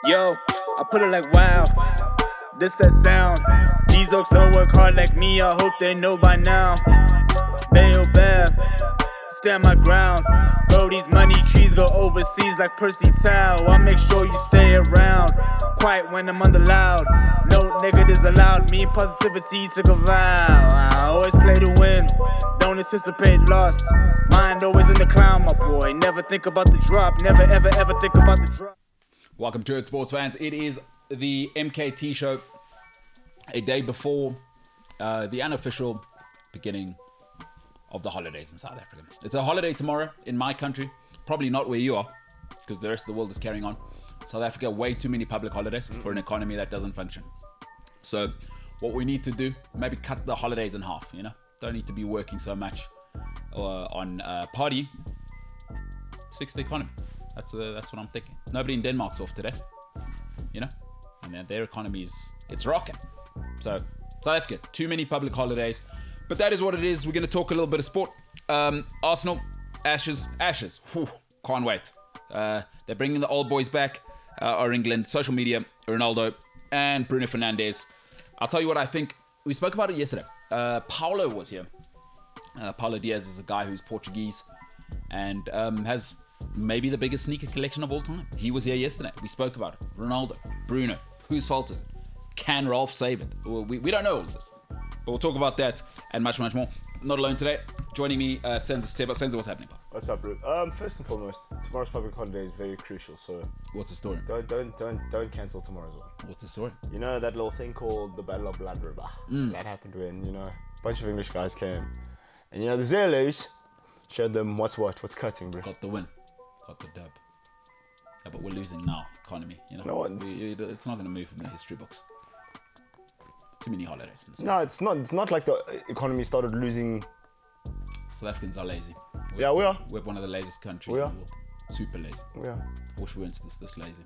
Yo, I put it like wow, this that sound. These oaks don't work hard like me, I hope they know by now. Bayo Bab, stand my ground. Bro, these money trees go overseas like Percy Tau. I make sure you stay around, quiet when I'm under loud. No negatives allowed, me and positivity took a vow. I always play to win, don't anticipate loss. Mind always in the clown, my boy. Never think about the drop, never ever ever think about the drop. Welcome to it, sports fans. It is the MKT Show, a day before the unofficial beginning of the holidays in South Africa. It's a holiday tomorrow in my country, probably not where you are, because the rest of the world is carrying on. South Africa, way too many public holidays for an economy that doesn't function. So what we need to do, maybe cut the holidays in half, you know? Don't need to be working so much on party. Let's fix the economy. That's what I'm thinking. Nobody in Denmark's off today, you know, and their economy it's rocking. So South Africa, too many public holidays, but that is what it is. We're going to talk a little bit of sport. Arsenal, Ashes. Whew, can't wait. They're bringing the old boys back. Or England, social media, Ronaldo and Bruno Fernandes. I'll tell you what I think. We spoke about it yesterday. Paulo was here. Paulo Diaz is a guy who's Portuguese and has maybe the biggest sneaker collection of all time. He was here yesterday. We spoke about it. Ronaldo, Bruno, whose fault is it? Can Ralph save it? Well, we don't know all of this. But we'll talk about that and much, much more. Not alone today. Joining me, Senza Steva. Senza, what's happening, pal? What's up, bro? First and foremost, tomorrow's public holiday is very crucial, so What's the story? don't cancel tomorrow as well. What's the story? You know that little thing called the Battle of Blood River? That happened when, a bunch of English guys came. And the Zeros showed them what's cutting, bro. Got the win. Got the dub. Yeah, but we're losing now, economy, you know? No, it's not going to move from the history books. Too many holidays. No, it's not like the economy started losing. South Africans are lazy. Yeah, we are. We're one of the laziest countries We in are. the world. Super lazy. Yeah. I wish we weren't this lazy.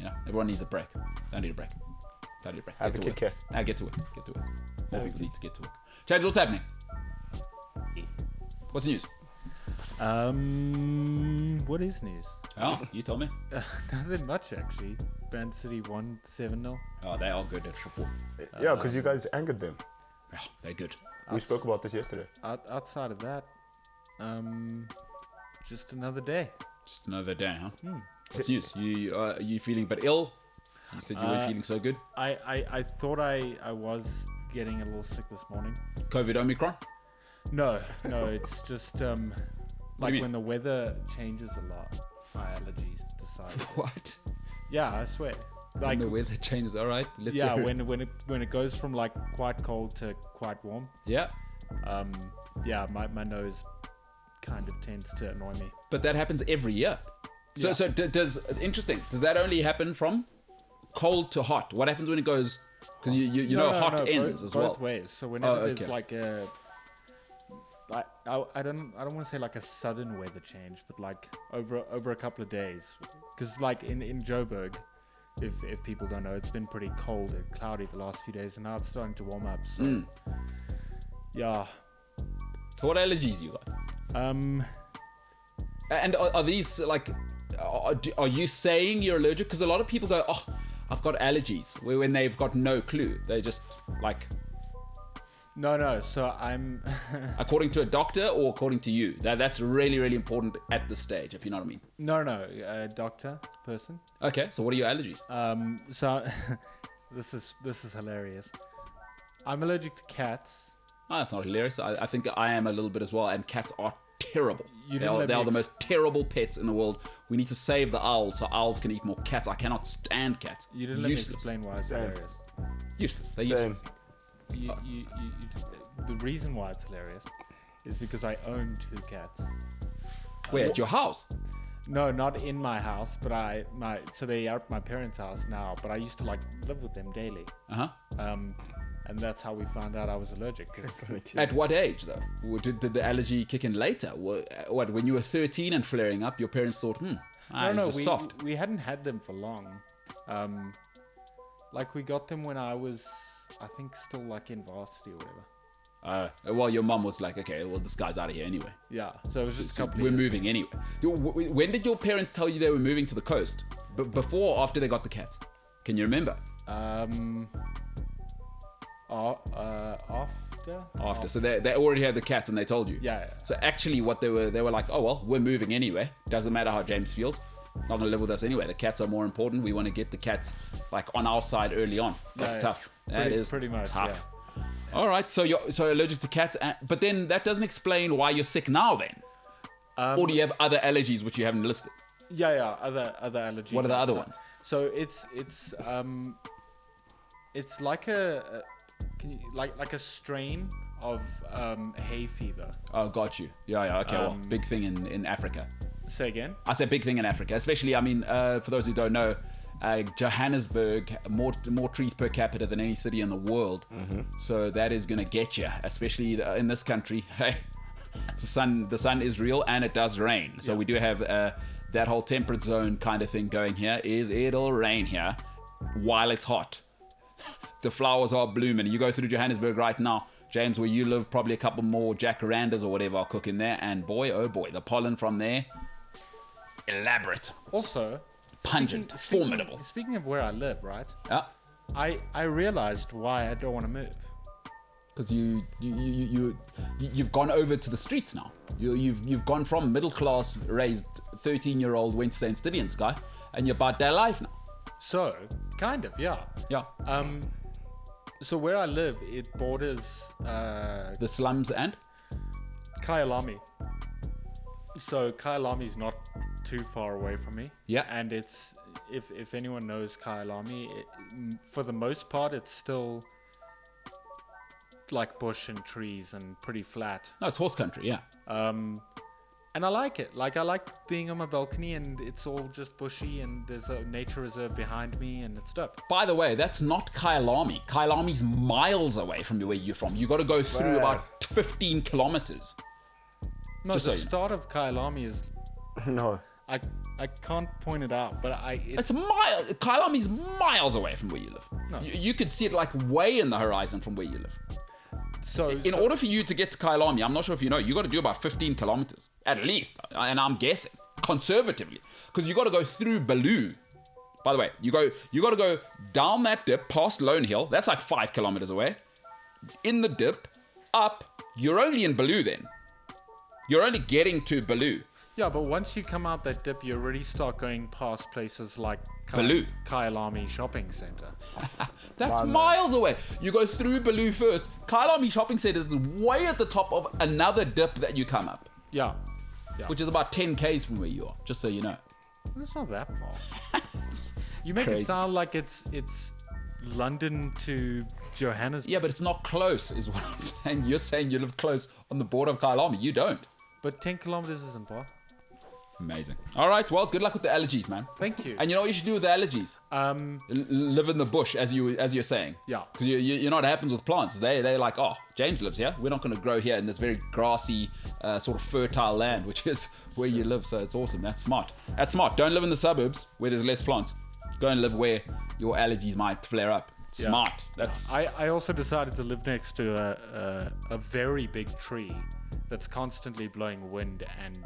You know, everyone needs a break. Don't need a break. Have a Kit Kat. Now get to work. More people need to get to work. James, what's happening? What's the news? What is news? Oh, you tell me. Nothing much actually. Band City won 7-0. Oh, they are good at football. Yeah, because you guys angered them. Oh, they're good. We spoke about this yesterday. Outside of that, just another day. Just another day, huh? What's news? You feeling a bit ill? You said you weren't feeling so good. I thought I was getting a little sick this morning. COVID Omicron? No, it's just mean? when the weather changes a lot, my allergies decide. What? Yeah, I swear. When the weather changes, all right. Let's Yeah, hear it. when it goes from like quite cold to quite warm. Yeah. My nose kind of tends to annoy me. But that happens every year. So does that only happen from cold to hot? What happens when it goes? Because you know hot ends as well. Both ways. So whenever there's okay. like a I don't want to say like a sudden weather change, but like over a couple of days, because like in Joburg, if people don't know, it's been pretty cold and cloudy the last few days, and now it's starting to warm up. So yeah. So what allergies you got? And are these like, are you saying you're allergic? Because a lot of people go, oh, I've got allergies, when they've got no clue. They just like... No. So I'm... According to a doctor or according to you? That's really, really important at this stage, if you know what I mean. No, doctor, person. Okay, so what are your allergies? So this is hilarious. I'm allergic to cats. Oh, that's not hilarious. I think I am a little bit as well, and cats are terrible. They are the most terrible pets in the world. We need to save the owls so owls can eat more cats. I cannot stand cats. You didn't let me explain why it's hilarious. Useless. They're Same. useless. The reason why it's hilarious is because I own 2 cats. Where, at your house? No, not in my house, but so they are at my parents' house now, but I used to like live with them daily. And that's how we found out I was allergic. At what age, though? Did the allergy kick in later? What, when you were 13 and flaring up, your parents thought, soft. We hadn't had them for long. Like we got them when I was, I think, still like in varsity or whatever. Well, your mum was like, okay, well, this guy's out of here anyway. Yeah. So it was just a So couple we're of years. moving anyway. When did your parents tell you they were moving to the coast? Before or after they got the cats? Can you remember? After. So they already had the cats and they told you. Yeah. So actually what they were like, oh well, we're moving anyway. Doesn't matter how James feels. Not gonna live with us anyway. The cats are more important. We want to get the cats like on our side early on. That's tough. That is pretty much tough. Yeah. All right. So you're allergic to cats, but then that doesn't explain why you're sick now. Then, or do you have other allergies which you haven't listed? Yeah. Other allergies. What are the other So- ones? So it's like a like a strain of hay fever. Oh, got you. Yeah. Okay. Well, big thing in Africa. Say again. I said big thing in Africa, especially. I mean, for those who don't know, Johannesburg more trees per capita than any city in the world. So that is gonna get you, especially in this country. Hey, the sun is real and it does rain. So we do have that whole temperate zone kind of thing going here. It'll rain here while it's hot. The flowers are blooming. You go through Johannesburg right now, James, where you live, probably a couple more jacarandas or whatever are cooking there, and boy, oh boy, the pollen from there, elaborate, Also, pungent, formidable. Speaking of where I live, right? Yeah, I realized why I don't want to move. because you've gone over to the streets now. You've gone from middle class raised 13-year-old went to St. Stidion's guy, and you're about their life now. So, kind of, yeah. Yeah, So where I live, it borders the slums and Kyalami. So Kyalami's not too far away from me. Yeah. And it's if anyone knows Kyalami, for the most part, it's still like bush and trees and pretty flat. no, it's horse country. Yeah. And I like it. Like I like being on my balcony and it's all just bushy and there's a nature reserve behind me and it's dope. By the way, that's not Kyalami. Kyalami's miles away from where you're from. You got to go through Wow. about 15 kilometers. No, Just the so you know. start of Kyalami is No. I can't point it out, but It's miles. Kyalami's miles away from where you live. No. You could see it like way in the horizon from where you live. so In order for you to get to Kyalami, I'm not sure if you know, you got to do about 15 kilometers at least, and I'm guessing conservatively, because you got to go through Baloo. By the way, you got to go down that dip past Lone Hill. That's like 5 kilometers away. In the dip, up. You're only in Baloo then. You're only getting to Baloo. Yeah, but once you come out that dip, you already start going past places like Baloo. Kyalami Shopping Center. That's miles away. You go through Baloo first. Kyalami Shopping Center is way at the top of another dip that you come up, Yeah. which is about 10 k's from where you are, just so you know. It's not that far. You make crazy. it sound like it's London to Johannesburg. Yeah, but it's not close, is what I'm saying. You're saying you live close on the border of Kyalami. You don't. But 10 kilometers isn't far. Amazing. All right, well, good luck with the allergies, man. Thank you. And you know what you should do with the allergies? Live in the bush, as you're saying. Yeah. Because you know what happens with plants. They're like, oh, James lives here. We're not going to grow here in this very grassy, sort of fertile land, which is where you live. So it's awesome. That's smart. That's smart. Don't live in the suburbs where there's less plants. Go and live where your allergies might flare up. Yeah. Smart. That's I also decided to live next to a very big tree that's constantly blowing wind and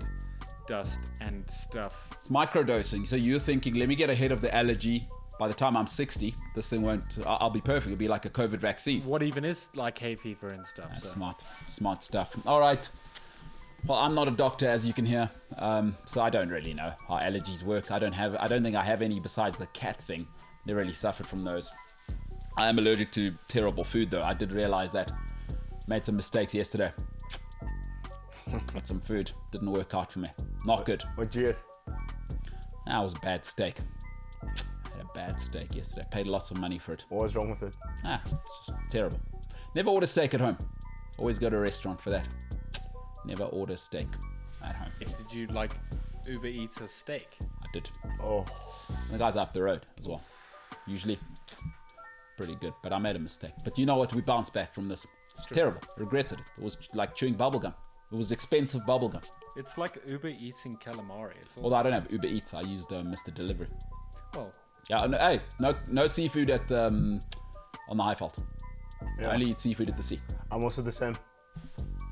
dust and stuff. it's microdosing. So you're thinking, let me get ahead of the allergy. By the time I'm 60, this thing won't. I'll be perfect. It'll be like a COVID vaccine. What even is like hay fever and stuff. That's So. smart stuff. All right. Well, I'm not a doctor, as you can hear, so I don't really know how allergies work. I don't think I have any besides the cat thing. Never really suffered from those. I am allergic to terrible food, though. I did realize that. Made some mistakes yesterday. Got some food. Didn't work out for me. Not good. What'd you eat? That was a bad steak. Had a bad steak yesterday. Paid lots of money for it. What was wrong with it? It's just terrible. Never order steak at home. Always go to a restaurant for that. Never order steak at home. Did you like Uber Eats a steak? I did. Oh, The guy's up the road as well. Usually pretty good, but I made a mistake. But you know what? We bounced back from this. It's terrible. Regretted it. It was like chewing bubblegum. It was expensive bubblegum. It's like Uber Eats in calamari. It's also, Although I don't have Uber Eats. I used Mr. Delivery. well, Yeah, no, hey, no seafood at on the Highveld. Yeah. I only eat seafood at the sea. I'm also the same.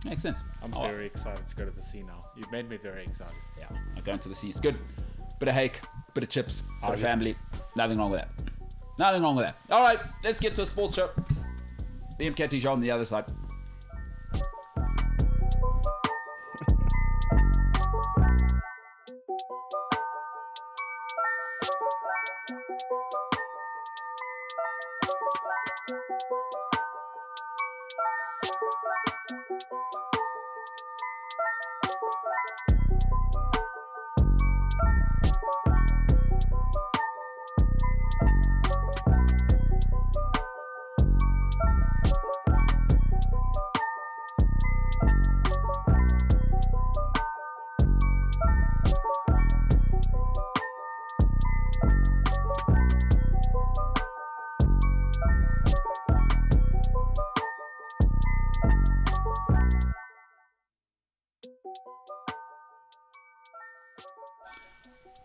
Makes sense. I'm very excited to go to the sea now. You've made me very excited. Yeah, I'm going to the sea. It's good. Bit of hake, bit of chips, bit of yeah. family. Nothing wrong with that. Nothing wrong with that. All right, let's get to a sports show. The MKT Show on the other side.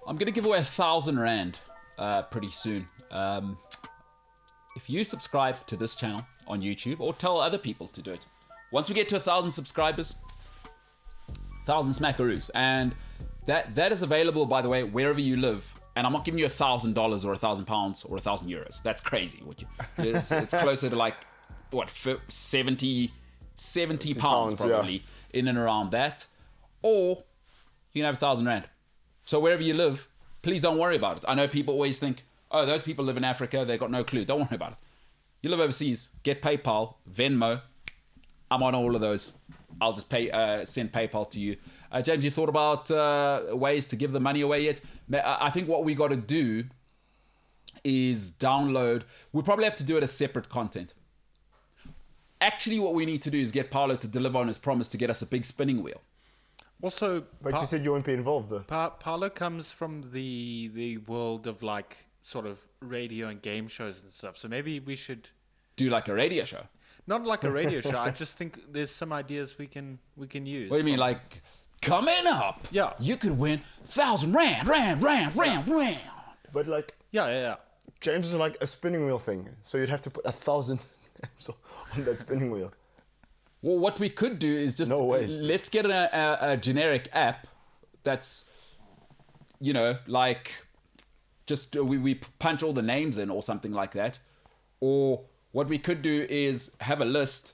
I'm going to give away 1,000 Rand pretty soon. If you subscribe to this channel on YouTube or tell other people to do it, once we get to 1,000 subscribers, 1,000 smackaroos. And that is available, by the way, wherever you live. And I'm not giving you $1,000 or £1,000 or €1,000. That's crazy. It's closer to like, what, 70 pounds probably, in and around that. Or you can have 1,000 Rand. So wherever you live, please don't worry about it. I know people always think, oh, those people live in Africa, they've got no clue. Don't worry about it. You live overseas, get PayPal, Venmo. I'm on all of those. I'll just send PayPal to you. James, you thought about ways to give the money away yet? I think what we got to do is download. We'll probably have to do it as separate content. Actually, what we need to do is get Paolo to deliver on his promise to get us a big spinning wheel. Also, But you said you won't be involved though. Paolo comes from the world of like sort of radio and game shows and stuff. So maybe we should Do like a radio show. not like a radio show. I just think there's some ideas we can use. What do you mean, like, coming up? Yeah. You could win 1,000 Rand. But like, Yeah. James is like a spinning wheel thing. So you'd have to put 1,000 on that spinning wheel. Well, what we could do is just, No way. let's get a generic app that's, like, just we punch all the names in or something like that. Or what we could do is have a list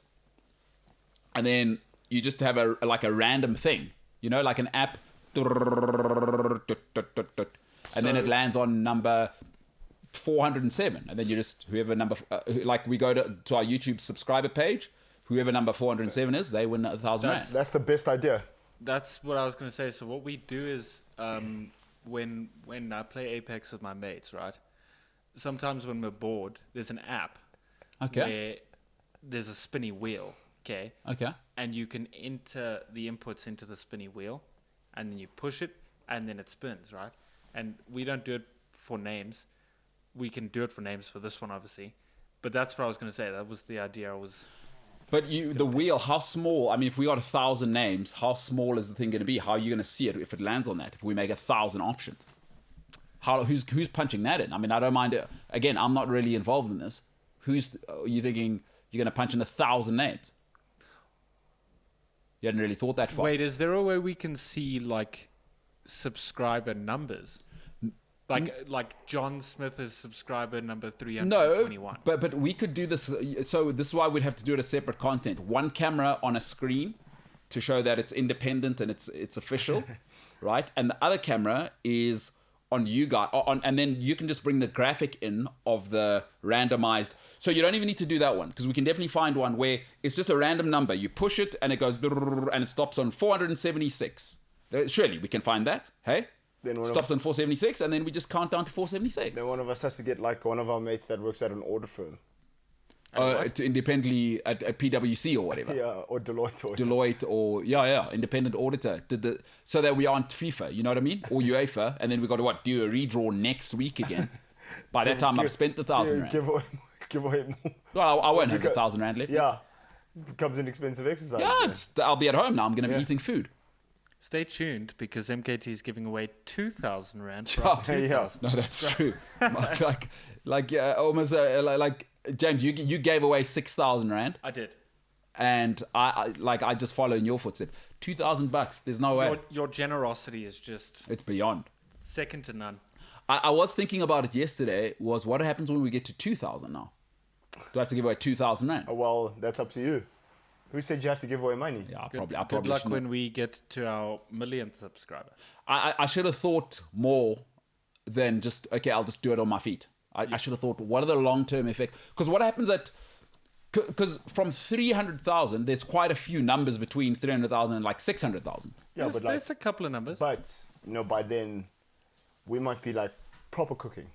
and then you just have a random thing, like an app. And then it lands on number 407. And then you just, whoever number, like we go to our YouTube subscriber page, whoever number 407 is, they win 1,000 Rand. That's the best idea. That's what I was going to say. So what we do is when I play Apex with my mates, right? Sometimes when we're bored, there's an app where there's a spinny wheel, okay? And you can enter the inputs into the spinny wheel, and then you push it, and then it spins, right? And we don't do it for names. We can do it for names for this one, obviously. But that's what I was going to say. That was the idea I was... But the wheel, how small? I mean, if we got 1,000 names, how small is the thing going to be? How are you going to see it if it lands on that? If we make 1,000 options, who's punching that in? I mean, I don't mind it. Again, I'm not really involved in this. Are you thinking you're going to punch in 1,000 names? You hadn't really thought that far. Wait, is there a way we can see like subscriber numbers? Like John Smith is subscriber number 321. No, but we could do this. So this is why we'd have to do it as separate content. One camera on a screen to show that it's independent and it's official, right? And the other camera is on you guys, and then you can just bring the graphic in of the randomized. So you don't even need to do that one because we can definitely find one where it's just a random number. You push it and it goes and it stops on 476. Surely we can find that, hey? Then Stops on 476, and then we just count down to 476. Then one of us has to get like one of our mates that works at an audit firm. To independently at PwC or whatever. Yeah, or Deloitte. Or independent auditor. So that we aren't FIFA, you know what I mean? Or UEFA, and then we got to do a redraw next week again. By that time, I've spent the 1,000 Rand. Give away more. Well, I won't have the 1,000 Rand left. Yeah, it becomes an expensive exercise. Yeah, I'll be at home now. I'm going to be eating food. Stay tuned because MKT is giving away 2,000 Rand. No, that's true. Almost like James, you gave away 6,000 rand, I did. and I just follow in your footsteps. $2,000. There's no way. Your generosity is just It's beyond. second to none. I was thinking about it yesterday. Was what happens when we get to 2,000 now? Do I have to give away 2,000 rand? Oh, well, that's up to you. Who said you have to give away money? Yeah, I Good probably luck shouldn't. when we get to our millionth subscriber. I should have thought more than just, okay, I'll just do it on my feet. I should have thought, what are the long-term effects? Because what happens because from 300,000, there's quite a few numbers between 300,000 and like 600,000. Yeah, There's, but like, there's a couple of numbers. but by then, we might be like proper cooking,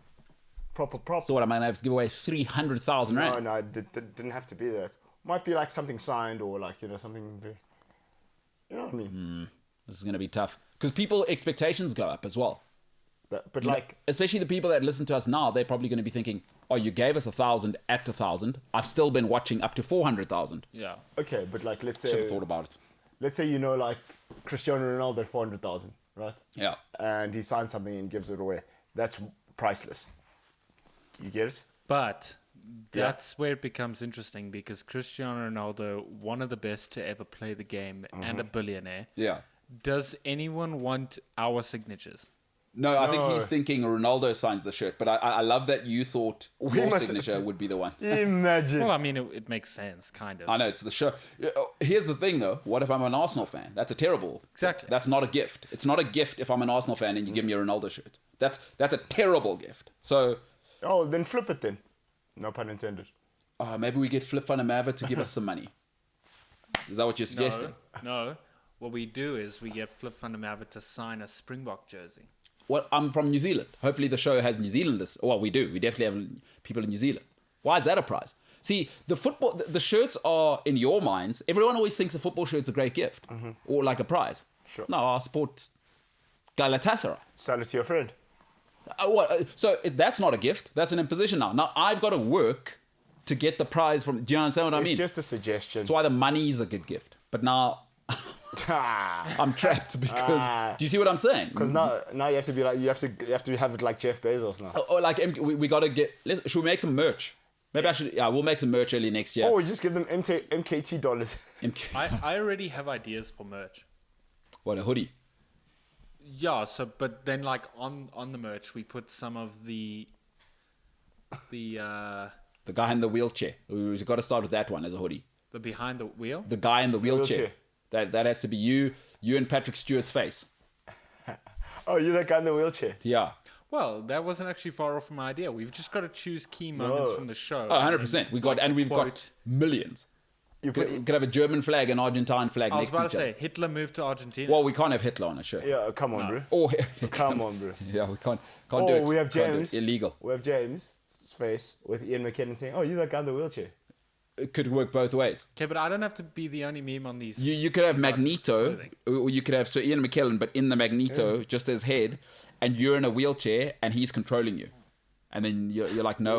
proper. So what, am I going to have to give away 300,000 No, rand? no, it didn't have to be that. Might be like something signed or like something. You know what I mean? This is going to be tough. Because people expectations go up as well. But like, Especially the people that listen to us now, they're probably going to be thinking, oh, you gave us 1,000 at 1,000. I've still been watching up to 400,000. Yeah. okay, but like, let's Should have say, thought about it. let's say like Cristiano Ronaldo at 400,000, right? Yeah. And he signs something and gives it away. That's priceless. You get it? But that's where it becomes interesting because Cristiano Ronaldo, one of the best to ever play the game and a billionaire. Yeah. Does anyone want our signatures? No, I think No. he's thinking Ronaldo signs the shirt. But I love that you thought your must- signature would be the one. Imagine. Well, I mean, it makes sense, kind of. I know, it's the show. Here's the thing, though. What if I'm an Arsenal fan? That's a terrible. Exactly. That's not a gift. It's not a gift if I'm an Arsenal fan and you give me a Ronaldo shirt. That's a terrible gift. So Oh, then flip it then. No pun intended. maybe we get Flip Van der Merwe to give us some money. Is that what you're suggesting? No. What we do is we get Flip Van der Merwe to sign a Springbok jersey. Well, I'm from New Zealand. Hopefully the show has New Zealanders. Well, we do. We definitely have people in New Zealand. Why is that a prize? See, the shirts are, in your minds, everyone always thinks a football shirt's a great gift or like a prize. Sure. No, I support Galatasaray. Sell it to your friend. So that's not a gift. That's an imposition now. Now I've got to work to get the prize from. Do you understand what I mean? It's just a suggestion. That's why the money is a good gift. But now I'm trapped because. Do you see what I'm saying? Because now you have to be like you have to have it like Jeff Bezos now. Or like we got to get. Should we make some merch? Maybe I should. Yeah, we'll make some merch early next year. Or we just give them MKT dollars. I already have ideas for merch. What, a hoodie? Yeah, but then like on the merch we put some of the The guy in the wheelchair. We've got to start with that one as a hoodie. behind the wheel. The guy in the wheelchair. wheelchair. That has to be you and Patrick Stewart's face. Oh, you're that guy in the wheelchair. Yeah. Well, that wasn't actually far off from my idea. We've just got to choose key moments from the show. Oh, 100%. We've got millions. You We put could have a German flag and Argentine flag I was next to about each to other. say Hitler moved to Argentina. Well, we can't have Hitler on a shirt. yeah. Come on, bro. Or Come on, bro. yeah, we can't do Oh, it. we have Can't do it. James. Illegal. We have James' face with Ian McKinnon saying, "Oh, you're that guy in the wheelchair." It could work both ways. Okay, but I don't have to be the only meme on these. You could have these items of Magneto, clothing. or you could have Sir Ian McKellen, but in the Magneto, just his head, and you're in a wheelchair, and he's controlling you. And then you're like, no,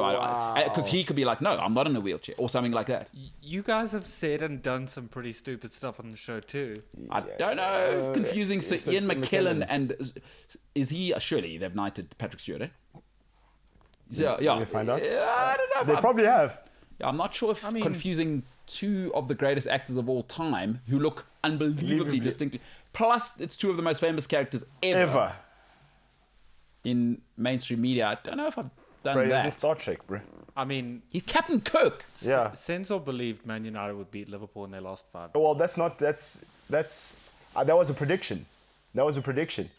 because he could be like, no, I'm not in a wheelchair, or something like that. You guys have said and done some pretty stupid stuff on the show too. I don't know. Confusing Sir Sir Ian McKellen McKellen. and is he? Surely they've knighted Patrick Stewart. Eh? Yeah. you find out? Yeah, I don't know. They I'm- probably have. I'm not sure if I mean- confusing two of the greatest actors of all time who look unbelievably distinctly. Plus, it's two of the most famous characters ever. In mainstream media. I don't know if I've done Bro, that. this is Star Trek, bro. I mean, He's Captain Kirk. Yeah. Sensor believed Man United would beat Liverpool in their last 5. Well, that was a prediction. That was a prediction.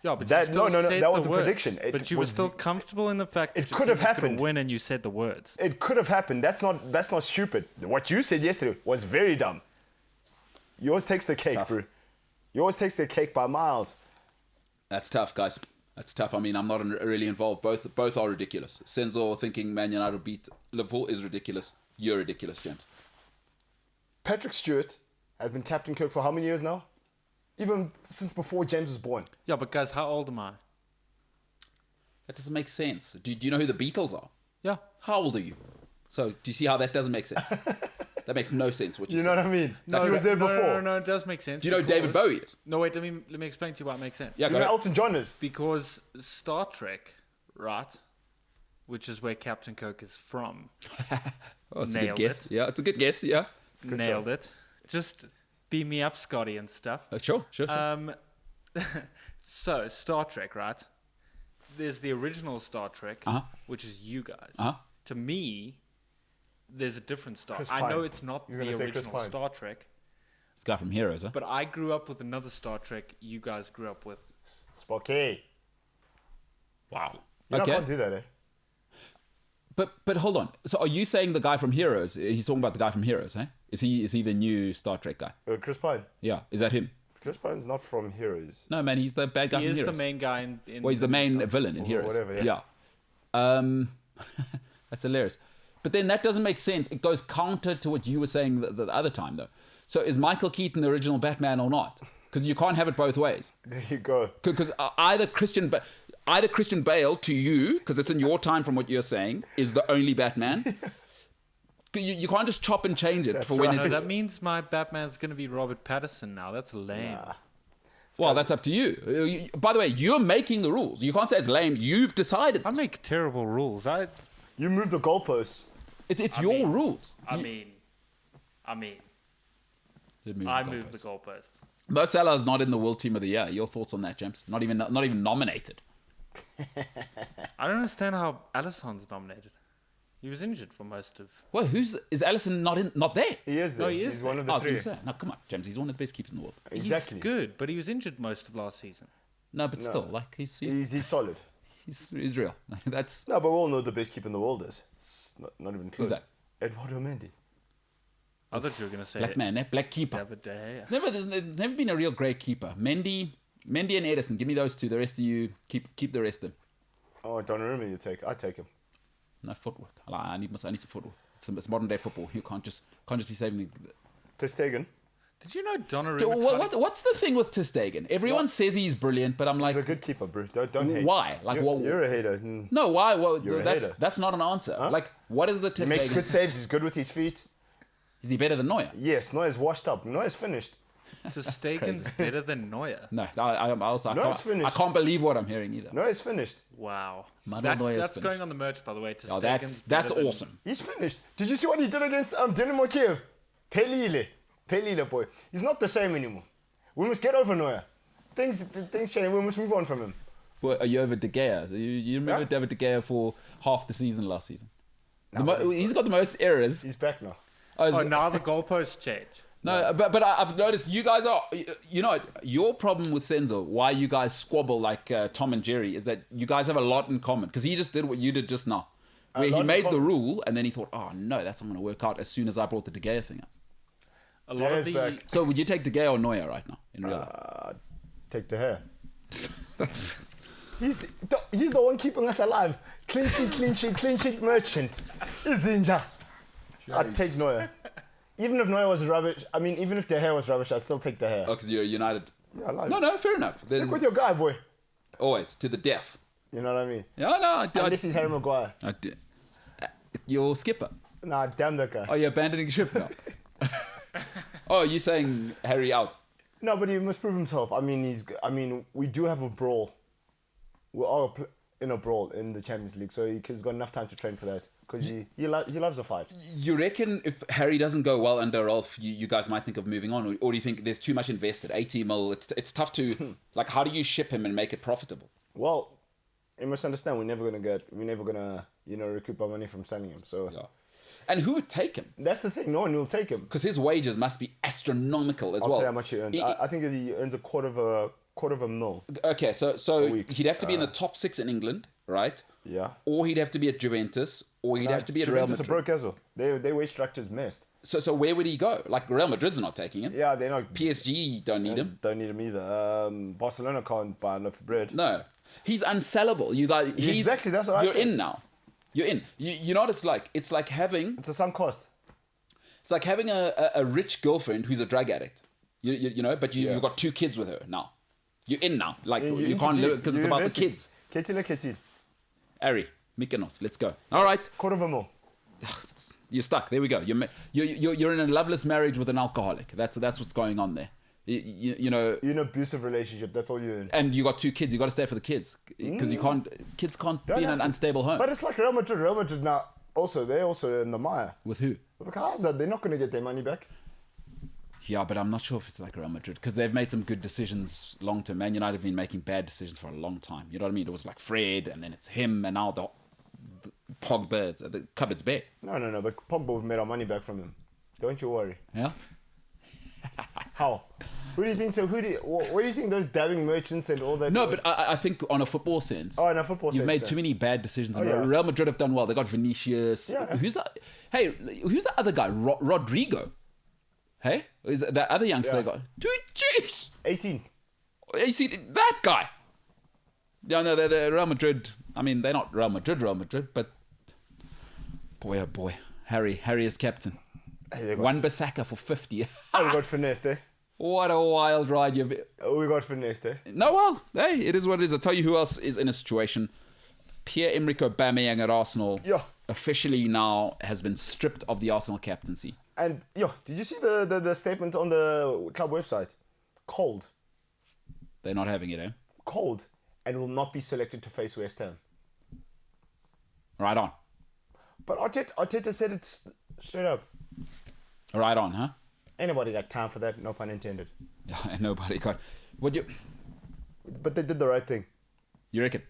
Yeah, but That- you still no, said that the was a words. prediction. It But you were was- still comfortable in the fact that It your could have team was gonna happened. win and you said the words. It could have happened. That's not stupid. What you said yesterday was very dumb. Yours takes the cake, tough. bro. Yours takes the cake by miles. That's tough, guys. That's tough. I mean, I'm not really involved. Both are ridiculous. Senzo thinking Man United beat Liverpool is ridiculous. You're ridiculous, James. Patrick Stewart has been Captain Kirk for how many years now? Even since before James was born. Yeah, but guys, how old am I? That doesn't make sense. Do you know who the Beatles are? Yeah. How old are you? So, do you see how that doesn't make sense? That makes no sense. What You know what I mean? he was there before. No, it does make sense. Do you know who David Bowie is? No, wait, let me explain to you why it makes sense. Yeah, You go know ahead. Elton John is. Because Star Trek, right, which is where Captain Coke is from. Oh, it's a good Nailed guess. it. Yeah, it's a good guess. Yeah. Nailed it. Just beam me up, Scotty, and stuff. Sure. So, Star Trek, right? There's the original Star Trek, which is you guys. To me, there's a different Star Trek. I know it's not You're the gonna say Chris original Pine. Star Trek, This guy from Heroes, huh? but I grew up with another Star Trek you guys grew up with. Spocky. Wow. You Okay. can't do that, eh? But hold on. So are you saying the guy from Heroes? He's talking about the guy from Heroes, eh? Is he the new Star Trek guy? Chris Pine. Yeah. Is that him? Chris Pine's not from Heroes. No, man. He's the bad guy He from is Heroes. the main guy in Well, he's the main villain in Or Heroes. whatever, yeah. That's hilarious. But then that doesn't make sense. It goes counter to what you were saying the other time, though. So is Michael Keaton the original Batman or not? Because you can't have it both ways. There you go. Because either Christian Bale to you, because it's in your time from what you're saying, is the only Batman. You can't just chop and change it That's for when right. No, it. that means my Batman's going to be Robert Pattinson now. That's lame. Nah. Well, that's up to you. By the way, you're making the rules. You can't say it's lame. You've decided. I make terrible rules. You moved the goalposts. It's your rules. I mean, I moved the goalpost. Mo Salah's not in the World Team of the Year. Your thoughts on that, James? Not even nominated. I don't understand how Alisson's nominated. He was injured for most of. Well, is Allison not there? He is there. No, he is He's there. one of I the was going three. to say, no, come on, James. He's one of the best keepers in the world. Exactly. He's good, but he was injured most of last season. No, but still, like he's He's solid. he's real. That's No, but we all know the best keeper in the world is. It's not even close. that? Eduardo Mendy. I thought you were going to say black man, black keeper. David De Gea. There's never been a real great keeper. Mendy and Edison. Give me those two. The rest of you keep the rest of them. Oh, Donnarumma, you take. I'd take him. No footwork. I need some footwork. It's modern day football. You can't just be saving the. Ter Stegen. Did you know Donnarumma? What's the thing with Ter Stegen? Everyone says he's brilliant, but I'm like, He's a good keeper, bro. Don't hate. why? Like, You're a hater. Mm. no, why? Well, You're a hater. that's not an answer. Huh? Like, what is the Ter He makes Stegen? good saves. He's good with his feet. Is he better than Neuer? Yes, Neuer's washed up. Neuer's finished. Ter Stegen's better than Neuer. No, I also Neuer's finished. I can't believe what I'm hearing either. Neuer's finished. Wow. Manuel Neuer's That's finished. going on the merch, by the way. Ter Oh, Stegen's that's better than- awesome. He's finished. Did you see what he did against Dynamo Kiev? Pelile, boy. He's not the same anymore. We must get over Neuer. Things change. We must move on from him. Well, are you over De Gea? You remember Yeah. David De Gea for half the season last season? No, He's got the most errors. He's back now. Oh, now the goalposts change. No, but I've noticed you guys are, you know, your problem with Senzo, why you guys squabble like Tom and Jerry, is that you guys have a lot in common. Because he just did what you did just now. Where he lot in made the common. rule, and then he thought, oh no, that's not going to work out as soon as I brought the De Gea thing up. A lot of Deja's the back. So would you take De Gea or Neuer right now, in real life? Take the hair. He's the one keeping us alive. Clean sheet merchant. Izinja. I'd take Neuer. Even if Neuer was rubbish, even if the hair was rubbish, I'd still take the hair. Oh, because you're United. Yeah, I like No, it. no, fair enough. Stick Then with your guy, boy. always, to the death. You know what I mean? Yeah, no, Unless he's Harry Maguire. your skipper. Nah, damn that guy. Oh, you're abandoning ship now. Oh, you're saying Harry out. No, but he must prove himself. We do have a brawl. We are in a brawl in the Champions League, so he's got enough time to train for that. Because he loves a fight. You reckon if Harry doesn't go well under Rolf, you guys might think of moving on, or do you think there's too much invested? 80 mil, it's tough to like. How do you ship him and make it profitable? Well, you must understand we're never gonna recoup our money from selling him. So Yeah. And who would take him? that's the thing. No one will take him. Because his wages must be astronomical as I'll well. tell you how much he earns. I think he earns a quarter of a mil. Okay, so week. he'd have to be in the top 6 in England, right? Yeah. Or he'd have to be at Juventus, or he'd have to be at Real Juventus Madrid. are broke as well. Their wage structure's messed. So where would he go? Like Real Madrid's not taking him. Yeah, they're not. PSG don't need him. Don't need him either. Barcelona can't buy enough bread. No, he's unsellable. You guys, Exactly, that's what I You're said. in now. You're in. You know what it's like? It's like having It's a sunk cost. a rich girlfriend who's a drug addict. You know, but you've got 2 kids with her now. You're in now. Like you can't live because it's about the kids. Ketila. Ari, Mykonos, let's go. All right, Quarter of a mil. you're stuck. There we go. You're in a loveless marriage with an alcoholic. That's what's going on there. You know, You're in an abusive relationship. That's all you're in. and you got 2 kids. You got to stay for the kids because kids can't be in an unstable home. But it's like Real Madrid. Real Madrid now, they're also in the mire. With who? With the Hazard, they're not going to get their money back. Yeah, but I'm not sure if it's like Real Madrid because they've made some good decisions long term. Man United have been making bad decisions for a long time. You know what I mean? It was like Fred, and then it's him, and now the Pogba. The cupboard's bare. No. But Pogba, we've made our money back from him. Don't you worry. Yeah. How? Who do you think so? What do you think those dabbing merchants and all that? No, but I think on a football sense. Oh, in a football sense. You've made too many bad decisions. Oh, yeah. Real Madrid have done well. They got Vinicius. Yeah. Who's that? Hey, who's the other guy? Rodrigo. Hey, is that other youngster they got? Dude, jeez. 18. You see that guy? Yeah, no, they're Real Madrid. I mean, they're not Real Madrid, but boy, oh boy, Harry is captain. Hey, Wan-Bissaka for 50. Oh, we got finessed, eh? What a wild ride you've. Oh, we got finessed, eh? No, well, hey, it is what it is. I'll tell you who else is in a situation. Pierre-Emerick Aubameyang at Arsenal officially now has been stripped of the Arsenal captaincy. And, did you see the statement on the club website? Cold. They're not having it, eh? Cold. And will not be selected to face West Ham. Right on. But Arteta said it straight up. Right on, huh? Anybody got time for that? No pun intended. Yeah, nobody got. Would you? But they did the right thing. You reckon?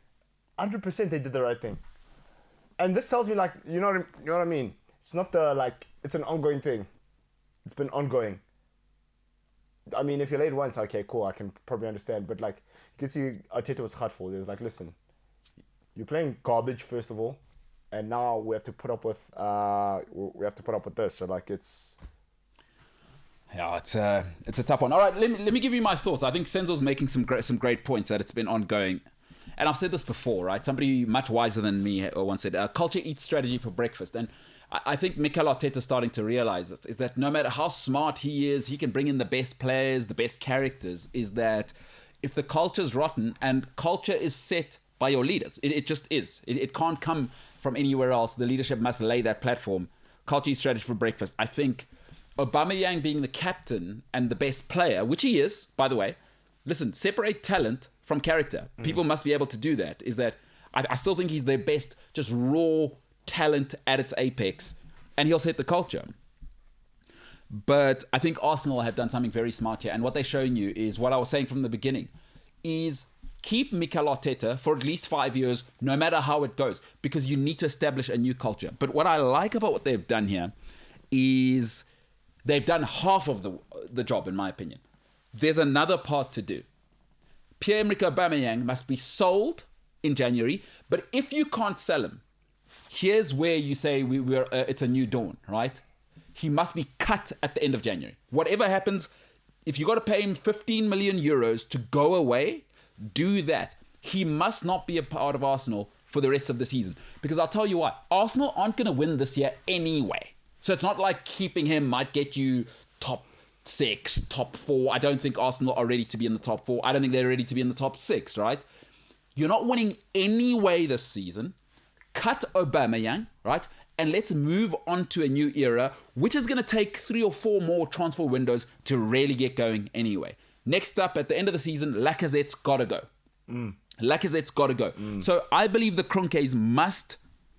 100% they did the right thing. And this tells me, like, you know what I mean? It's not it's an ongoing thing. It's been ongoing. I mean, if you're late once, okay, cool, I can probably understand. But, like, you can see Arteta was hurtful. He was like, listen, you're playing garbage, first of all. And now we have to put up with this. So, like, it's... Yeah, it's a tough one. All right, let me give you my thoughts. I think Senzo's making some great points that it's been ongoing. And I've said this before, right? Somebody much wiser than me once said, culture eats strategy for breakfast. And I think Mikel Arteta's starting to realize this, is that no matter how smart he is, he can bring in the best players, the best characters, is that if the culture's rotten, and culture is set by your leaders, it just is. It can't come from anywhere else. The leadership must lay that platform. Culture eats strategy for breakfast. I think Aubameyang being the captain and the best player, which he is, by the way, listen, separate talent from character. People must be able to do that. Is that I still think he's their best, just raw talent at its apex, and he'll set the culture. But I think Arsenal have done something very smart here, and what they're showing you is what I was saying from the beginning, is keep Mikel Arteta for at least 5 years, no matter how it goes, because you need to establish a new culture. But what I like about what they've done here is they've done half of the job, in my opinion. There's another part to do. Pierre-Emerick Aubameyang must be sold in January, but if you can't sell him, here's where you say it's a new dawn, right? He must be cut at the end of January. Whatever happens, if you got to pay him 15 million euros to go away, do that. He must not be a part of Arsenal for the rest of the season. Because I'll tell you what, Arsenal aren't going to win this year anyway. So it's not like keeping him might get you top 6, top 4. I don't think Arsenal are ready to be in the top 4. I don't think they're ready to be in the top 6, right? You're not winning anyway this season. Cut Aubameyang, right? And let's move on to a new era, which is going to take 3 or 4 more transfer windows to really get going anyway. Next up, at the end of the season, Lacazette's got to go. Lacazette's got to go. So I believe the Kroenkes must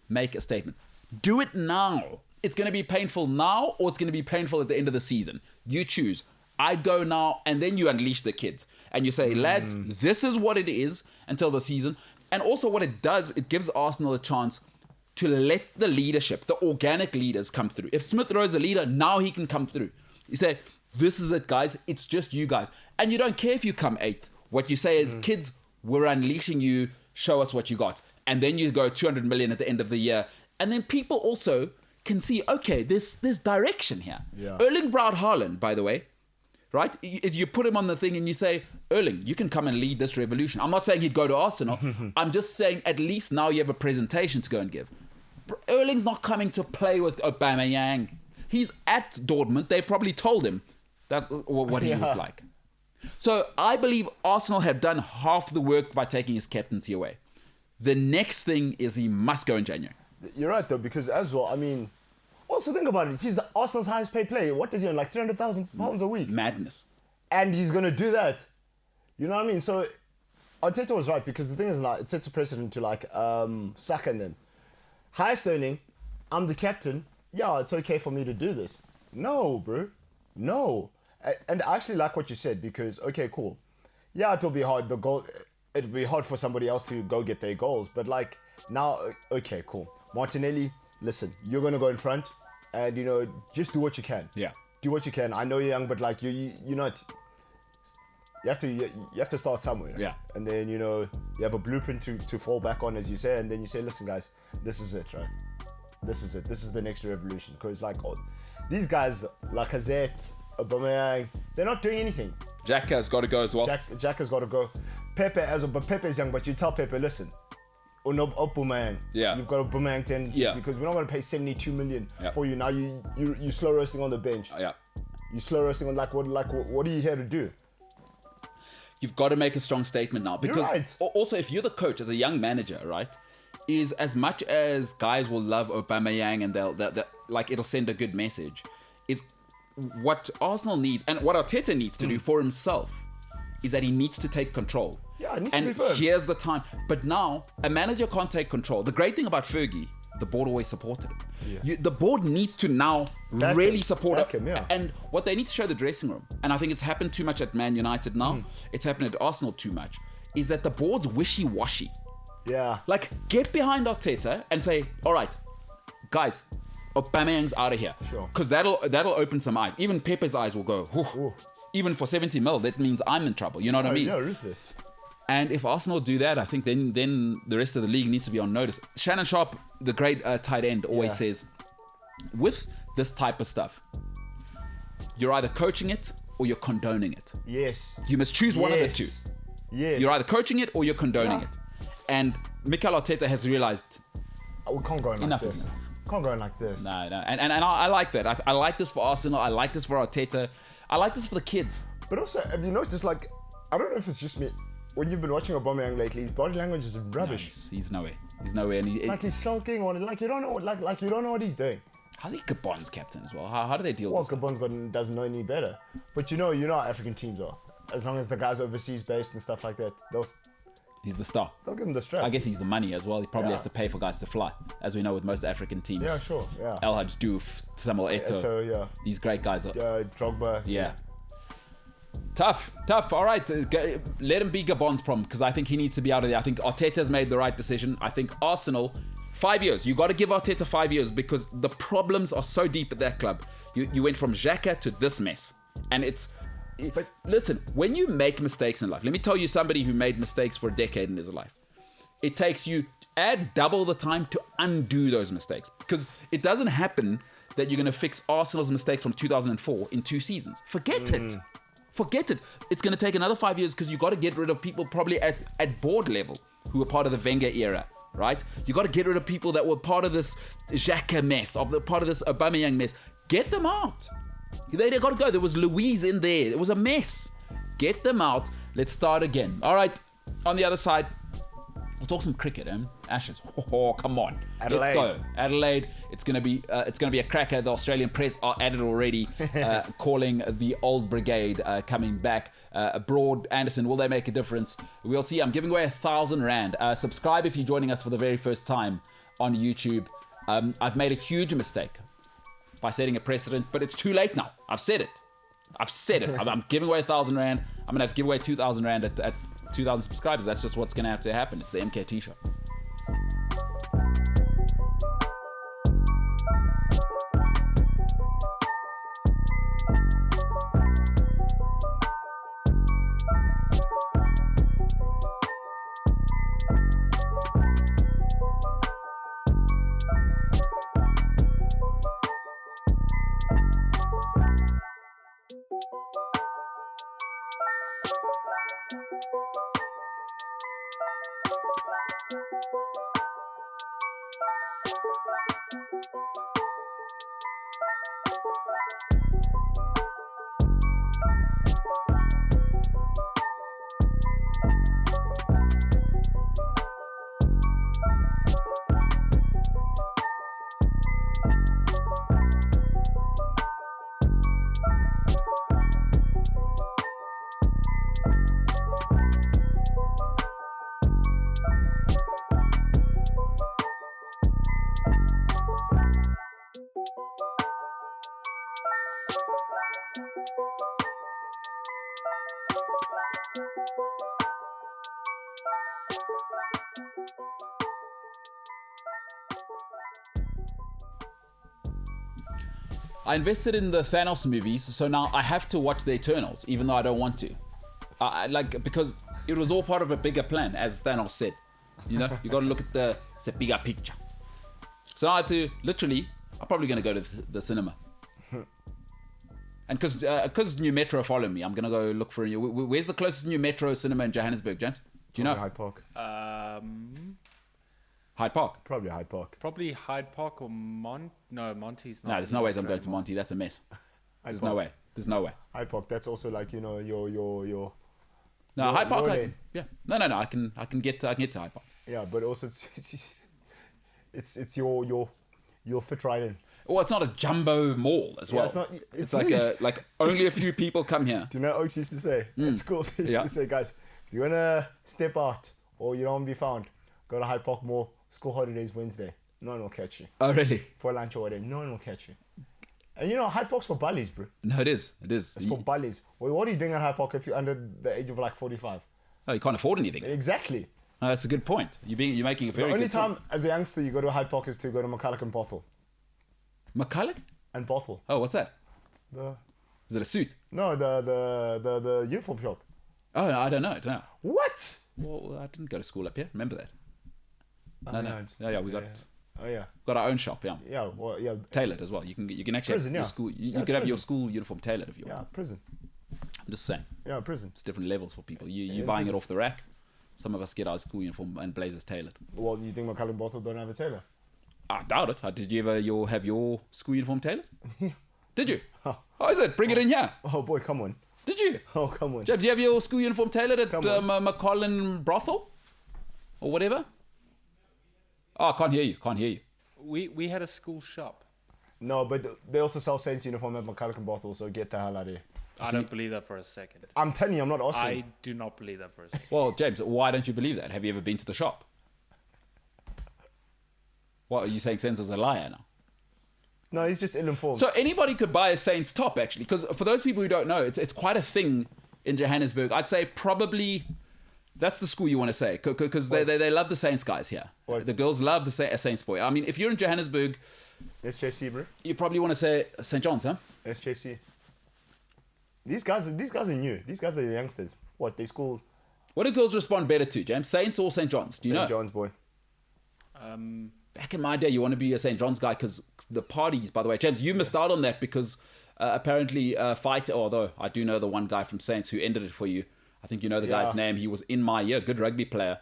make a statement. Do it now. It's going to be painful now, or it's going to be painful at the end of the season. You choose. I go now, and then you unleash the kids. And you say, lads, this is what it is until the season. And also what it does, it gives Arsenal a chance to let the leadership, the organic leaders, come through. If Smith Rowe's a leader, now he can come through. You say, this is it, guys. It's just you guys. And you don't care if you come 8th. What you say is, kids, we're unleashing you. Show us what you got. And then you go 200 million at the end of the year. And then people also can see, okay, there's direction here. Yeah. Erling Braut Haaland, by the way, right? Is you put him on the thing and you say, Erling, you can come and lead this revolution. I'm not saying he'd go to Arsenal. I'm just saying at least now you have a presentation to go and give. Erling's not coming to play with Aubameyang. He's at Dortmund. They've probably told him that's what he was like. So I believe Arsenal have done half the work by taking his captaincy away. The next thing is he must go in January. You're right, though, because as well, I mean, also think about it. He's the Arsenal's highest paid player. What does he earn? Like £300,000 a week? Madness. and he's gonna do that. You know what I mean? So Arteta was right, because the thing is, like, it sets a precedent to like Saka and them. Highest earning, I'm the captain. Yeah, it's okay for me to do this. No, bro, no. And I actually like what you said, because okay, cool. Yeah, it'll be hard. It'll be hard for somebody else to go get their goals. But like now, okay, cool. Martinelli, listen, you're gonna go in front, and you know, just do what you can. Yeah. Do what you can. I know you're young, but like you know, you have to start somewhere. Yeah. And then you know you have a blueprint to fall back on, as you say, and then you say, listen, guys, this is it, right? This is it. This is the next revolution. Because like these guys, like Lacazette, Aubameyang, they're not doing anything. Xhaka's got to go as well. Jack has got to go. Pepe but Pepe's young, but you tell Pepe, listen, Aubameyang. Yeah. You've got Aubameyang tendency, Yeah. because we're not going to pay 72 million Yeah. for you. Now you slow roasting on the bench. Yeah. You slow roasting on what are you here to do? You've got to make a strong statement now, because right. Also, if you're the coach as a young manager, right, is as much as guys will love Aubameyang and they'll like it'll send a good message, is what Arsenal needs and what Arteta needs to do for himself is that he needs to take control. Yeah, it needs and to be firm. Here's the time. But now a manager can't take control. The great thing about Fergie, the board always supported him. Yeah. The board needs to now Back really him. support Back him. him, yeah. And what they need to show the dressing room, and I think it's happened too much at Man United now, it's happened at Arsenal too much, is that the board's wishy-washy. Yeah. Like, get behind Arteta and say, all right, guys, Aubameyang's out of here. Sure. Because that'll open some eyes. Even Pepe's eyes will go, whew. Ooh. Even for 70 mil, that means I'm in trouble. You know what I mean? Yeah, ruthless. And if Arsenal do that, I think then the rest of the league needs to be on notice. Shannon Sharp, the great tight end, always says, with this type of stuff, you're either coaching it or you're condoning it. Yes. You must choose one of the two. Yes. You're either coaching it or you're condoning it. And Mikel Arteta has realized, We can't go in like Enough this. is enough. Can't go in like this. no. And I like that. I like this for Arsenal. I like this for Arteta. I like this for the kids. But also, have you noticed, like, I don't know if it's just me, when you've been watching Aubameyang lately, his body language is rubbish. He's nowhere. He's nowhere. And It's like he's sulking, or like you don't know, like you don't know what he's doing. how's he Gabon's captain as well? How do they deal Well, with this? Gabon's doesn't know any better. But you know how African teams are. As long as the guys are overseas based and stuff like that, they'll He's the star. give him the strap. I guess he's the money as well. He probably Yeah. has to pay for guys to fly, as we know with most African teams. Yeah, sure. Yeah. El Hadj Diouf, Samuel Eto'o. Eto'o, yeah. These great guys are. Drogba. Yeah. Tough. All right. Let him be Gabon's problem, because I think he needs to be out of there. I think Arteta's made the right decision. I think Arsenal, 5 years. You got to give Arteta 5 years, because the problems are so deep at that club. You went from Xhaka to this mess. And but listen, when you make mistakes in life, let me tell you somebody who made mistakes for a decade in his life. It takes you add double the time to undo those mistakes, because it doesn't happen that you're going to fix Arsenal's mistakes from 2004 in 2 seasons. Forget it. Forget it. It's going to take another 5 years, because you got to get rid of people probably at board level who were part of the Wenger era, right? You got to get rid of people that were part of this Xhaka mess, part of this Aubameyang mess. Get them out. They got to go. There was Louise in there. It was a mess. Get them out. Let's start again. All right. On the other side, we'll talk some cricket, Ashes. Oh, come on. Adelaide. Let's go. Adelaide. It's gonna be a cracker. The Australian press are at it already, calling the old brigade coming back. Broad, Anderson, will they make a difference? We'll see. I'm giving away R1,000. Subscribe if you're joining us for the very first time on YouTube. I've made a huge mistake by setting a precedent, but it's too late now. I've said it. I'm giving away R1,000. I'm gonna have to give away R2,000 at 2,000 subscribers. That's just what's gonna have to happen. It's the MKT Show. I invested in the Thanos movies, so now I have to watch the Eternals, even though I don't want to. Because it was all part of a bigger plan, as Thanos said. You know, you got to look at the bigger picture. So now I have to, literally, I'm probably going to go to the cinema. And because New Metro follow me, I'm going to go look for a new... Where's the closest New Metro cinema in Johannesburg, James? Do you know? Hyde Park. Hyde Park? Probably Hyde Park. Probably Hyde Park or Monty's not. No, there's no ways I'm going to Monty. That's a mess. There's no way. There's no way. Hyde Park. That's also like, you know, your. No, Hyde Park. Yeah. No. I can get to Hyde Park. Yeah, but also it's your fit right in. Well, it's not a jumbo mall as well. It's not. It's like only a few people come here. Do you know what Oaks used to say at school? They used to say, guys, if you wanna step out or you don't want to be found, go to Hyde Park Mall. School holidays Wednesday. No one will catch you. Oh, really? For lunch or whatever. No one will catch you. And you know, Hyde Park's for bullies, bro. No, it is. It is. It's for bullies. Well, what are you doing at Hyde Park if you're under the age of like 45? Oh, you can't afford anything. Exactly. Oh, that's a good point. You're making a very The only good time point. as a youngster you go to Hyde Park is to go to McCulloch and Bothell. McCulloch? And Bothell. Oh, what's that? Is it a suit? No, the uniform shop. Oh, no, I don't know. What? Well, I didn't go to school up here. Remember that? Oh, No. Yeah, we got Oh yeah. got our own shop. Yeah. Yeah. Well, yeah. Tailored as well. You can actually Prison, have your yeah. school. You Yeah, could have your prison. school uniform tailored if you Yeah. want. Prison. I'm just saying. Yeah. Prison. It's different levels for people. You Yeah, buying prison. it off the rack. Some of us get our school uniform and blazers tailored. Well, you think McCulloch and Bothell don't have a tailor? I doubt it. Did you ever have your school uniform tailored? Yeah. Did you? Oh, is it? Bring it in here. Oh boy, come on. Did you? Oh come on. James, do you have your school uniform tailored at Come on. McCollin Brothel? Or whatever? Oh, I can't hear you. We had a school shop. No, but they also sell Saints uniform at McCulloch and Bothell, so get the hell out of here. I don't believe that for a second. I'm telling you, I'm not asking. I do not believe that for a second. Well, James, why don't you believe that? Have you ever been to the shop? What, are you saying Senzo's a liar now? No, he's just ill-informed. So anybody could buy a Saints top, actually, because for those people who don't know, it's quite a thing in Johannesburg. I'd say probably that's the school you want to say, because they love the Saints guys here. What? The girls love the Saints boy. I mean, if you're in Johannesburg, SJC, bro. you probably want to say St. John's, huh? SJC. These guys are new. These guys are the youngsters. What, they school What do girls respond better to, James? Saints or St. John's? Do you know? St. John's boy. Back in my day, you want to be a St. John's guy because the parties, by the way, James, you missed out on that because apparently Fighter, although I do know the one guy from Saints who ended it for you. I think you know the guy's name. He was in my year, good rugby player.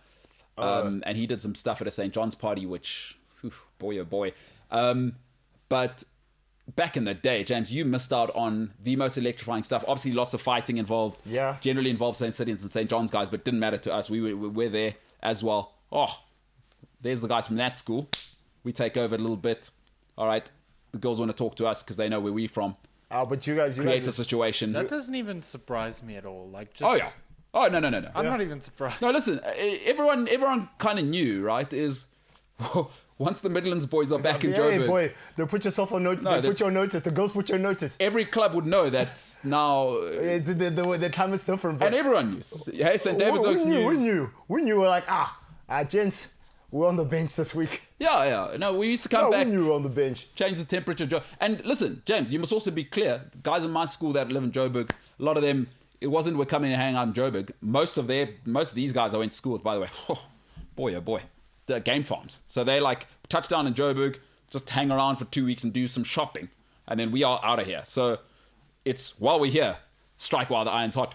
And he did some stuff at a St. John's party, which, whew, boy, oh boy. But back in the day, James, you missed out on the most electrifying stuff. Obviously, lots of fighting involved. Yeah. Generally involved St. Sidion's and St. John's guys, but didn't matter to us. We were there as well. Oh, there's the guys from that school. We take over a little bit. All right. The girls want to talk to us because they know where we're from. But you guys Creates a situation. That doesn't even surprise me at all. Like, just, Oh, yeah. Oh, no. I'm not even surprised. No, listen. Everyone kind of knew, right? Is once the Midlands boys are back in Joburg, boy, they put yourself on notice. No, they put you on notice. The girls put you on notice. every club would know that now. It's, the time is different, bro. And everyone knew. Hey, St. David's Oaks knew. We knew. We're like, gents, we're on the bench this week. Yeah. No, we used to come No, back, we knew we were on the bench. change the temperature. And listen, James, you must also be clear. The guys in my school that live in Joburg, a lot of them, it wasn't we're coming to hang out in Joburg. Most of these guys I went to school with, by the way, oh boy, the game farms. So they like touchdown in Joburg, just hang around for 2 weeks and do some shopping, and then we are out of here. So it's while we're here, strike while the iron's hot.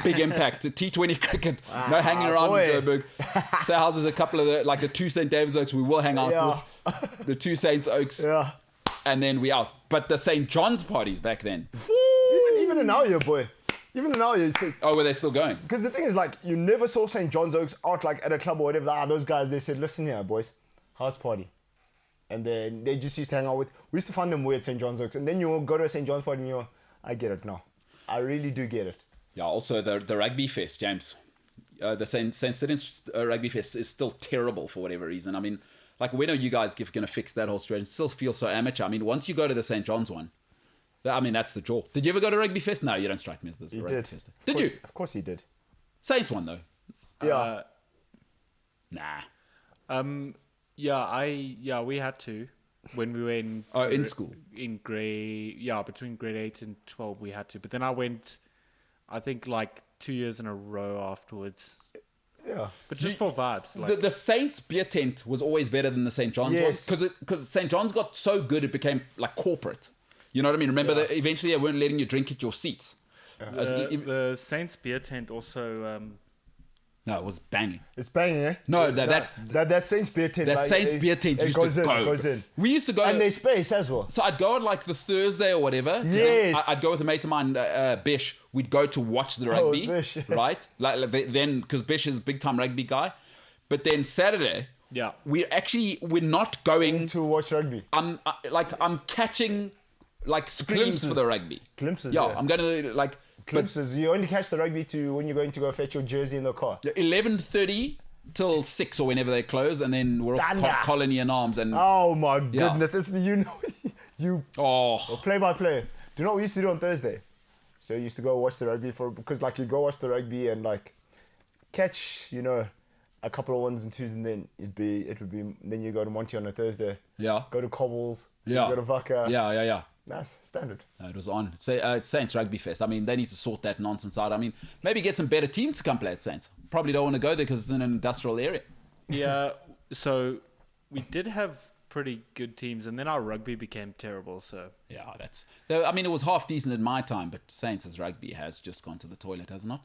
Big impact. T20 cricket. No hanging around boy. in Joburg. Say houses a couple of the 2 St. David's Oaks we will hang out with. The 2 Saints Oaks. Yeah. And then we out. But the St. John's parties back then. Even in our year, boy. Even in our year, you see. Oh, were they still going? Because the thing is, like, you never saw St. John's Oaks out like at a club or whatever. Those guys, they said, listen here, boys, house party. And then they just used to hang out with. We used to find them weird, St. John's Oaks. And then you go to a St. John's party and you're, I get it now. I really do get it. Yeah, also the rugby fest, James. The St. Sidion's rugby fest is still terrible for whatever reason. I mean, like, when are you guys going to fix that whole situation? It still feels so amateur. I mean, once you go to the St. John's one, I mean, that's the draw. Did you ever go to rugby fest? No, you don't strike me as this. He rugby did. fest. Of Did course, you? Of course he did. Saints one, though. Yeah. Nah. Yeah, we had to. when we were in in school. in between grade 8 and 12 we had to. But then I went, I think like 2 years in a row afterwards. Yeah. But just for vibes. Like, The Saints beer tent was always better than the St. John's Yes. one because St. John's got so good it became like corporate. You know what I mean? Remember that eventually they weren't letting you drink at your seats. the Saints beer tent also. No, it was banging. It's banging, eh? No, that Saints beer tent. that like, Saints it- beer tent it used goes to in, go. Goes in. We used to go. And there's space as well. So I'd go on like the Thursday or whatever. 'cause Yes. I'd go with a mate of mine, Bish. We'd go to watch the rugby, Bish. right? Then because Bish is a big time rugby guy. But then Saturday, Yeah. we're not going. To watch rugby. I'm catching like screams Glimpses. for the rugby. Glimpses, Yeah, yeah. I'm going to like. Glimpses. You only catch the rugby when you're going to go fetch your jersey in the car. 11:30 till 6 or whenever they close, and then we're off Thunder. Colony and Arms and Oh my goodness. It's the, you play by play. Do you know what we used to do on Thursday? So we used to go watch the rugby because like you go watch the rugby and like catch, a couple of ones and twos, and then then you go to Monty on a Thursday. yeah, Go to Cobbles. yeah, Go to Vaca. yeah. That's standard. No, it was on. Saints Rugby Fest. I mean, they need to sort that nonsense out. I mean, maybe get some better teams to come play at Saints. Probably don't want to go there because it's in an industrial area. Yeah. So we did have pretty good teams, and then our rugby became terrible. So Yeah, I mean, it was half decent in my time, but Saints' rugby has just gone to the toilet, hasn't it?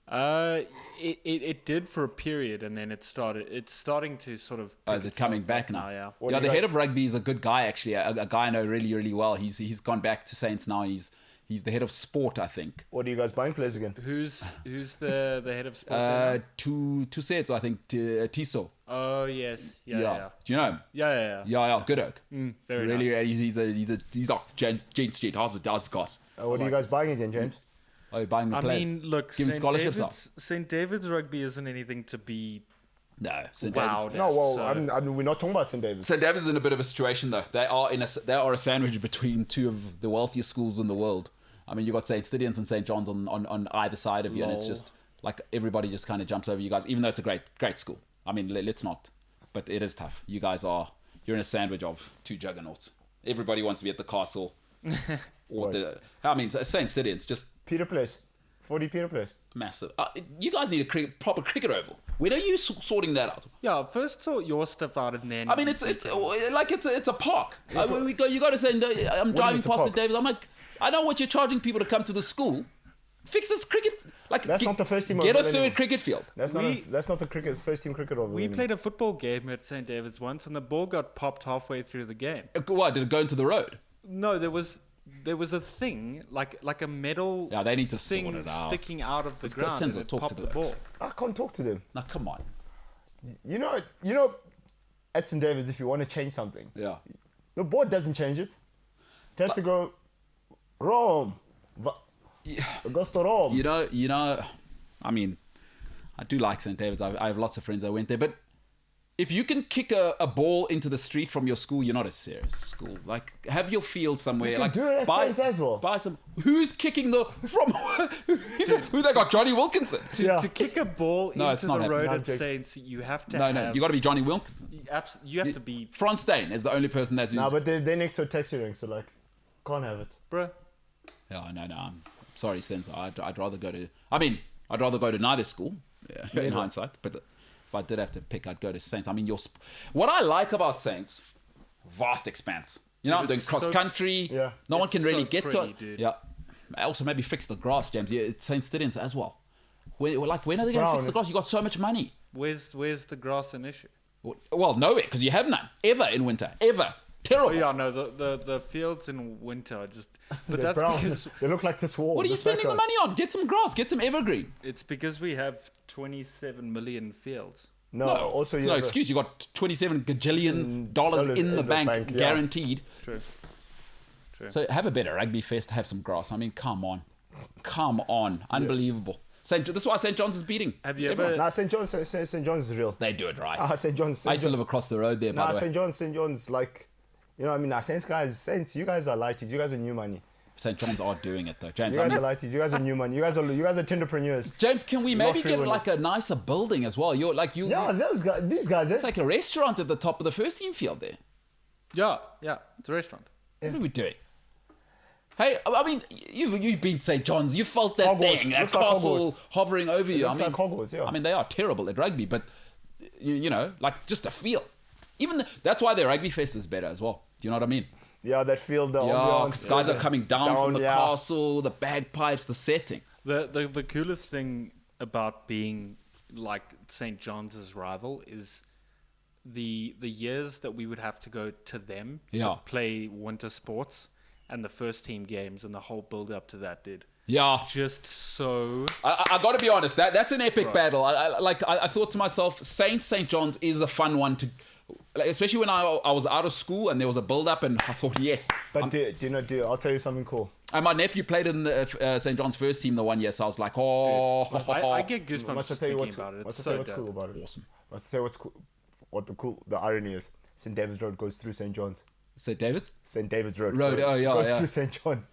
it did for a period, and then it's starting to sort of. Oh, is it coming itself back up now? Yeah. What Yeah, do the you head guys- of rugby is a good guy, actually. A guy I know really, really well. He's gone back to Saints now. He's the head of sport, I think. What are you guys buying players again? Who's the head of sport? there now? Two sets, I think. Tiso. Oh yes, yeah. Do you know him? Yeah. Yeah, good oak. Very Really, nice. he's like Jane Street. How's it, guys? What are you guys buying again, James? Oh, you're buying the I players. mean, look, Giving scholarships out. St. David's rugby isn't anything to be No, St. wowed David's. at. No, well, so- we're not talking about St. David's. St. David's is in a bit of a situation though. They are a sandwich between two of the wealthiest schools in the world. I mean, you got St. Stithians and St. John's on either side of you, and it's Lol. just like everybody just kind of jumps over you guys. Even though it's a great school. I mean, let's not, but it is tough. You're in a sandwich of two juggernauts. Everybody wants to be at the castle, or St. Stithians just Peter Place. 40 Peter Place. massive. You guys need a proper cricket oval. When are you sorting that out? Yeah, first sort your stuff out, and then I mean, it's a park. You go to St. I'm driving it's a past park? St. David's. I'm like, I know what you're charging people to come to the school. Fix this cricket. Like, That's not the first team Get a oval third anyway. cricket field. That's not the first team cricket over. we played a football game at St. David's once, and the ball got popped halfway through the game. What, did it go into the road? No, there was a thing like a metal Yeah, they need to thing sort it out. sticking out of the Let's get ground, Senzo, and it talk to popped the the ball. blokes. I can't talk to them. Now, come on. You know, at St. David's, if you want to change something, Yeah. the board doesn't change it. It has to go Rome. It goes to Rome. You know, I mean, I do like St. David's. I have lots of friends that went there, but if you can kick a ball into the street from your school, you're not a serious school. Like, have your field somewhere. can Like, do it at Saints as well. Buy some. Who's kicking who they got? Johnny Wilkinson. Yeah. To kick a ball No, it's into not the road happening. at No, I'm Saints, you have to No, you got to be Johnny Wilkinson. you have to be, Franz Stein is the only person that's. Nah, but they're next to a taxi rank, so like, can't have it. bruh. Yeah, no. I'm sorry, Sense. I'd rather go to. I mean, I'd rather go to neither school. Yeah, in hindsight, but if I did have to pick, I'd go to Saints. I mean, what I like about Saints, vast expanse. You know, I'm doing it's cross so- country. Yeah. No one It's can really so get to pretty, it. dude. Yeah. Also, maybe fix the grass, James. Yeah, it's Saint Stithians as well. When are they going to Brown. fix the grass? You got so much money. Where's the grass an issue? Well, nowhere, because you have none ever in winter. Ever. Terrible. Oh yeah, no, the fields in winter are just. But They're that's brown. because They look like this wall. What are you this spending the background. money on? Get some grass. Get some evergreen. it's because we have 27 million fields. No, also it's you no have a- excuse. You got $27 gajillion dollars in the bank, yeah. guaranteed. True. So have a better rugby fest. Have some grass. I mean, come on, unbelievable. This is why St. John's is beating. Have you everyone. ever? Nah, St. John's is real. They do it right. St. John's. I used to live across the road there, by Nah, the way. St. John's, like, you know what I mean? Nah, Saints, you guys are lighted. You guys are new money. St. John's are doing it though. James, You guys are lighted. You guys are new money. You guys are entrepreneurs. James, can we Not maybe free get winners. like a nicer building as well? Yeah, these guys, It's like a restaurant at the top of the first team field there. Yeah, it's a restaurant. What are we doing? Hey, I mean, you've been to St. John's. You felt that Hogwarts. thing, that Looks like castle Hogwarts. hovering over you. looks like Hogwarts, yeah. I mean, they are terrible at rugby, but you know, like just the feel. Even that's why their rugby fest is better as well. Do you know what I mean? Yeah, that field, the Yeah, ambiance, because guys are coming down from the yeah. castle, the bagpipes, the setting. The coolest thing about being like St. John's rival is the years that we would have to go to them Yeah. to play winter sports and the first team games and the whole build up to that, dude. Yeah. Just so I got to be honest, that's an epic Right. battle. I thought to myself, St. John's is a fun one to, like, especially when I was out of school and there was a build up, and I thought, yes. But I'll tell you something cool. And my nephew played in the St. John's first team the one year, so I was like, oh, I get goosebumps Must I just tell you thinking what's, about it. must It's I tell you so what's cool dope. about it? awesome. Must I tell you what the irony is? St. David's Road goes through St. John's. St. David's? St. David's Road. Oh, yeah, goes yeah. through St. John's.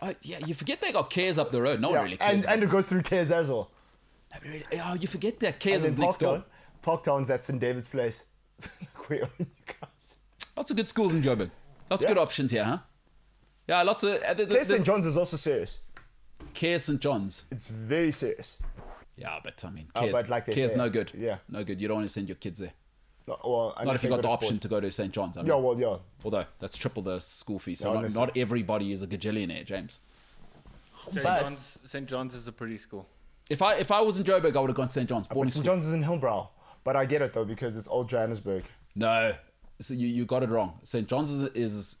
Oh, yeah, you forget they got Cares up the road. No one really cares. and it goes through Cares as well. Oh, you forget that Cares And is then next door. Parktown's at St. David's Place. Where are you guys? Lots of good schools in Joburg. Lots of Yeah. good options here, huh? Yeah, lots of... Cares St. John's is also serious. Cares St. John's. It's very serious. Yeah, but I mean, Oh, Cares, but like they Cares say, no good. yeah. No good. You don't want to send your kids there. Not Not if you got the option to go to St. John's. I mean, Yeah, well, yeah. although, that's triple the school fee. So Yeah, not, honestly. not everybody is a gajillionaire, James. St. John's is a pretty school. If I was in Joburg, I would have gone to St. John's. Boarding But St. school. John's is in Hillbrow. But I get it, though, because it's old Johannesburg. No. So you got it wrong. St. John's is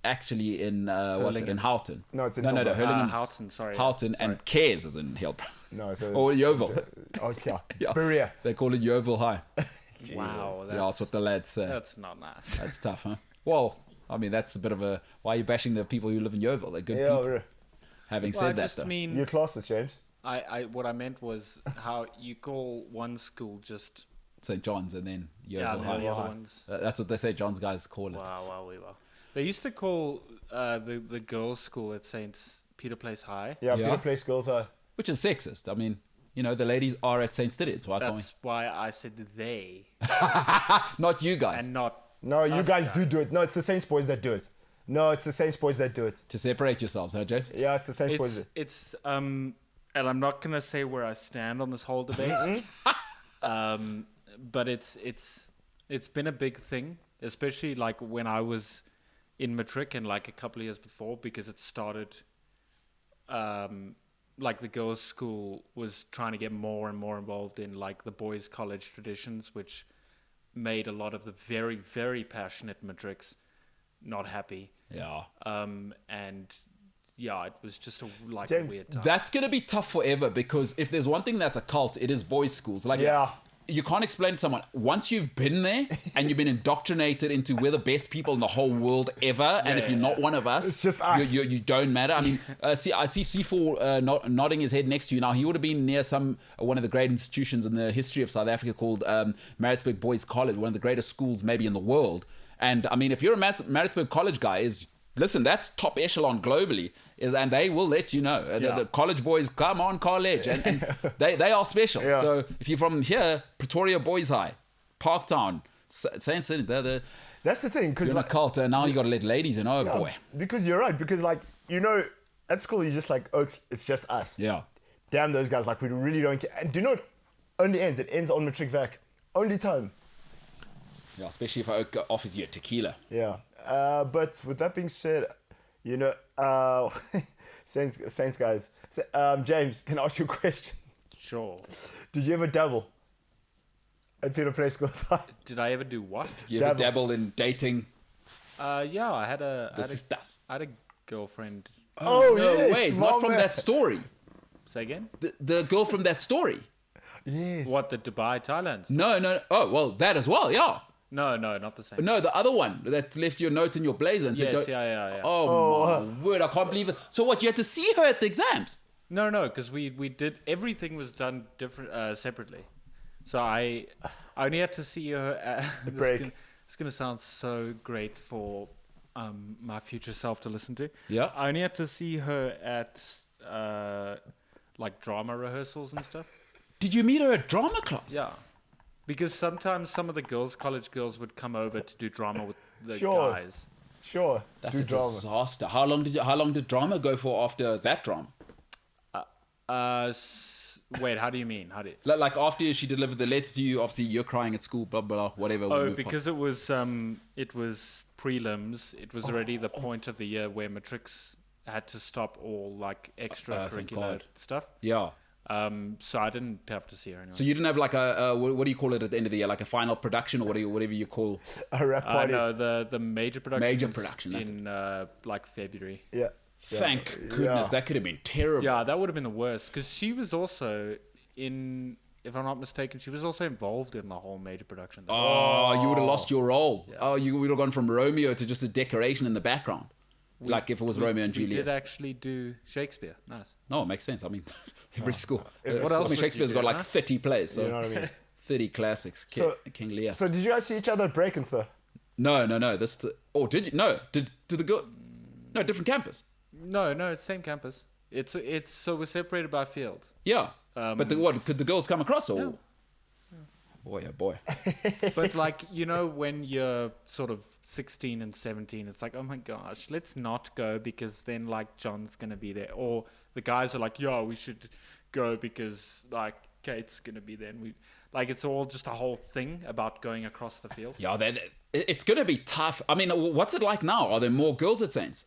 actually in in Houghton. No, it's in no, Hillbrow. Hurlingham's Houghton, sorry. Houghton, Sorry. and Cares is in Hillbrow. No, so Or Yeovil. Oh, yeah. Yeah. Berea. They call it Yeovil High. Wow, Yeah, that's what the lads say. that's not nice. That's tough, huh? Well, I mean, that's a bit of a... Why are you bashing the people who live in Yeovil? They're good Yeah, people. Berea. Having Well, I said that, just though. mean Your classes, James. what I meant was how you call one school just St. John's and then Yeovil and High. the other ones. That's what they say John's guys call it. Wow. They used to call the girls' school at St. Peter Place High. Yeah, Yeah. Peter Place Girls are. Which is sexist. I mean, you know, the ladies are at St. Stithids. Why can't we? That's why I said they Not you guys. and not. No, you us guys do it. No, it's the Saints boys that do it. No, it's the Saints boys that do it. To separate yourselves, huh, James? Yeah, it's the Saints boys. It's and I'm not gonna say where I stand on this whole debate. But it's been a big thing, especially like when I was in matric and like a couple of years before, because it started like the girls' school was trying to get more and more involved in like the boys' college traditions, which made a lot of the very, very passionate matrics not happy. Yeah. And yeah, it was just a James, weird time. That's going to be tough forever because if there's one thing that's a cult, it is boys' schools. Like, Yeah. you can't explain to someone once you've been there and you've been indoctrinated into we're the best people in the whole world ever, and if you're not one of us, It's just us. You don't matter. I mean, I see C4 nodding his head next to you now. He would have been near one of the great institutions in the history of South Africa called Maritzburg Boys College, one of the greatest schools maybe in the world. And I mean, if you're a Maritzburg College guy, listen, that's top echelon globally, and they will let you know. The college boys, come on, college, and they are special. Yeah. So if you're from here, Pretoria Boys High, Parktown, Saint City, That's the thing, because you're in a cult, and now you got to let ladies in. Oh boy, because you're right. Because like at school you're just like, oh, it's just us. yeah. Damn those guys, like we really don't care. And do you know it only ends? It ends on matric vac. Only time. Yeah, especially if Oak offers you a tequila. Yeah. But with that being said, Saints guys. So, James, can I ask you a question? Sure. Did you ever dabble at Peter Place Girls High? Did I ever do what? You ever Dabble. dabble in dating? Yeah, I had a girlfriend. Oh, no yes, way! It's my not from man. that story. Say again? The girl from that story. Yes. What, the Dubai, Thailand? No. Oh, well, that as well. Yeah. No, not the same. No, the other one that left you a note in your blazer and said, Yes, don't- yeah. Oh, my word! I can't believe it. So what? You had to see her at the exams? No, because we did, everything was done different, separately. So I only had to see her. break. It's gonna sound so great for my future self to listen to. Yeah. I only had to see her at like drama rehearsals and stuff. Did you meet her at drama class? Yeah. Because sometimes some of the college girls would come over to do drama the Sure. guys. Sure. That's do a drama. disaster. How long did drama go for after that drama? Wait, how do you mean? How do you... Like after she delivered the letter to you, obviously you're crying at school, blah blah, whatever. we Oh, move because past. it was prelims. It was already the point of the year where matrics had to stop all like thank extracurricular God. stuff. Yeah. So I didn't have to see her anyway. So you didn't have like a what do you call it at the end of the year, like a final production or whatever you call? A rap party. No, the major production. Major is production, that's in like February. Yeah. Thank goodness, Yeah. that could have been terrible. Yeah, that would have been the worst because she was also in. If I'm not mistaken, she was also involved in the whole major production. Oh, you would have lost your role. Oh, you would have gone from Romeo to just a decoration in the background. Like if it was Romeo and We Juliet. did actually do Shakespeare. Nice. No, it makes sense. I mean, every school. What else I mean, would you Shakespeare's do, got like huh? 30 plays, so You know what I mean? 30 classics. So- King Lear. So did you guys see each other at break and stuff? No. Did you? No. Did the girl? No, different campus. No, it's same campus. It's so we're separated by field. Yeah. But what? Could the girls come across? Or? Yeah. Boy, oh boy. But like, you know, when you're sort of 16 and 17, it's like, oh my gosh, let's not go because then like John's gonna be there, or the guys are like, yeah, we should go because like Kate's gonna be there, and we like it's all just a whole thing about going across the field. Yeah, it's going to be tough. I mean, what's it like now? Are there more girls at Saints?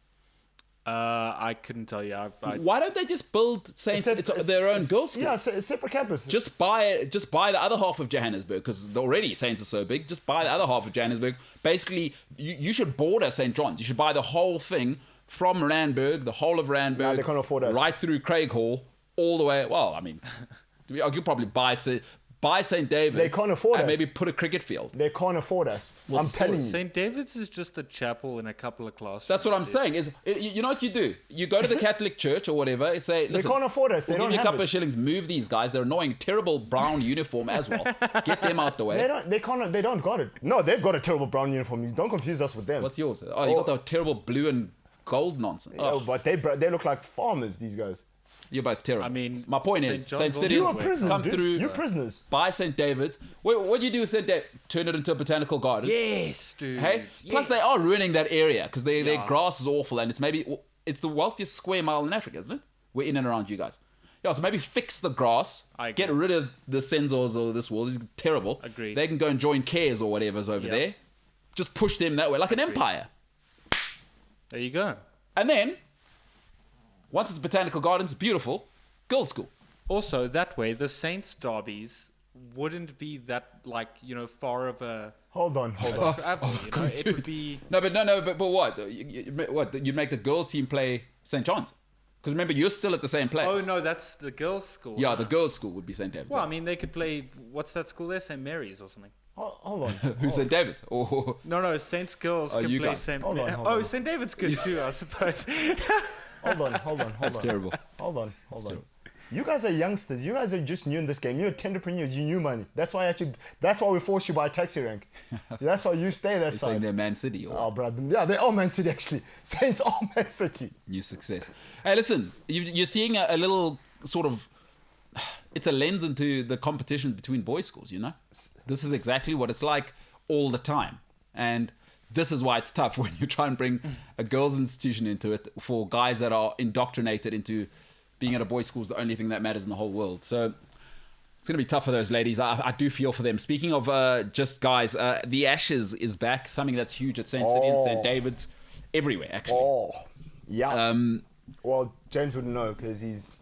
I couldn't tell you. Why don't they just build Saints? It's their own girls' school. Yeah, it's a separate campus. Just buy the other half of Johannesburg, because already Saints are so big. Just buy the other half of Johannesburg. Basically, you should border St. John's. You should buy the whole thing from Randburg, the whole of Randburg, No, they can't afford us. right through Craig Hall, all the way. Well, I mean, you could probably buy St. David's. They can't afford and us. maybe put a cricket field. They can't afford us. Well, I'm still, telling you. St. David's is just a chapel in a couple of classrooms. That's what I'm saying. You know what you do? You go to the Catholic church or whatever. Say, listen, can't afford us. They We'll don't give you a have couple it. of shillings. Move these guys. They're annoying. Terrible brown uniform as well. Get them out the way. They don't got it. No, they've got a terrible brown uniform. You don't confuse us with them. What's yours? Oh, you got the terrible blue and gold nonsense. Oh, Oh, but they look like farmers, these guys. you're both terrible. I mean, my point St. is, John's St. also You Stidion's are Come prisoners, come dude. through. You're prisoners. Buy St. David's. What do you do with St. David? Turn it into a botanical garden. Yes, dude. Hey. Plus, they are ruining that area because their grass is awful, and it's the wealthiest square mile in Africa, isn't it? We're in and around you guys. Yeah, so maybe fix the grass. I agree. Get rid of the sensors of this world. This is terrible. Agreed. They can go and join cares or whatever's over Yep. there. Just push them that way, like an empire. There you go. And then, once it's botanical gardens, beautiful, girls' school. Also, that way, the Saints derbies wouldn't be that, like, you know, far of a Hold on. travel, you know? It would be... But what? You make the girls' team play St. John's? Because remember, you're still at the same place. Oh, no, that's the girls' school. Yeah, huh? the girls' school would be St. David's. Well, I mean, they could play... What's that school there? St. Mary's or something. Hold on. Who's St. David's? Oh, No, Saints girls can you play guys. St. Hold on, hold Oh, on. St. David's good too, I suppose. Hold on. that's terrible. Hold on. terrible. You guys are youngsters. You guys are just new in this game. You're entrepreneurs. You knew money. That's why we forced you by a taxi rank. That's why you stay that You're saying side. they're Man City or Oh, bro. Yeah, they are Man City actually. Saints are Man City. new success. Hey, listen, you're seeing a little sort of... It's a lens into the competition between boys' schools, you know? This is exactly what it's like all the time. And this is why it's tough when you try and bring a girls' institution into it for guys that are indoctrinated into being at a boys' school is the only thing that matters in the whole world. So it's going to be tough for those ladies. I do feel for them. Speaking of just guys, the Ashes is back, something that's huge at St. City and St. David's, everywhere, actually. Oh, yeah. Um, Well, James wouldn't know because he's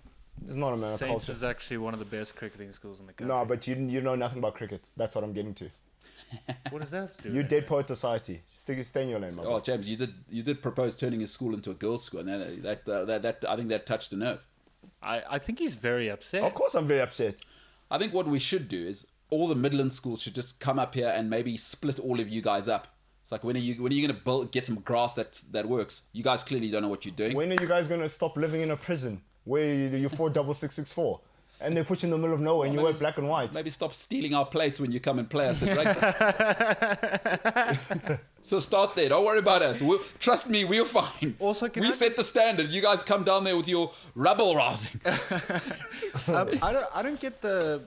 not a man of Saints culture. is actually one of the best cricketing schools in the country. No, but you know nothing about cricket. That's what I'm getting to. What does that have to do You with Dead Poet Society. Stay in your lane, my Oh, bro. James, you did propose turning his school into a girls' school, and that I think that touched a nerve. I think he's very upset. Of course, I'm very upset. I think what we should do is all the Midland schools should just come up here and maybe split all of you guys up. It's like when are you going to get some grass that works? You guys clearly don't know what you're doing. When are you guys gonna stop living in a prison where you're 46664 and they put you in the middle of nowhere and you wear black and white? Maybe stop stealing our plates when you come and play us at rugby. So start there. Don't worry about us. Trust me, we're fine. Also, can we I set just- the standard. You guys come down there with your rabble rousing. I don't get the...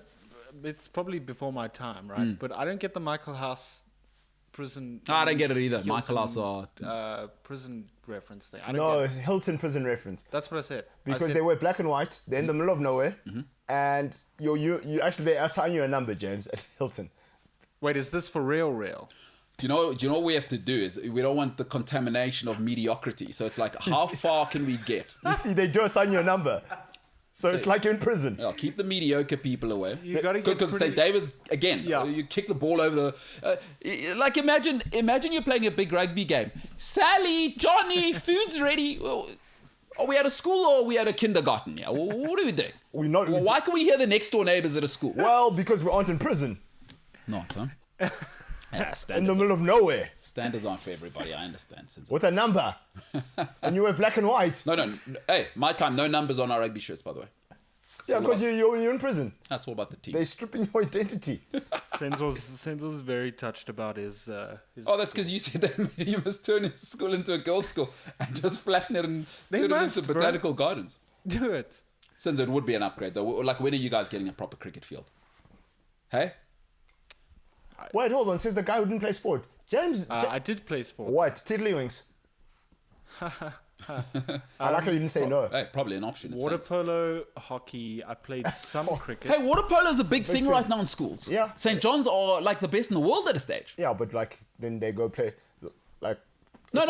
It's probably before my time, right? Mm. But I don't get the Michael House prison. I don't get it either. Hilton, Michael also. prison reference thing. I don't No, get it. Hilton prison reference. That's what I said. Because they were black and white. They're in the middle of nowhere. Mm-hmm. And you actually, they assign you a number, James, at Hilton. Wait, is this for real? Do you know what we have to do is we don't want the contamination of mediocrity. So it's like, how far can we get? You see, they do assign you a number. So it's like you're in prison. Yeah, keep the mediocre people away. You gotta get because pretty- St. David's again. Yeah. You kick the ball over the. Like imagine you're playing a big rugby game. Sally, Johnny, food's ready. Well, are we at a school or are we at a kindergarten? Yeah. Well, what are we doing? We're not. Well, why can we hear the next door neighbors at a school? Well, because we aren't in prison. Not, huh? Yeah, In the standards, middle of nowhere. standards aren't for everybody. I understand. Since With a number. And you were black and white. no. Hey, my time. No numbers on our rugby shirts, by the way. Yeah, because you're in prison. That's all about the team. They're stripping your identity. Senzo's very touched about his. Oh, that's because you said that you must turn his school into a girls' school and just flatten it and They turn must, it into bro. botanical gardens. Do it. Since it would be an upgrade, though. Like, when are you guys getting a proper cricket field? Hey? Wait, hold on. Says the guy who didn't play sport. James. I did play sport. What? Tiddlywinks. I like how you didn't say no. Hey, probably an option. Water polo, hockey. I played some cricket. Hey, water polo is a big thing thing. right now in schools. Yeah. St. John's are like the best in the world at a stage. Yeah, but like, then they go play. Like, No,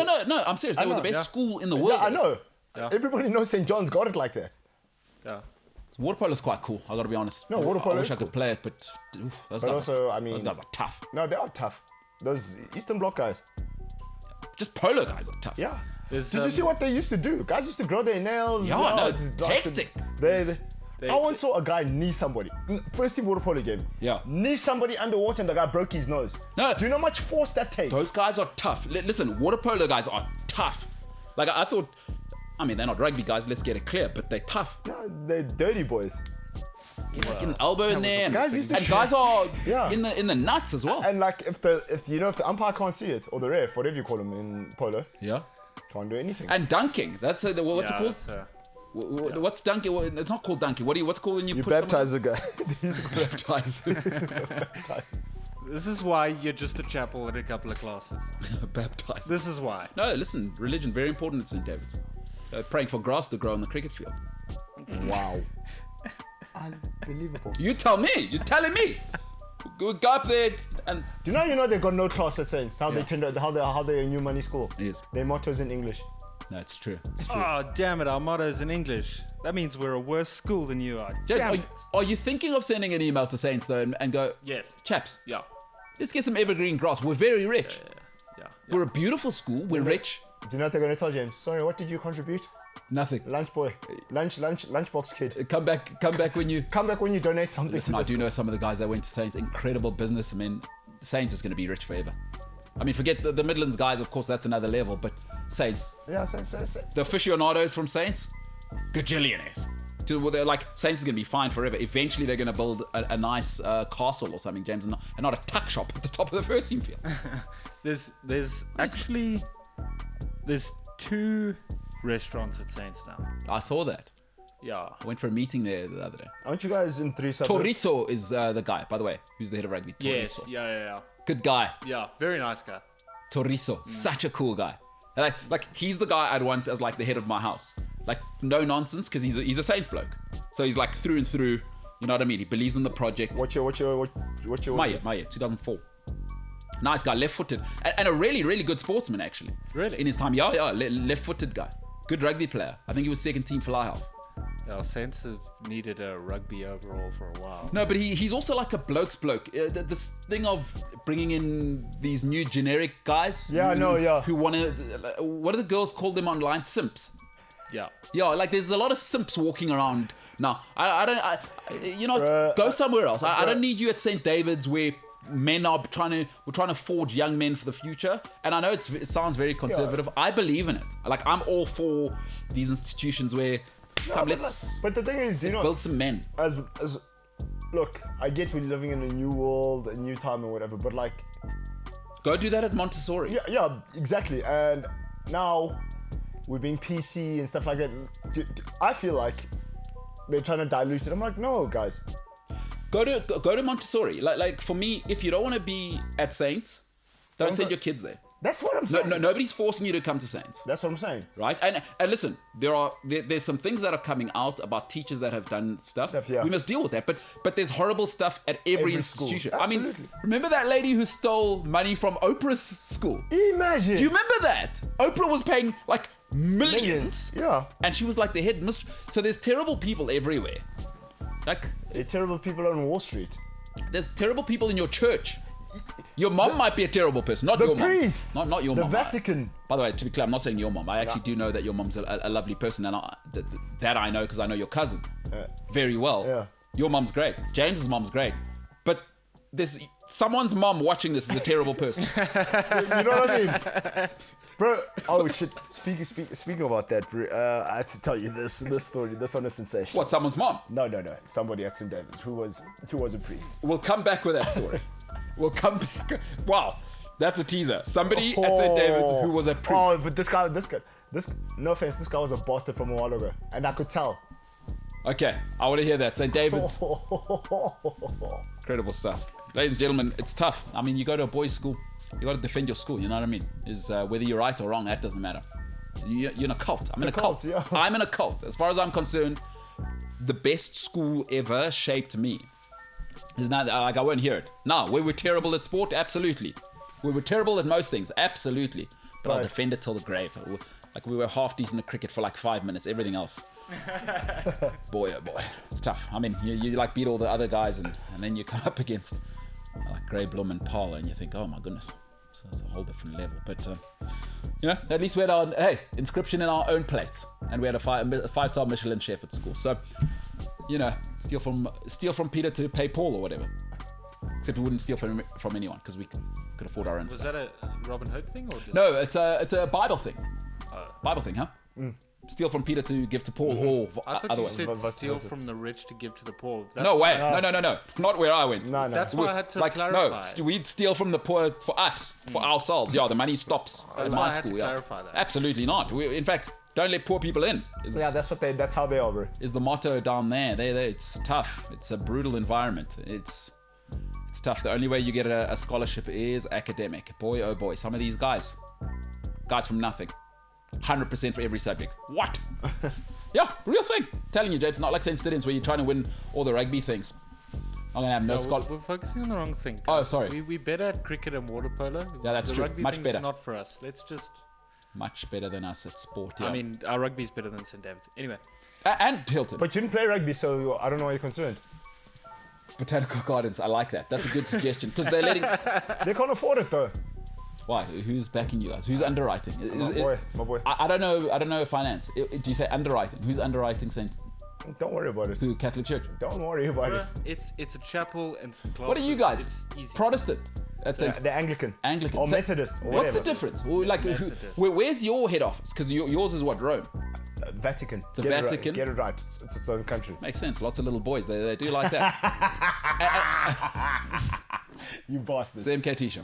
I'm serious. They were know, the best yeah. school in the world. yeah, I at a know. Yeah. Everybody knows St. John's got it like that. Yeah. Water polo is quite cool. I gotta be honest. No, water polo I wish is I could cool. play it, but those But guys. also, I mean, those guys are tough. No, they are tough. Those Eastern Bloc guys. Just polo guys are tough. Yeah. There's, Did you see what they used to do? Guys used to grow their nails. Yeah, no, it's hectic. I once saw a guy knee somebody. First team water polo game. Yeah. Knee somebody underwater and the guy broke his nose. No. Do you know how much force that takes? Those guys are tough. Listen, water polo guys are tough. Like I thought. I mean, they're not rugby guys. Let's get it clear, but they're tough. No, they're dirty boys. Like an elbow in there, and Guys used to shoot. guys are Yeah. in the nuts as well. And like if the umpire can't see it or the ref, whatever you call them in polo, Yeah. can't do anything. And dunking. That's what's it called? That's, What's dunking? Well, it's not called dunking. What's it called when you You put baptize the guy. baptize? this is why you're just a chapel at a couple of classes. Baptize. This is why. No, listen. Religion very important at St. David's. Praying for grass to grow on the cricket field. Wow. Unbelievable. You tell me. You're telling me. Go up there and Do you know they've got no class at Saints? How Yeah. they turned out, how they're a new money school. Yes. Their motto's in English. no, it's true. It's true. Oh, damn it. Our motto's in English. That means we're a worse school than you are. James, Damn are, it. are you thinking of sending an email to Saints though and go, Yes. chaps, Yeah. let's get some evergreen grass. We're very rich. Yeah. We're a beautiful school. We're rich. Do you know what they're gonna tell James? Sorry, what did you contribute? Nothing. Lunch boy, lunchbox kid. Come back when you. Come back when you donate something. Listen, to I the do know some of the guys that went to Saints. Incredible business. I mean, Saints is going to be rich forever. I mean, forget the Midlands guys. Of course, that's another level. But Saints, school. Yeah, Saints. the aficionados from Saints, gajillionaires. Well, they're like Saints is going to be fine forever. Eventually, they're going to build a nice castle or something, James, and not a tuck shop at the top of the first team field. There's actually two restaurants at Saints now. I saw that. Yeah. I went for a meeting there the other day. Aren't you guys in 3 suburbs? Torizo is the guy, by the way, who's the head of rugby. Yes. Torizo. Yeah. Good guy. Yeah. Very nice guy. Torizo, such a cool guy. Like he's the guy I'd want as like the head of my house. Like no nonsense, because he's a Saints bloke. So he's like through and through. You know what I mean? He believes in the project. What's your My year, 2004. Nice guy, left-footed, and a really, really good sportsman actually. Really? In his time, yeah, left-footed guy, good rugby player. I think he was second team fly half. Yeah, Saints have needed a rugby overall for a while. No, but he's also like a bloke's bloke. This thing of bringing in these new generic guys. Yeah, I know, yeah. Who want to? What do the girls call them online? Simps. Yeah. Yeah, like there's a lot of simps walking around now. I don't. Go somewhere else. I don't need you at St. David's where men are trying to forge young men for the future. And I know it sounds very conservative. I believe in it. Like I'm all for these institutions where let's But the thing is, do you know, build some men. as look, I get we're living in a new world, a new time, or whatever. But like, Go do that at Montessori. yeah, exactly. And now we're being PC and stuff like that. I feel like they're trying to dilute it. I'm like, no, guys. Go to Montessori. Like for me, if you don't want to be at Saints, Don't send your kids there. That's what I'm saying. Nobody's forcing you to come to Saints. That's what I'm saying. Right? And listen, there's some things that are coming out about teachers that have done stuff. Yeah. We must deal with that. But there's horrible stuff at every institution. School. I mean, Absolutely. remember that lady who stole money from Oprah's school? Imagine. Do you remember that? Oprah was paying like millions. Yeah. And she was like the head mistress. So there's terrible people everywhere. Like, They're terrible people on Wall Street. there's terrible people in your church. Your mom might be a terrible person, not your priest. mom. Not your the mom. Vatican. By the way, to be clear, I'm not saying your mom. I actually do know that your mom's a lovely person, and that I know because I know your cousin very well. Yeah. Your mom's great. James's mom's great. But there's someone's mom watching this is a terrible person. You know what I mean? Bro, oh shit. Speaking about that, bro, I have to tell you this story. This one is sensational. What, someone's mom? No. Somebody at St. David's who was a priest. We'll come back with that story. We'll come back. Wow, that's a teaser. Somebody at St. David's who was a priest. Oh, but this guy, no offense, this guy was a bastard from a while ago, and I could tell. Okay, I want to hear that. St. David's. Incredible stuff. Ladies and gentlemen, it's tough. I mean, you go to a boys' school, you got to defend your school, you know what I mean? Whether you're right or wrong, that doesn't matter. You're in a cult. I'm in a cult. Yeah. I'm in a cult. As far as I'm concerned, the best school ever shaped me. It's not like I won't hear it. No, we were terrible at sport, absolutely. We were terrible at most things, absolutely. But I'll Right. defend it till the grave. Like we were half decent at cricket for like 5 minutes. Everything else, boy, oh boy, it's tough. I mean, you like beat all the other guys, and then you come up against like Grey Blum and Paul, and you think, oh my goodness, so that's a whole different level. But at least we had our inscription in our own plates, and we had a 5-star Michelin chef at school. So, steal from Peter to pay Paul or whatever. Except we wouldn't steal from anyone because we could afford our own Was stuff. that a Robin Hood thing or just? No, it's a Bible thing. Bible thing, huh? Steal from Peter to give to Paul, or I thought otherwise. you said Vice steal versa. from the rich to give to the poor. No way. No. Not where I went. No. That's why I had to clarify. No, we'd steal from the poor for us, for ourselves. Yeah, the money stops at That's my why I had to school. Yeah. clarify that. Absolutely not. In fact, don't let poor people in. Yeah, that's how they are, bro. Is the motto down there. It's tough. It's a brutal environment. It's tough. The only way you get a scholarship is academic. Boy, oh boy. Some of these guys from nothing. 100% for every subject. What? Yeah, real thing. Telling you, James, not like St. Stidens where you're trying to win all the rugby things. I'm going to have no scholarship. We're focusing on the wrong thing. Oh, guys. sorry. We're better at cricket and water polo. Yeah, that's the true. Rugby Much thing's better. not for us. Let's just. Much better than us at sport. Yeah. I mean, our rugby's better than St. David's. Anyway. And Hilton. But you didn't play rugby, so I don't know why you're concerned. Botanical Gardens. I like that. That's a good suggestion because they're letting. They can't afford it though. Why? Who's backing you guys? Who's underwriting? My boy. I don't know finance. Do you say underwriting? Who's underwriting St. Don't worry about it. to Catholic Church? Don't worry about it. It's a chapel and some classes. What are you guys? It's easy. Protestant? That's The Anglican. Anglican. Or So- Methodist. Or What's whatever. the difference? Well, like, Methodist. where's your head office? Because yours is what, Rome? Vatican. The Get it right. Vatican? Get it right. It's its own country. Makes sense. Lots of little boys. They do like that. You bastard. It's the MKT Show.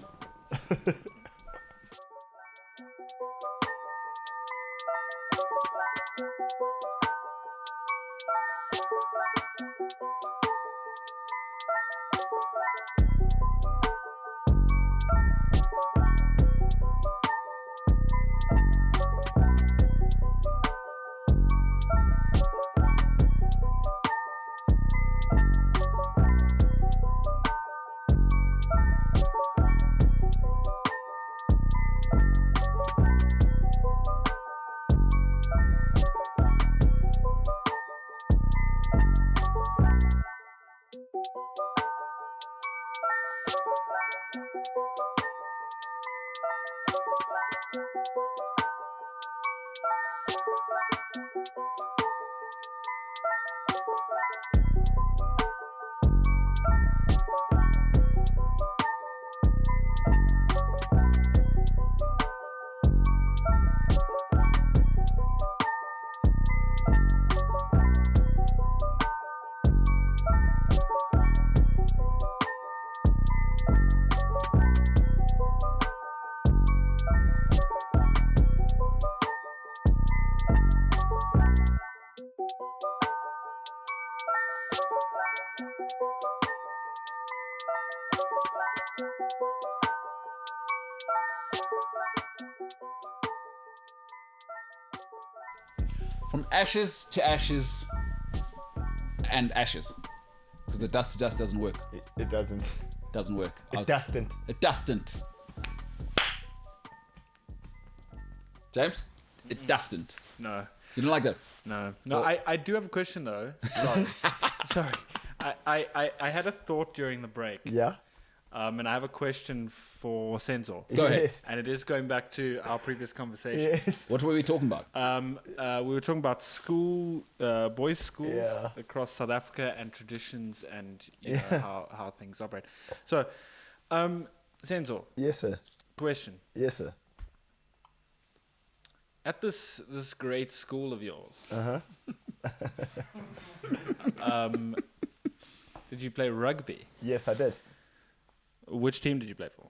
From ashes to ashes and ashes. Because the dust to dust doesn't work. It doesn't. Doesn't work. It doesn't. It doesn't. James? It doesn't. No. You don't like that? No. I do have a question though. Sorry. Sorry. I had a thought during the break. Yeah. And I have a question for Sensor. Go ahead. Yes. And it is going back to our previous conversation. Yes. What were we talking about? We were talking about school, boys' schools Yeah. across South Africa and traditions and you know, how things operate. So, Sensor, Yes, sir. question. Yes, sir. At this great school of yours, did you play rugby? Yes, I did. Which team did you play for?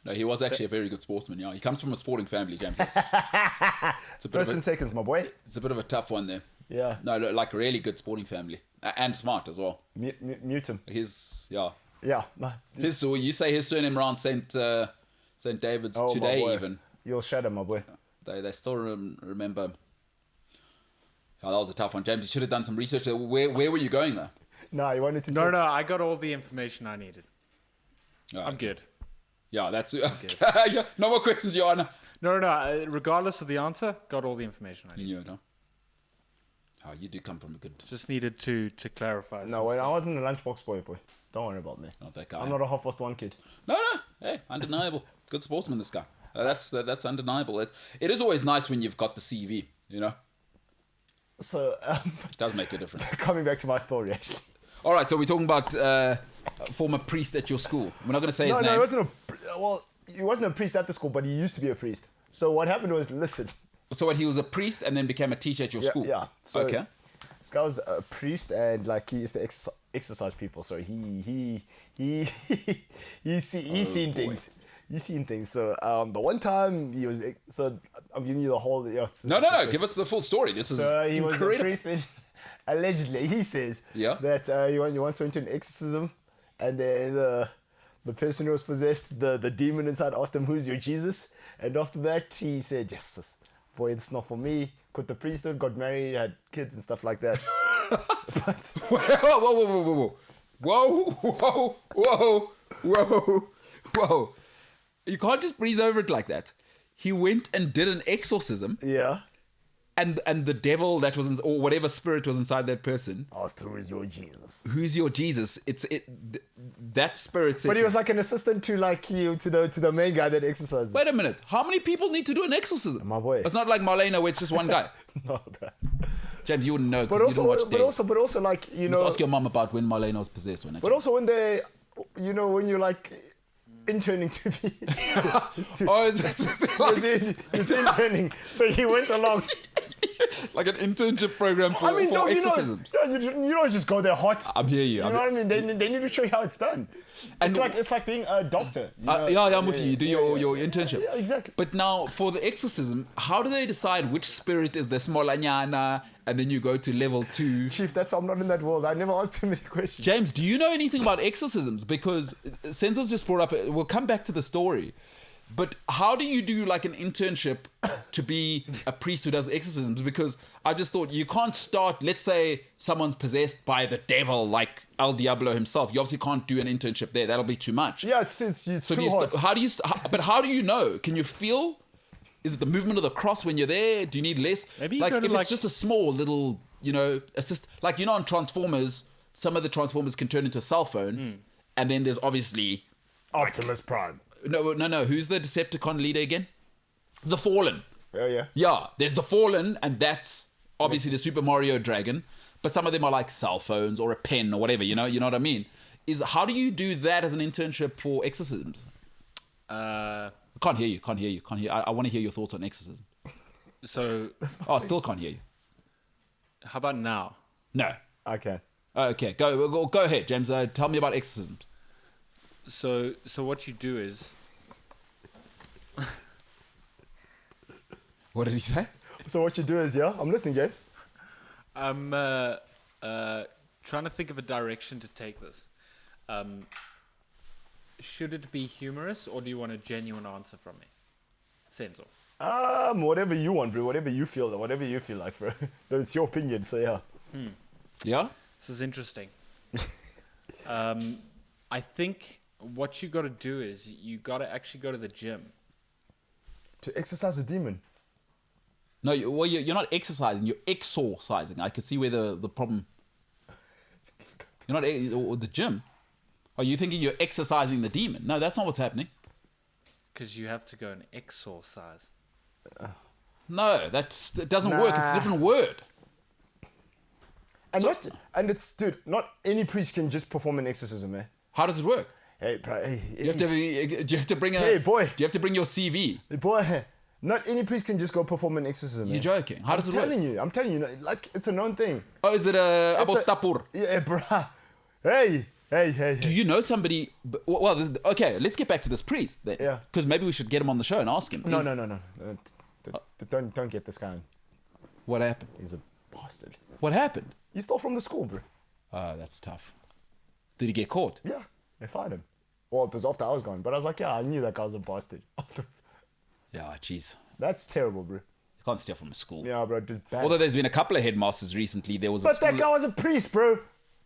No, he was actually a very good sportsman. Yeah, he comes from a sporting family, James. It's a bit First of and seconds, my boy. it's a bit of a tough one there. Yeah. No, like a really good sporting family and smart as well. Mute him. Yeah. No. So you say his surname around Saint David's Oh, my today boy. even. You'll shatter, my boy. They still remember. Oh, that was a tough one, James. You should have done some research. Where were you going though? No, you wanted to. No, I got all the information I needed. Oh, I'm good. Yeah, that's yeah, no more questions, Your Honor. No. Regardless of the answer, got all the information I needed. You know. Oh, you do come from a good. Just needed to clarify. No, when I wasn't a lunchbox boy. Don't worry about me. Not that guy. I'm not a half past one kid. No. Hey, undeniable. Good sportsman, this guy. That's undeniable. It is always nice when you've got the CV. You know, So, it does make a difference. coming back to my story, actually. All right, so we're talking about a former priest at your school. We're not going to say his No, name. he wasn't he wasn't a priest at the school, but he used to be a priest. So what happened was, listen. So what? He was a priest and then became a teacher at your school. Yeah. So Okay. This guy was a priest, and like he used to exercise people. So he's seen things. He's seen things. So the one time he was, so I'm giving you the whole. Yeah, No. Give us the full story. This is So he was a incredible. priest, and allegedly he says that he once went to an exorcism, and then the person who was possessed, the demon inside, asked him, "Who's your Jesus?" And after that, he said, "Yes, boy, it's not for me." Quit the priesthood, got married, had kids and stuff like that. But Whoa. You can't just breeze over it like that. He went and did an exorcism, yeah, and the devil that was or whatever spirit was inside that person. asked, "Who is your Jesus?" Who's your Jesus? That spirit said. But he was like an assistant to the main guy that exercised. Wait a minute. How many people need to do an exorcism? My boy. It's not like Marlena where it's just one guy. No, bro. James, you wouldn't know But because you didn't watch also, Dave. but also, like you Just know, ask your mom about when Marlena was possessed. but also when they, you know, when you're like interning to be, he's interning. So he went along. like an internship program for don't exorcisms. you don't just go there hot. I'm here. You know what I mean? They need to show you how it's done. And It's like being a doctor. You know? I'm with you. You do your internship. Yeah, exactly. But now, for the exorcism, how do they decide which spirit is the smolanyana, and then you go to level 2? Chief, that's why I'm not in that world. I never asked too many questions. James, do you know anything about exorcisms? Because Sensor's just brought up, we'll come back to the story, but how do you do like an internship to be a priest who does exorcisms? Because I just thought you can't start, let's say someone's possessed by the devil like El Diablo himself. You obviously can't do an internship there. That'll be too much. Yeah, it's So too hard. how do you know? Can you feel? Is it the movement of the cross when you're there? Do you need less? Maybe you like go to if it's just a small little, assist. Like on Transformers, some of the Transformers can turn into a cell phone, and then there's obviously Optimus Prime. no. Who's the Decepticon leader again? The Fallen. Oh yeah. Yeah, there's the Fallen, and that's obviously the Super Mario Dragon. But some of them are like cell phones or a pen or whatever. You know what I mean? How do you do that as an internship for exorcisms? I can't hear you. I want to hear your thoughts on exorcism. So, I still can't hear you. how about now? No. Okay. Okay, go ahead, James. Tell me about exorcisms. So what you do is, What did he say? So what you do is, I'm listening, James. I'm trying to think of a direction to take this. Should it be humorous, or do you want a genuine answer from me? Sensor. Whatever you want, bro. Whatever you feel like, bro. No, it's your opinion, so yeah. Yeah? This is interesting. I think what you got to do is you got to actually go to the gym. To exercise a demon. No, you're not exercising. You're exorcising. I could see where the problem. You're not or the gym. Are you thinking you're exercising the demon? No, that's not what's happening. Because you have to go and exorcise. No, that doesn't work. It's a different word. And So- it's dude, not any priest can just perform an exorcism, man. How does it work? Hey, bro, hey, Do you have to bring a? Hey, boy. Do you have to bring your CV? boy, not any priest can just go perform an exorcism, man. You're joking. How does it work? I'm telling you, like it's a known thing. Oh, is it a It's a- abostapur? Yeah, bruh. Hey. Do you know somebody? Well, okay. Let's get back to this priest then. Yeah. Because maybe we should get him on the show and ask him. No. Don't get this guy. What happened? He's a bastard. What happened? He stole from the school, bro. Oh, that's tough. Did he get caught? Yeah, they fired him. Well, it was after I was gone, but I was like, yeah, I knew that guy was a bastard. Afterwards. Yeah, jeez. That's terrible, bro. You can't steal from a school. Yeah, bro, dude, bad. Although there's been a couple of headmasters recently. There was a But school. that guy was a priest, bro.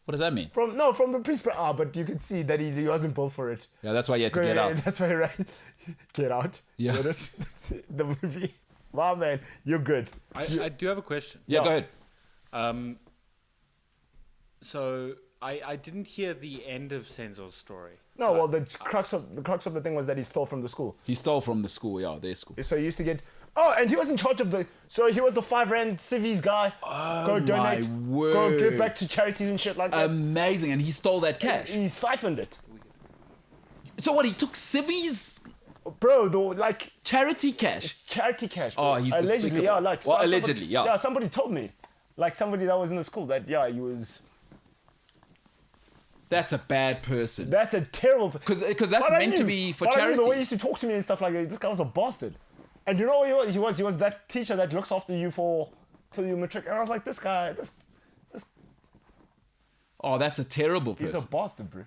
What does that mean? From the priest, bro. But you could see that he wasn't built for it. Yeah, that's why you had to get out. That's why, right? Get out. Yeah. Get it? The movie. Wow, man, you're good. I do have a question. Yeah, go Yeah. ahead. So I didn't hear the end of Senzo's story. No, well, the crux of the thing was that he stole from the school. He stole from the school. Yeah, their school. So he used to get. Oh, and he was in charge of the. So he was the 5 Rand civvies guy. Go donate. my word. Go give back to charities and shit like that. Amazing, and he stole that cash. He siphoned it, So what? He took civvies bro. The like charity cash. charity cash. Oh, Bro. he's allegedly, despicable. yeah, like Well, somebody- allegedly, yeah. Yeah, somebody told me, like somebody that was in the school that he was. That's a bad person. That's a terrible. Because that's But I meant to knew- be for but I knew the way he charity. used to talk to me and stuff like that. This guy was a bastard. And you know what he was? He was that teacher that looks after you till you matric. And I was like, this guy, Oh, that's a terrible he's person. a bastard, bro.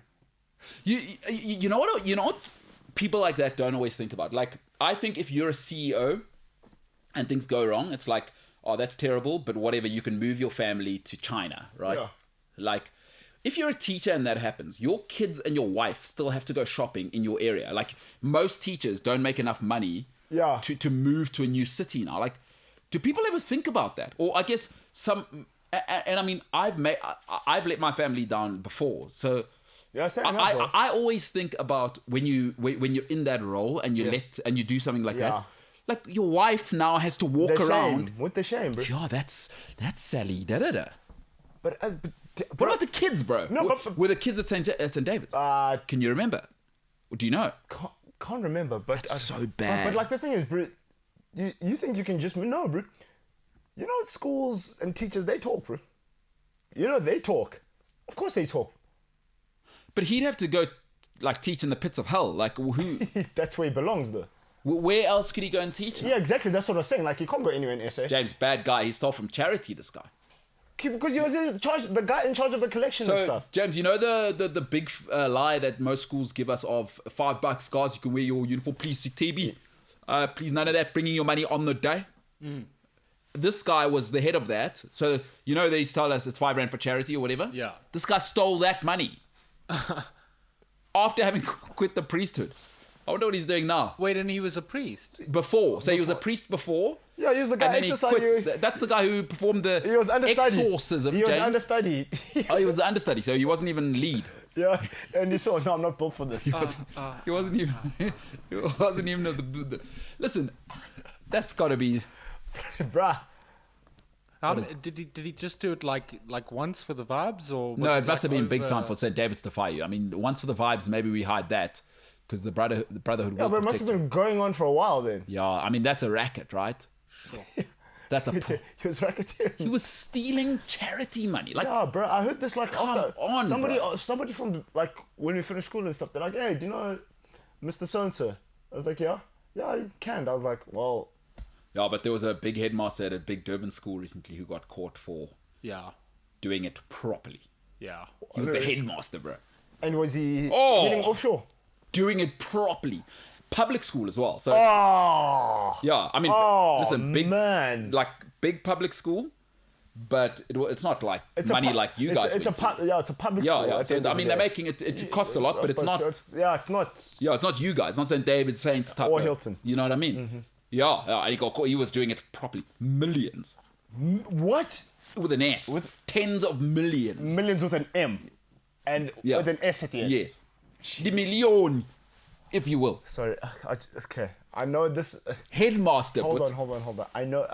You know what? You know what? People like that don't always think about. Like, I think if you're a CEO and things go wrong, it's like, oh, that's terrible, but whatever. You can move your family to China, right? Yeah. Like, if you're a teacher and that happens, your kids and your wife still have to go shopping in your area. Like, most teachers don't make enough money Yeah. to move to a new city now. Like, do people ever think about that? Or I guess some, and I mean, I've let my family down before, so Yeah, same as well. I always think about when you're in that role and you you do something like Yeah. that. Like, your wife now has to walk The around. shame, with the shame, bro. Yeah, that's Sally. Da da da. But What about the kids, bro? No, were the kids at St. David's? Can you remember? Or do you know? can't remember. But That's so bad. But like the thing is, bro, you think you can just no, bro. You know, schools and teachers, they talk, bro. You know, they talk. Of course, they talk. But he'd have to go like teach in the pits of hell. Like, who? That's where he belongs, though. Where else could he go and teach? Yeah, exactly. That's what I was saying. Like, he can't go anywhere in SA. James, bad guy. He stole from charity. This guy. Because he was in charge, the guy in charge of the collection and So, stuff. James, you know the big lie that most schools give us of $5, guys, you can wear your uniform. Please, TB. Please, none of that. Bringing your money on the day. This guy was the head of that. So, you know, they tell us it's 5 Rand for charity or whatever. Yeah. This guy stole that money after having quit the priesthood. I wonder what he's doing now. Wait, and he was a priest. Before. So he was a priest before. Yeah, he was the guy And then he exercising. quit. That's the guy who performed the He was understudy. exorcism, He was James. understudy. Oh, he was the understudy, so he wasn't even lead. Yeah, and you saw, no, I'm not built for this. He wasn't even. He wasn't even the. Listen, that's got to be. Bruh. Did he just do it like once for the vibes, or was No, it must like have been big over- time for St. David's to fire you. I mean, once for the vibes, maybe we hide that because the brotherhood. Yeah, will but it must protect have you. been going on for a while then. Yeah, I mean that's a racket, right? Sure. That's a. He was racketeering. He was stealing charity money. Like, Yeah, bro, I heard this like Come after on, somebody from like when we finished school and stuff. They're like, "Hey, do you know Mr. So and So?" I was like, "Yeah, he can." I was like, "Well, yeah, but there was a big headmaster at a big Durban school recently who got caught for Yeah, doing it properly. yeah. He was the headmaster, bro. and was he Oh! getting offshore?" Doing it properly. public school as well. So Oh. yeah, I mean, Oh, listen, big man. like big public school, but it's not like money like you guys. It's a it's a public yeah, school. yeah. at the So end I of mean, the they're day. making it. It costs a lot, but it's not. It's not. Yeah, it's not you guys. It's not St. David Saints type. Or of- Hilton. You know what I mean? Yeah, yeah. And he got caught. He was doing it properly. Millions What? with an S. With tens of millions. Millions with an M, and Yeah. with an S at the end. Yes. The million, if you will. Sorry. Okay. I know this. Headmaster. Hold but- on. I know.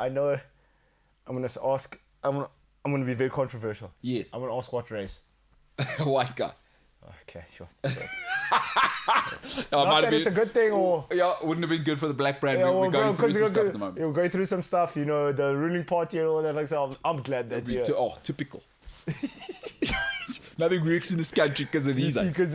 I'm gonna ask. I'm gonna be very controversial. Yes. I'm gonna ask what race. White guy. Okay, sure. I Not might have that it's a been. good thing, or Yeah, wouldn't have been good for the black brand. yeah, We're going through some stuff at the moment. You're going through some stuff. You know, the ruling party and all that. Like, so I'm glad that you. Oh, typical. Nothing works in this country because of these. Because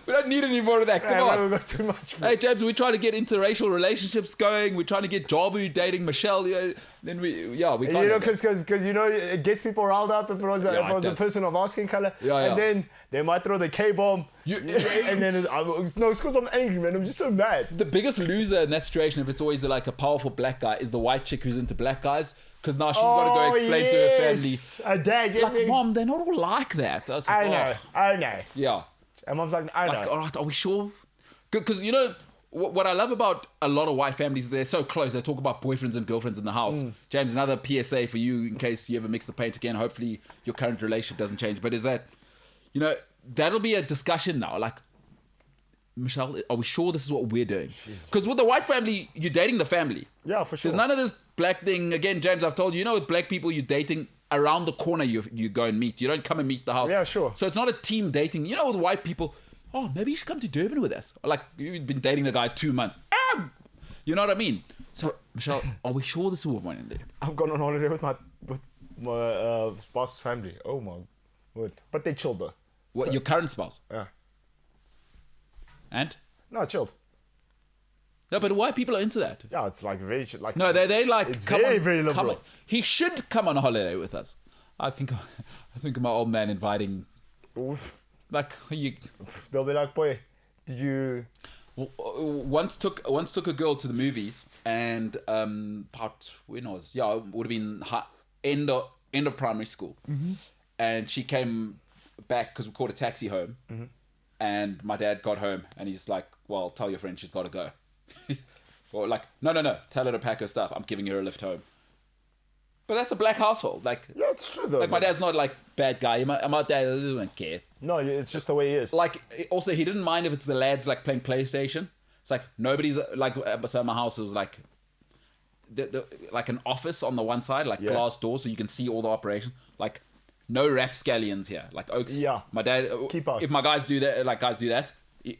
We don't need any more of that. Come on. we've got too much. Hey James, we're trying to get interracial relationships going. We're trying to get Jabu dating Michelle. Then we can't. You know, have that. because you know it gets people riled up if it was Yeah, it a does. person of our skin color, Yeah, yeah. and then they might throw the K bomb, and then no, it's because I'm angry, man. I'm just so mad. The biggest loser in that situation, if it's always like a powerful black guy, is the white chick who's into black guys. Because now she's got to go explain to her family. Her dad, yeah, Like, Mom, they're not all like that. I was like, I know. Yeah. And Mom's like, I know. Like, all right, are we sure? Because, you know, what I love about a lot of white families, they're so close. They talk about boyfriends and girlfriends in the house. James, another PSA for you in case you ever mix the paint again. Hopefully your current relationship doesn't change. But is that, you know, that'll be a discussion now. Like, Michelle, are we sure this is what we're doing? Because with the white family, you're dating the family. Yeah, for sure. There's none of this black thing. Again, James, I've told you, you know, with black people, you're dating around the corner you go and meet. You don't come and meet the house. Yeah, sure. So it's not a team dating. You know, with white people, oh, maybe you should come to Durban with us. Like, you've been dating the guy 2 months. You know what I mean? So, Michelle, are we sure this is what we're going to do? I've gone on holiday with my spouse's family. Oh my word! But they chilled though. What, your current spouse? Yeah. And? No, chilled. No, but white people are into that. Yeah, it's like very like. No, they like, It's come very, on, very come liberal. on. He should come on a holiday with us. I think of my old man inviting, Oof. like, you... They'll be like, boy, did you? Once took a girl to the movies, and part when was it would have been end of primary school, and she came back because we caught a taxi home, and my dad got home and he's like, well, tell your friend she's got to go. Or like, no, tell her to pack her stuff, I'm giving her a lift home. But that's a black household. Like, Yeah, it's true though. like my man. dad's not like bad guy. My dad doesn't care. No, it's just the way he is. Like, also, he didn't mind if it's the lads like playing PlayStation. It's like nobody's like, so my house was like like an office on the one side, like glass door, so you can see all the operation. Like, no rapscallions here. Like Oaks. Yeah. My dad. Keep out. If my guys do that, like guys do that.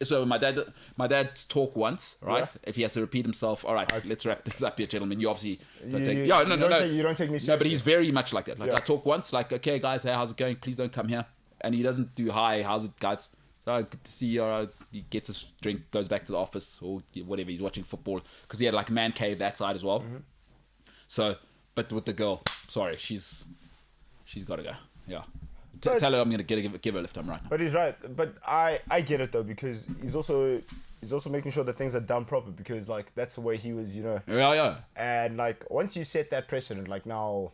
So my dad's talk once, right? Yeah. If he has to repeat himself, all right, let's wrap this up here, gentlemen. You obviously don't take. You- Yeah, you no. you don't take me seriously. No, but he's very much like that. Like, Yeah. I talk once, like, okay, guys, hey, how's it going? Please don't come here. And he doesn't do hi, how's it, guys? So good to see you. He gets his drink, goes back to the office or whatever. He's watching football because he had like a man cave that side as well. So, but with the girl, sorry, she's got to go. Yeah. But- Tell her I'm gonna give her a lift home right now. But he's right. But I get it though, because he's also making sure that things are done proper, because like that's the way he was, you know. Yeah. And like once you set that precedent, like now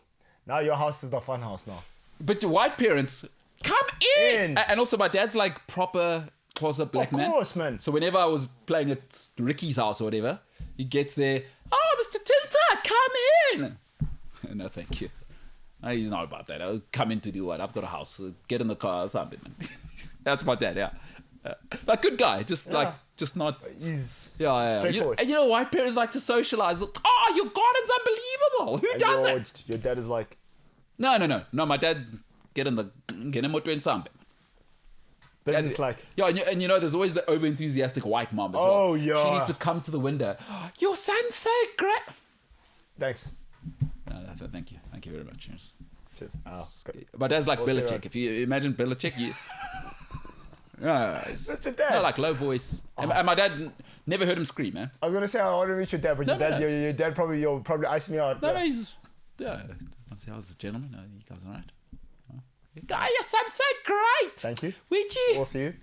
your house is the fun house now. But the white parents come in. In. And also my dad's like proper Xhosa black man. Of course, man. So whenever I was playing at Ricky's house or whatever, he gets there. Oh, Mr. Tinta, come in. No, thank you. No, he's not about that. I'll come in to do what? I've got a house. Get in the car or something, man. That's my dad, yeah. Like, good guy. Just not. He's Yeah. straightforward. And you know, white parents like to socialize. Oh, your garden's unbelievable. Who And doesn't? your dad is like, No. My dad, get in motor and something. then it's like, Yeah, and you know, there's always the over-enthusiastic white mom as well. Oh, yeah. She needs to come to the window. Your son's so great. thanks. No, thank you. Thank you very much. Yes. Cheers. My dad's like Also, Belichick. If you imagine Belichick, you... Yeah, That's your dad. like low voice. And my dad never heard him scream, man. I was gonna say I want to meet your dad, but No, your dad, no. Your dad probably you'll probably ice me out. No, he's... Yeah, I was a gentleman. No, you guys all right? Guy, your son's so great. Thank you. Would you? We'll see you.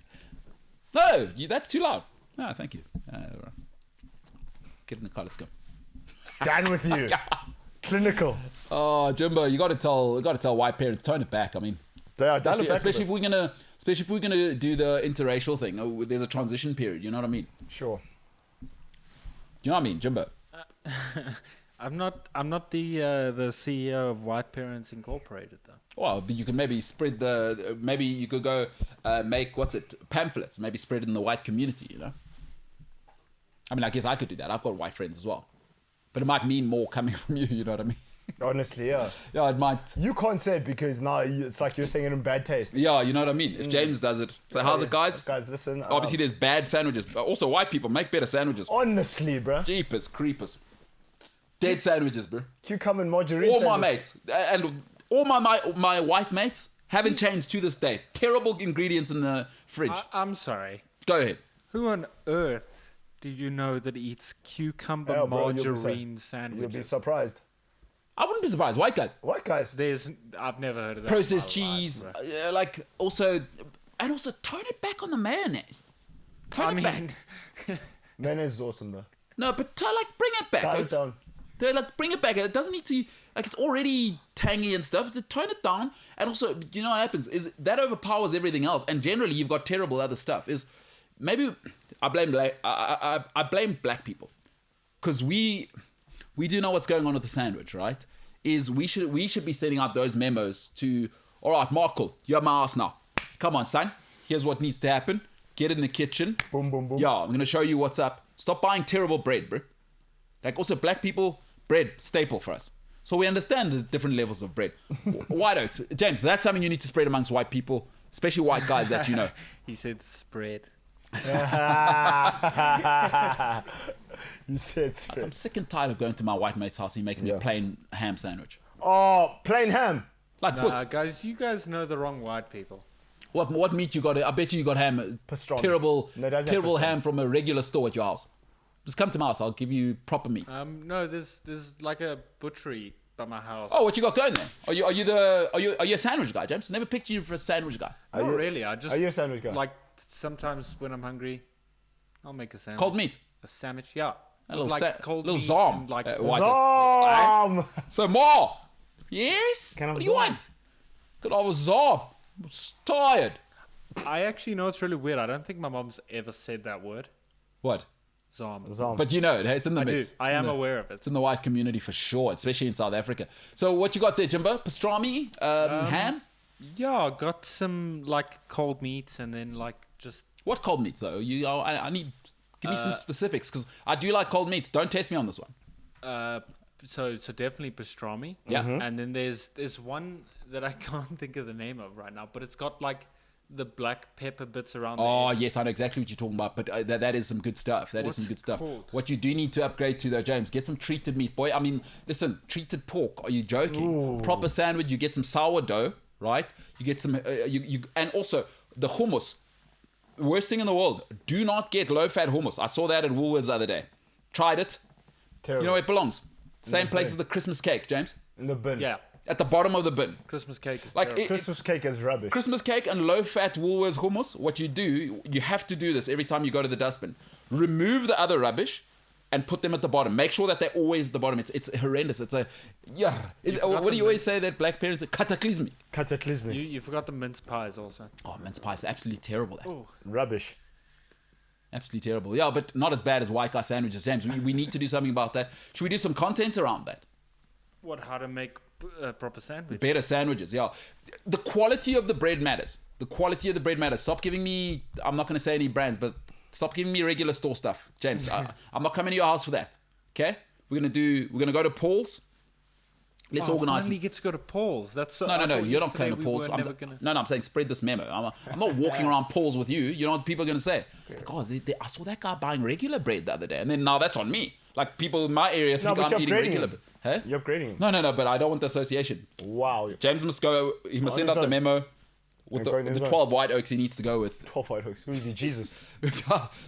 No, that's too loud. Ah, thank you. Get in the car. Let's go. Down with you. Clinical. Oh, Jimbo, you got to tell white parents, tone it back. I mean, especially if we're gonna do the interracial thing. Oh, there's a transition period. You know what I mean? Sure. Do you know what I mean, Jimbo? I'm not the CEO of White Parents Incorporated though. Well, but you can maybe spread maybe you could go make pamphlets, maybe spread it in the white community. You know. I mean, I guess I could do that. I've got white friends as well, but it might mean more coming from you. You know what I mean? Honestly, yeah. Yeah, it might. You can't say it because now it's like you're saying it in bad taste. Yeah, you know what I mean. If James does it, so how's it, guys? Guys, listen. Obviously, there's bad sandwiches. But also, white people make better sandwiches. Honestly, bro. Jeepers, creepers. Dead sandwiches, bro. Cucumber and margarine. All my mates and all my white mates haven't changed to this day. Terrible ingredients in the fridge. I'm sorry. Go ahead. Who on earth do you know that eats cucumber Oh, bro, margarine sandwiches? You'll be surprised. I wouldn't be surprised. White guys. White guys. I've never heard of that. Processed in my life, cheese. bro. Also tone it back on the mayonnaise. Tone it back. Mayonnaise is awesome, though. No, but bring it back. Dial it Oaks. down. Bring it back. It doesn't need to, it's already tangy and stuff. Tone it down. And also, you know what happens is that overpowers everything else. And generally, you've got terrible other stuff. Is maybe I blame black people because we do know what's going on with the sandwich, right? Is we should be sending out those memos to, all right, Markle, you're my ass now. Come on, son. Here's what needs to happen. Get in the kitchen. Boom, boom, boom. Yeah, I'm gonna show you what's up. Stop buying terrible bread, bro. Like also black people, bread, staple for us. So we understand the different levels of bread. White Oaks. James, that's something you need to spread amongst white people, especially white guys that you know. He said spread. You said spread. I'm sick and tired of going to my white mate's house. He makes me a plain ham sandwich. Oh, plain ham. Like, Nah, guys, you guys know the wrong white people. what meat you got? I bet you got ham. Pastrami. Terrible, No, it doesn't have terrible pastrami. ham from a regular store at your house. Just come to my house. I'll give you proper meat. No, there's like a butchery by my house. Oh, what you got going there? Are you a sandwich guy, James? Never picked you for a sandwich guy. Not really. I just Are you a sandwich guy? like sometimes when I'm hungry, I'll make a sandwich. Cold meat. A sandwich, yeah. A little With, little meat zom. and, like White Oaks. Zom. So more. Yes. Can I have What do you zom? want? Could I have a zom? I'm tired. I actually know it's really weird. I don't think my mom's ever said that word. What? Zom. Zom. But you know it. Hey, it's in the I do. mix. I am aware of it. It's in the white community for sure, especially in South Africa. So what you got there, Jimbo? Pastrami, ham. Yeah, I got some like cold meats and then like just What cold meats though? I need. Give me some specifics because I do like cold meats. Don't test me on this one. so definitely pastrami. Yeah. And then there's one that I can't think of the name of right now, but it's got like the black pepper bits around the Oh, edge. yes, I know exactly what you're talking about, but that is some good stuff. That is What's some good it stuff. called? What you do need to upgrade to, though, James, get some treated meat, boy. I mean, listen, treated pork. Are you joking? Proper sandwich, you get some sourdough, right? You get some, and also the hummus. Worst thing in the world, do not get low-fat hummus. I saw that at Woolworths the other day. Tried it. Terrible. You know where it belongs? Same the place bin. as the Christmas cake, James. In the bin. Yeah. At the bottom of the bin. Christmas cake is Like, terrible. Christmas cake is rubbish. Christmas cake and low-fat Woolworths hummus, what you do, you have to do this every time you go to the dustbin. Remove the other rubbish and put them at the bottom. Make sure that they're always at the bottom. It's horrendous. It's a, yeah. forgot What do the you always mince. say that black parents are cataclysmic? Cataclysmic. You forgot the mince pies also. Oh, mince pie is absolutely terrible. That. Oh. Rubbish. Absolutely terrible. Yeah, but not as bad as white guy sandwiches, James. We need to do something about that. Should we do some content around that? What? How to make a proper sandwich? Better sandwiches, yeah. The quality of the bread matters. The quality of the bread matters. Stop giving me, I'm not going to say any brands, but stop giving me regular store stuff, James. I'm not coming to your house for that. Okay? We're going to go to Paul's. Let's organize. Finally get to go to Paul's. That's so, No, I thought you're not yesterday going to we Paul's. were never gonna... No, I'm saying spread this memo. I'm not walking around Paul's with you. You know what people are going to say? Like, oh, I saw that guy buying regular bread the other day. And then now that's on me. Like people in my area think but I'm you're eating upgrading regular him. bread. Hey? You're upgrading him. No, but I don't want the association. Wow. James must go. He must send out the memo with going in the his 12 white oaks he needs to go with. 12 white hooks. Who is he? Jesus.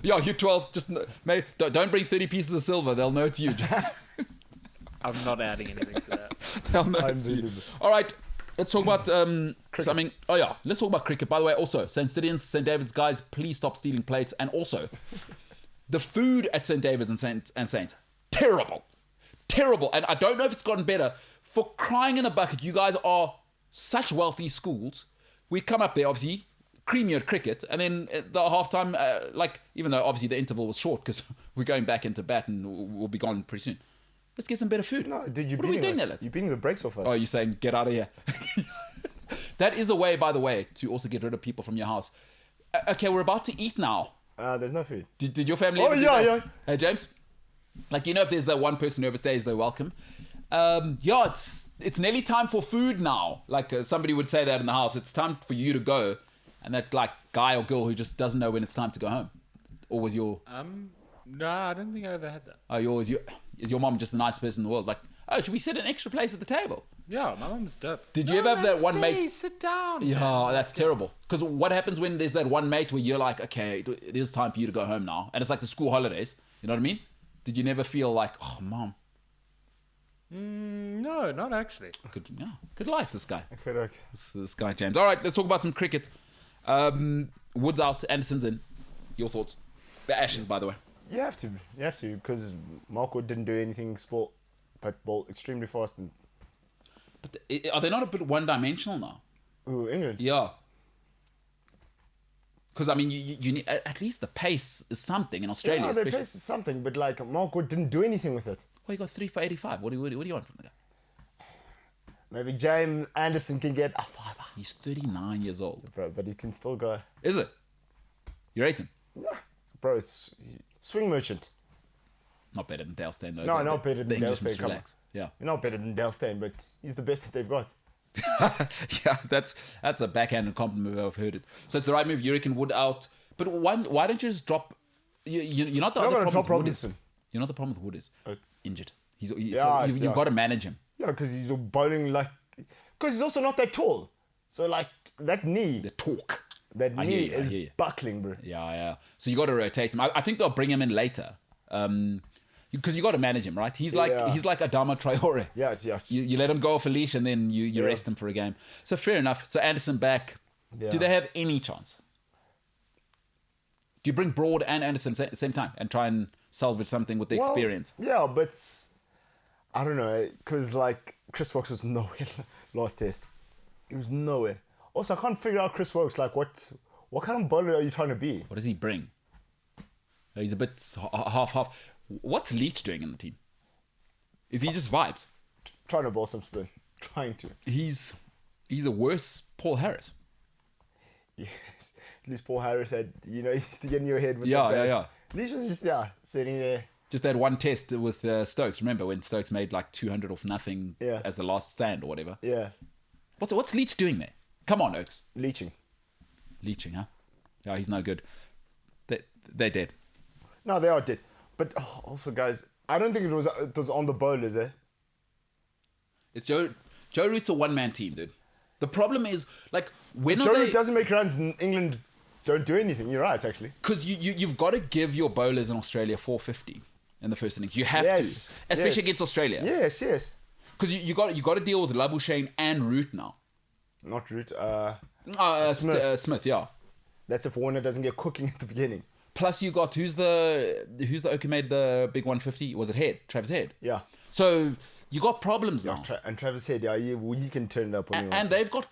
Yeah, you 12. Just don't bring 30 pieces of silver. They'll know it's you, James. I'm not adding anything to that. They'll know it's you. Unbelievable. All right. Let's talk about something. Oh, yeah. Let's talk about cricket. By the way, also, St. Stidians, St. David's guys, please stop stealing plates. And also, The food at St. David's and Saint, terrible. Terrible. And I don't know if it's gotten better. For crying in a bucket, you guys are such wealthy schools. We come up there, obviously, cream you at cricket, and then at the halftime, even though obviously the interval was short because we're going back into bat and we'll be gone pretty soon. Let's get some better food. No, dude, what are we doing there, lads? You're beating the brakes off us. Oh, you're saying get out of here. That is a way, by the way, to also get rid of people from your house. Okay, we're about to eat now. There's no food. Did your family? Oh, ever do yeah, that? yeah. Hey, James. Like, if there's that one person who overstays, they're welcome. It's nearly time for food now. Like somebody would say that in the house. It's time for you to go, and that like guy or girl who just doesn't know when it's time to go home. Or was your No, I don't think I ever had that. is your mom just the nicest person in the world? Like, oh, should we sit an extra place at the table? Yeah, my mom's dope. Did you ever have that one mate? Sit down. Yeah, that's terrible. Because what happens when there's that one mate where you're like, okay, it is time for you to go home now, and it's like the school holidays. You know what I mean? Did you never feel like, oh, mom? No, not actually. Good life, this guy. Correct. This guy, James. All right, let's talk about some cricket. Wood's out, Anderson's in. Your thoughts? The Ashes, by the way. You have to, because Mark Wood didn't do anything sport, but ball extremely fast. And But are they not a bit one-dimensional now? ooh, England. Yeah. Because, I mean, you need, at least the pace is something in Australia, Yeah, especially. their pace is something, but like Mark Wood didn't do anything with it. Well, you got 3 for 85. What do you want from the guy? Maybe James Anderson can get a 5. He's 39 years old. Bro, but he can still go. Is it? You rate him? Yeah. Bro, it's swing merchant. Not better than Dale Steyn, though. No, The- not better the than Dale English Steyn. must Come on. relax. Yeah. You're not better than Dale Steyn, but he's the best that they've got. Yeah, that's a backhanded compliment. I've heard it. So it's the right move. You reckon Wood out, but why don't you just drop? You're not the You're other gonna problem drop with Wood is. Robinson. You know the problem with Wood is injured. So Yeah, you've got to manage him. Yeah, because he's bowling like... Because he's also not that tall. So like that knee, The talk. that I hear knee you, I hear you. is buckling, bro. Yeah. So you got to rotate him. I think they'll bring him in later. Because you got to manage him, right? He's like Adama Traore. Yeah, it's You let him go off a leash and then you rest him for a game. So fair enough. So Anderson back. Yeah. Do they have any chance? Do you bring Broad and Anderson at the same time and try and salvage something with the experience? Yeah, but I don't know, because like Chris Wokes was nowhere last test. He was nowhere. Also, I can't figure out Chris Wokes. Like, what kind of bowler are you trying to be? What does he bring? He's a bit half. What's Leach doing in the team? Is he just vibes? Trying to bowl some spin. Trying to. He's a worse Paul Harris. Yes. At least Paul Harris had, he used to get in your head with Yeah, that bat. yeah. Leach was just, sitting there. Just that one test with Stokes. Remember when Stokes made like 200 off nothing as the last stand or whatever? Yeah. What's Leach doing there? Come on, Oaks. Leaching, huh? Yeah, he's no good. They're dead. No, they are dead. But also, guys, I don't think it was on the bowlers, eh? It's Joe Root's a one-man team, dude. The problem is, like, when Joe are Root they... doesn't make runs in England. Don't do anything. You're right, actually. Because you've got to give your bowlers in Australia 450 in the first innings. You have to. Especially against Australia. Yes. Because you got to deal with Labuschagne and Root now. Not Root. Smith, yeah. That's if Warner doesn't get cooking at the beginning. Plus you got who's the oak who made the big 150? Was it Head? Travis Head. Yeah. So you got problems now. And Travis said, he can turn it up when he wants And they've got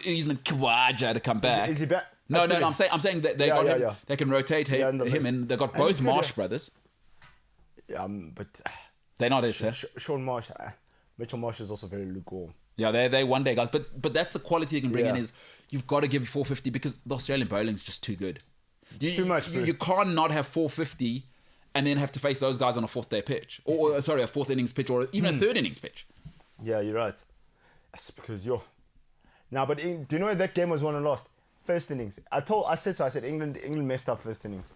Usman Khawaja to come back. Is he back? No. I'm saying that they got him. Yeah. They can rotate him, and they got And both he's good, Marsh brothers. Yeah, but They're not it, sir. Sean Marsh, Mitchell Marsh is also very lukewarm. Yeah, they're one day guys, but that's the quality you can bring in is you've got to give 450 because the Australian bowling is just too good. Too much. You can't not have 450 and then have to face those guys on a fourth day pitch, or sorry, a fourth innings pitch, or even a third innings pitch. Yeah, you're right. That's because you're. Now, but do you know where that game was won and lost? First innings. I said England messed up first innings.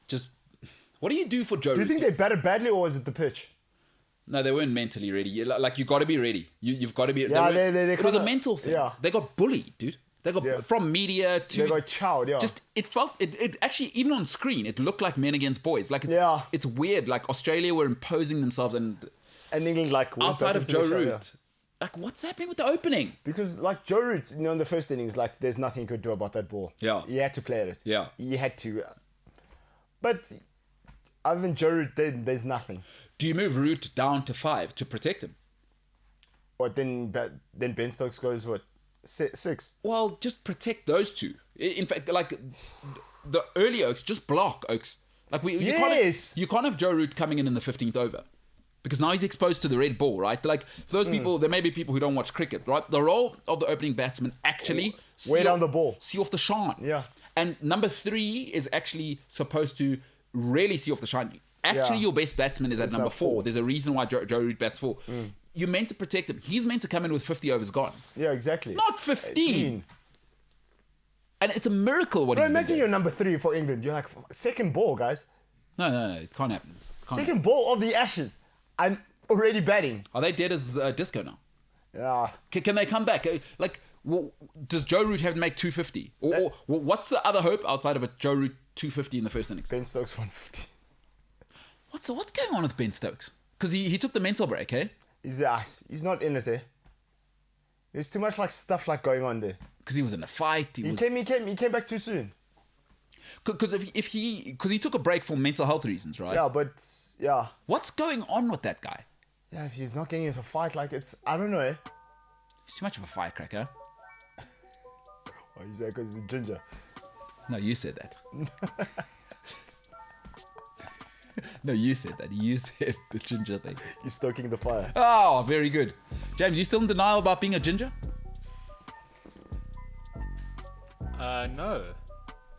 Just what do you do for Joe? Do you think they batted badly or was it the pitch? No, they weren't mentally ready. Like you got to be ready. You've got to be. Yeah, it was a mental thing. Yeah. They got bullied, dude. They got from media to. They got chowed. Yeah. Just it felt it actually even on screen it looked like men against boys. Like it's weird. Like Australia were imposing themselves and England like outside of Joe Root. Like what's happening with the opening? Because like Joe Root, in the first innings, like there's nothing he could do about that ball. Yeah. He had to play it. Yeah. He had to. But other than Joe Root, there's nothing. Do you move Root down to 5 to protect him? What then Ben Stokes goes, what, 6? Well, just protect those two. In fact, like the early Oaks, just block Oaks. Like you can't have Joe Root coming in the 15th over. Because now he's exposed to the red ball, right? Like, for those people, there may be people who don't watch cricket, right? The role of the opening batsman actually... Way down the ball. See off the shine. Yeah. And number 3 is actually supposed to really see off the shine. Actually, your best batsman is at number 4. There's a reason why Joe Root bats 4. You're meant to protect him. He's meant to come in with 50 overs gone. Yeah, exactly. Not 15. And it's a miracle what Bro, he's imagine you're number 3 for England. You're like, second ball, guys. No, it can't happen. Second ball of the Ashes. I'm already batting. Are they dead as disco now? Yeah. Can they come back? Like, does Joe Root have to make 250? Or what's the other hope outside of a Joe Root 250 in the first innings? Ben Stokes 150. What's going on with Ben Stokes? Because he took the mental break, eh? He's not in it, eh? There's too much like stuff like going on there. Because he was in a fight. He came back too soon. Because he took a break for mental health reasons, right? Yeah, but yeah. What's going on with that guy? Yeah, if he's not getting into a fight, like I don't know, eh? He's too much of a firecracker. Oh, he's there because he's a ginger. No, you said that. No, you said that. You said the ginger thing. He's stoking the fire. Oh, very good. James, you still in denial about being a ginger? No.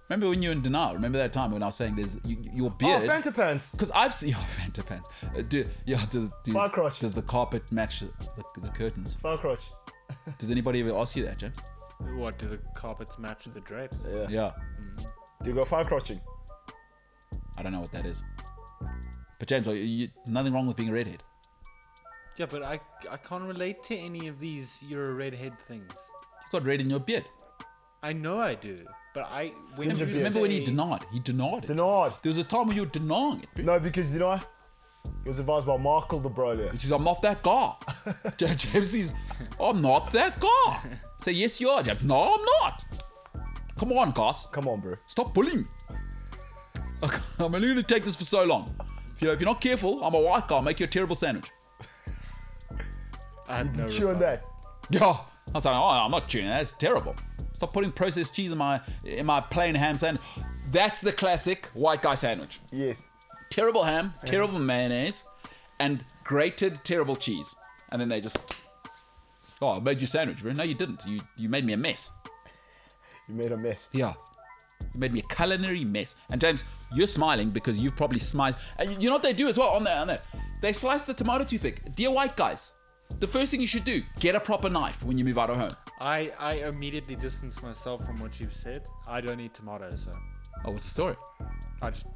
Remember when you were in denial? Remember that time when I was saying there's your beard? Oh, Fanta pants. Because I've seen Fanta pants. Far crotch. Does the carpet match the curtains? Far crotch. Does anybody ever ask you that, James? What, do the carpets match the drapes? Yeah. Do you go far crotching? I don't know what that is. But James, nothing wrong with being a redhead. Yeah, but I can't relate to any of these you're a redhead things. You got red in your beard. I know I do, but Remember when he denied? He denied it. Denied. There was a time when you were denying it. No, because you know what? He was advised by Markle the brother. He says, I'm not that guy. James says, I'm not that guy. Say, yes, you are, James. No, I'm not. Come on, guys. Come on, bro. Stop bullying. I'm only going to take this for so long. If you're not careful, I'm a white guy. I'll make you a terrible sandwich. I had no Chew on reply. that. Yeah. I was like, I'm not chewing that. It's terrible. Stop putting processed cheese in my plain ham sandwich. That's the classic white guy sandwich. Yes. Terrible ham, terrible mayonnaise, and grated terrible cheese. And then they just... Oh, I made you a sandwich, bro. No, you didn't. You made me a mess. You made a mess. Yeah. You made me a culinary mess. And James, you're smiling because you've probably smiled. And you know what they do as well on that? They slice the tomato too thick. Dear white guys, the first thing you should do, get a proper knife when you move out of home. I immediately distance myself from what you've said. I don't eat tomatoes, so Oh, what's the story? I just...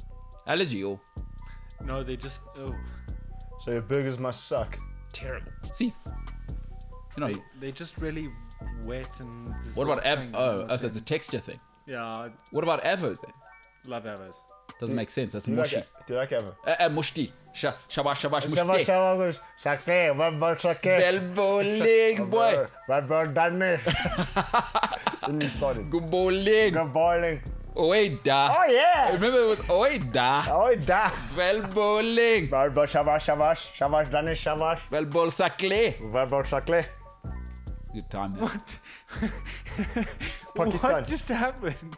Allergy or... No, they just... Oh. So your burgers must suck. Terrible. See? You know, They just really wet and... what about... so it's a texture thing. Yeah, What about avos then? love avos. Doesn't make sense. That's Do you mushy. like ever? Mushti. Shabash, mushti. Well Well bowling, boy. done it. Then we started. Good bowling. Good bowling. Oida. Oh, yes. Remember it was Oida. Oh, da. Well bowling. Well, shabash, done it, shabash. Well bowl sakle. Well, shakle. Good time there. It's Pakistan. What just happened?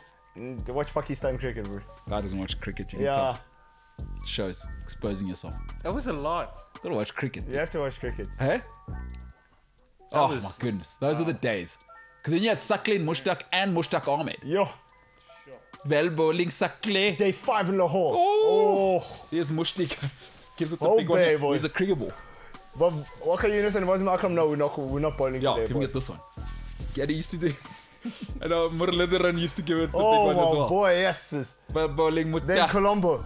Watch Pakistan cricket, bro. Guy doesn't watch cricket. You can Yeah. tell. Shows exposing yourself. That was a lot. Gotta watch cricket. You have to watch cricket. Hey? Oh was- my goodness. Those are the days. Because then you had Sakle Mushtaq and Mushtaq Ahmed. Yo, Well bowling Sakle. day 5 in Lahore. Oh. Oh. Here's Mushtaq. Gives it the Oh, big one. baby. Here's a cricket ball. But Waka Yunus and Wazim Akram, no, we're not bowling Yeah, today. can we boy. get this one? Get used to do. And Murlitheran used to give it the Oh, big one as my well. boy, yes. But bowling Then Mushtaq. Colombo.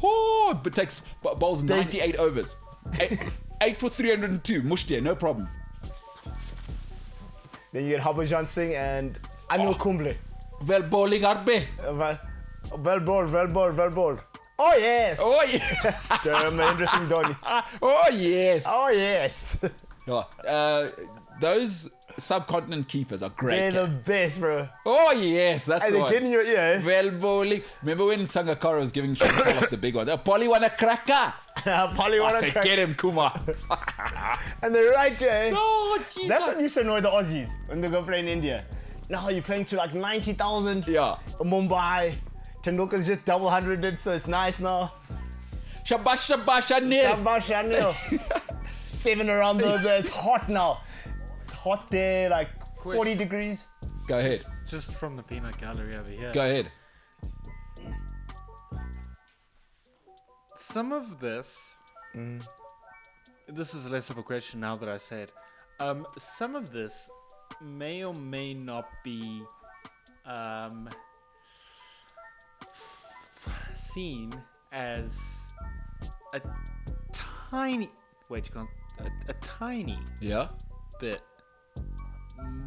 Oh, but takes bowls 98 overs. 8 for 302. Mushtia, no problem. Then you get Harbhajan Singh and Anil Kumble. Well bowling Arbe. Well bowled. Oh, yes. Oh yeah. Mahendra Singh Dhoni. Oh yes. Oh, yes. Yeah. Those subcontinent keepers are great. They're the best, bro. Oh yes, that's And the they one. get in your ear. Well bowling. Remember when Sangakkara was giving Sean Paul the big one? Oh, Polly want a cracker. Polly I wanna said, crack. get him, Kuma. And they're right there. Oh, jeez. That's what used to annoy the Aussies when they go play in India. Now you're playing to like 90,000. Yeah. Mumbai. Tendulkar's just double hundreded, so it's nice now. Shabash, Anil. Shabash, Anil. 7 around there. It's hot now. It's hot there, like 40 degrees. Go ahead. Just from the peanut gallery over here. Go ahead. Some of this. This is less of a question now that I say it. Some of this may or may not be seen as a tiny. Wait, you can't. A tiny Yeah. bit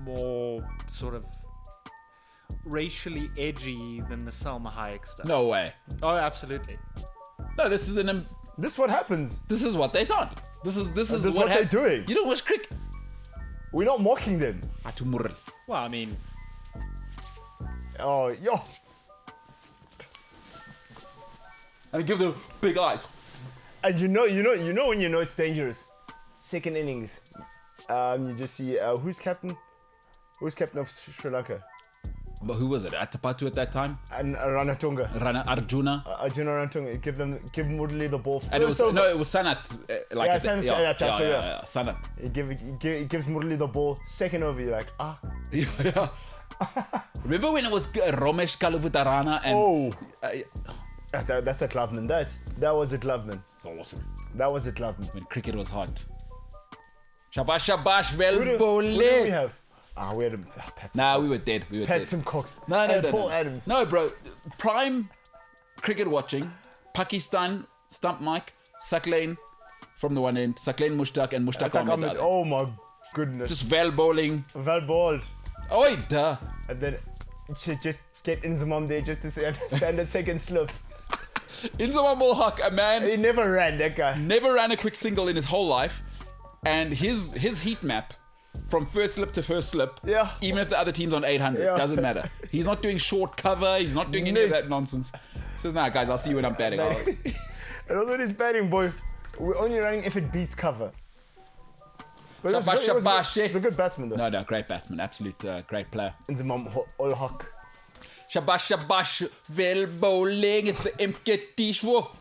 more sort of racially edgy than the Salma Hayek stuff. No way. Oh, absolutely. No, this is This is what happens. this is what they sound. This is This is what they're doing. You don't watch cricket. We're not mocking them. Atumurl. Well, I mean, Oh, yo. And give them big eyes. And you know when you know it's dangerous. Second innings. You just see who's captain? Who's captain of Sri Lanka? But who was it? Atapatu at that time? And Ranatunga. Rana Arjuna. Arjuna Ranatunga. Give Murali the ball first. And it was over. no, it was Sanat. Yeah, Sanat, Sanat. He gives Murali the ball. Second over, you're like, ah. Yeah. Remember when it was Romesh Kalavutarana and Oh. uh, That's a clubman. That was a clubman. it's awesome That was a clubman. when cricket was hot. Shabash, well Who do we bowled. have? We had Pat Nah, we were dead. We were dead. Patson Cox. No, and no. Paul Adams. No, bro. Prime cricket watching. Pakistan, Stump Mike, Saklain from the one end, Saklain Mushtaq and Mushtaq Ahmed. the other. Oh my goodness. Just well bowling. Well balled. Oi, duh. And then just get Inzamam there just to stand at second slip. Inzama Mulhaq, a man He never ran, that guy. never ran a quick single in his whole life, and his heat map from first slip to first slip, Yeah. even if the other team's on 800, Yeah. doesn't matter. He's not doing short cover, he's not doing any of Nits. that nonsense. He says, nah, guys, I'll see you when I'm batting. And also this batting, boy, we're only running if it beats cover. But Shabash, it's a good batsman, though. No, great batsman, absolute great player. Inzamam ul Haq. Shabash, well bowling, it's the MKT Show.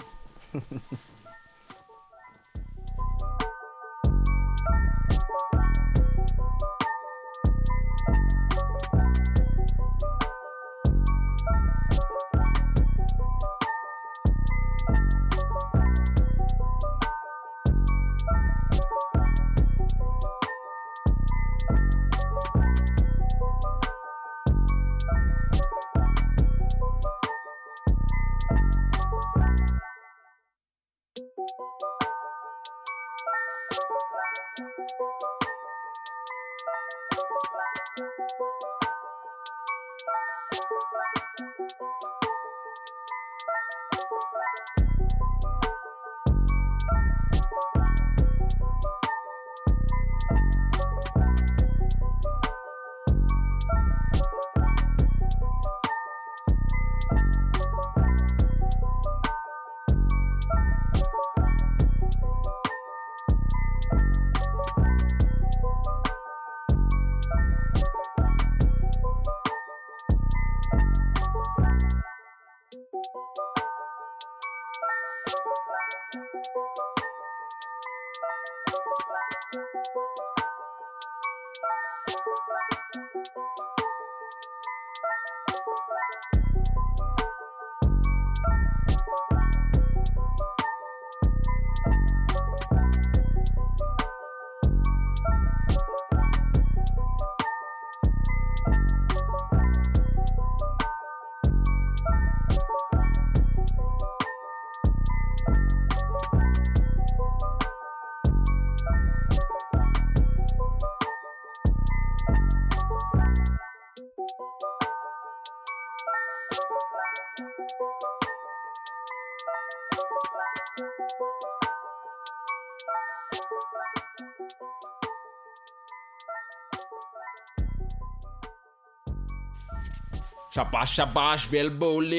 Shabash, shabash, well bowle.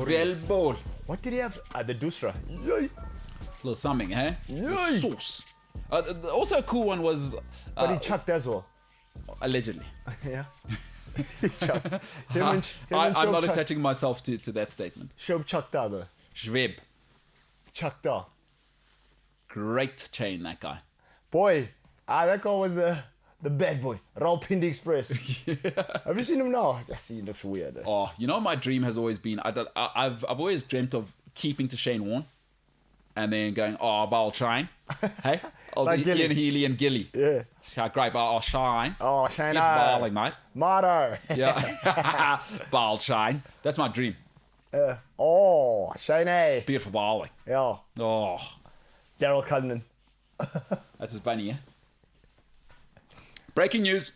Well bowl. What did he have? The Dusra. Yay. Little something, eh? Yay. Sauce. Also a cool one was... But he chucked as well. allegedly. Yeah. I'm not attaching myself to that statement. Shob chucked out though. Schweb. Chucked out. Great chain, that guy. Boy, that guy was the bad boy. Rawalpindi Express. Have you seen him now? Yes, he looks weird. Oh, you know, my dream has always been, I've always dreamt of keeping to Shane Warne and then going, I'll try. Hey? Like Ian Healy and Gilly. Yeah. Great, I'll shine. Oh, Shane. Get bowling, mate. Motto. Yeah. Ball shine. That's my dream. Oh, Shane. Beautiful bowling. Yeah. Oh, Daryl Cullinan. that's his bunny, yeah? Breaking news.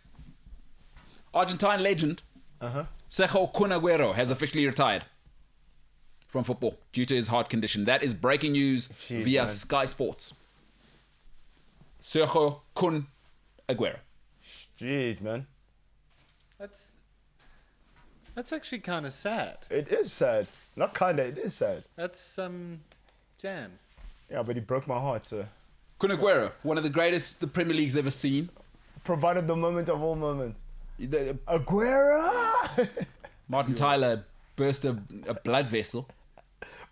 Argentine legend Sergio Kun Aguero has officially retired from football due to his heart condition. That is breaking news Jeez, via man. Sky Sports. Sergio Kun Aguero. Jeez, man. That's actually kind of sad. It is sad. Not kinda, it is sad. That's damn. Yeah, but he broke my heart, so. Kun Aguero, one of the greatest the Premier League's ever seen. Provided the moment of all moments. The- Aguero! Martin Tyler burst a blood vessel.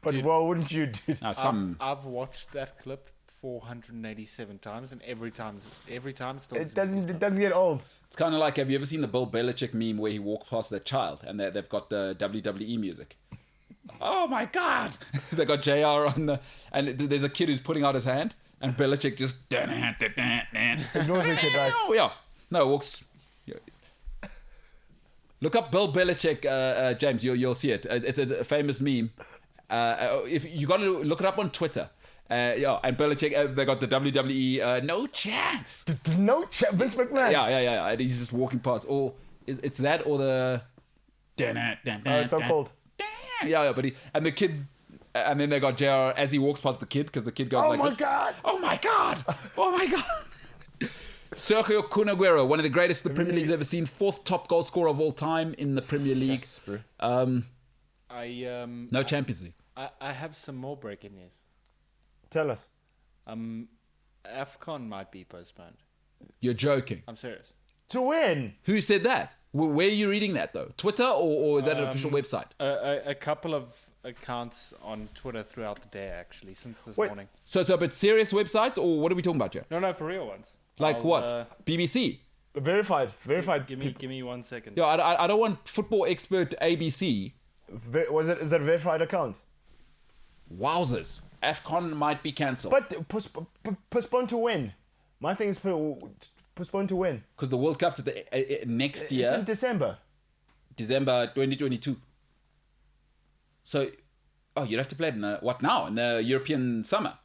But why wouldn't you do that? Now, some I've watched that clip 487 times, and every time still It doesn't get old. It's kind of like, have you ever seen the Bill Belichick meme where he walked past that child and they've got the WWE music? Oh my God! They got JR on the... And there's a kid who's putting out his hand and Belichick just... Ignores the kid, right? Oh, yeah. No, walks... Look up Bill Belichick, James. You'll see it. It's a famous meme. If you got to look it up on Twitter. Yeah, and Belichick, they got the WWE. No chance. No chance. Vince McMahon. Yeah. And he's just walking past. Or it's that or the. It's not cold. Yeah, but and the kid. And then they got JR as he walks past the kid because the kid goes Oh like my this. God. Oh my God! Oh my God! Sergio Kun Aguero, one of the greatest the Premier League's ever seen, 4th top goal scorer of all time in the Premier League. Yes, bro. No Champions League. I have some more breaking news. Tell us. AFCON might be postponed. You're joking. I'm serious. To win. Who said that? Where are you reading that though? Twitter or is that an official website? A couple of accounts on Twitter throughout the day, actually, since this Wait. morning. So it's a bit serious websites or what are we talking about here? No, for real ones. Like I'll, what? BBC? Verified. Give me 1 second. Yeah, I don't want football expert ABC. Is that a verified account? Wowzers. AFCON might be cancelled. But postpone to win. My thing is postpone to win. Because the World Cup's at the next It's year, in December. December 2022. So, you'd have to play it in what now? In the European summer.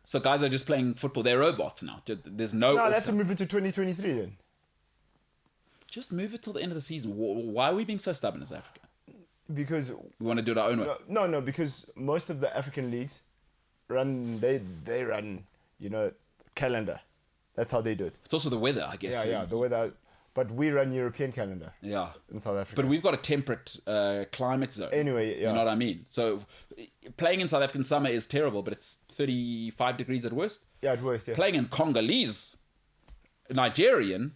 So guys are just playing football. They're robots now. There's no... No, let's move it to 2023 then. Just move it till the end of the season. Why are we being so stubborn as Africa? Because We want to do it our own way. no, because most of the African leagues they run, calendar. That's how they do it. It's also the weather, I guess. Yeah, the weather. But we run European calendar Yeah. in South Africa. But we've got a temperate climate zone. Anyway, yeah. You know what I mean? So playing in South African summer is terrible, but it's 35 degrees at worst. Yeah, it works. Yeah. Playing in Congolese, Nigerian,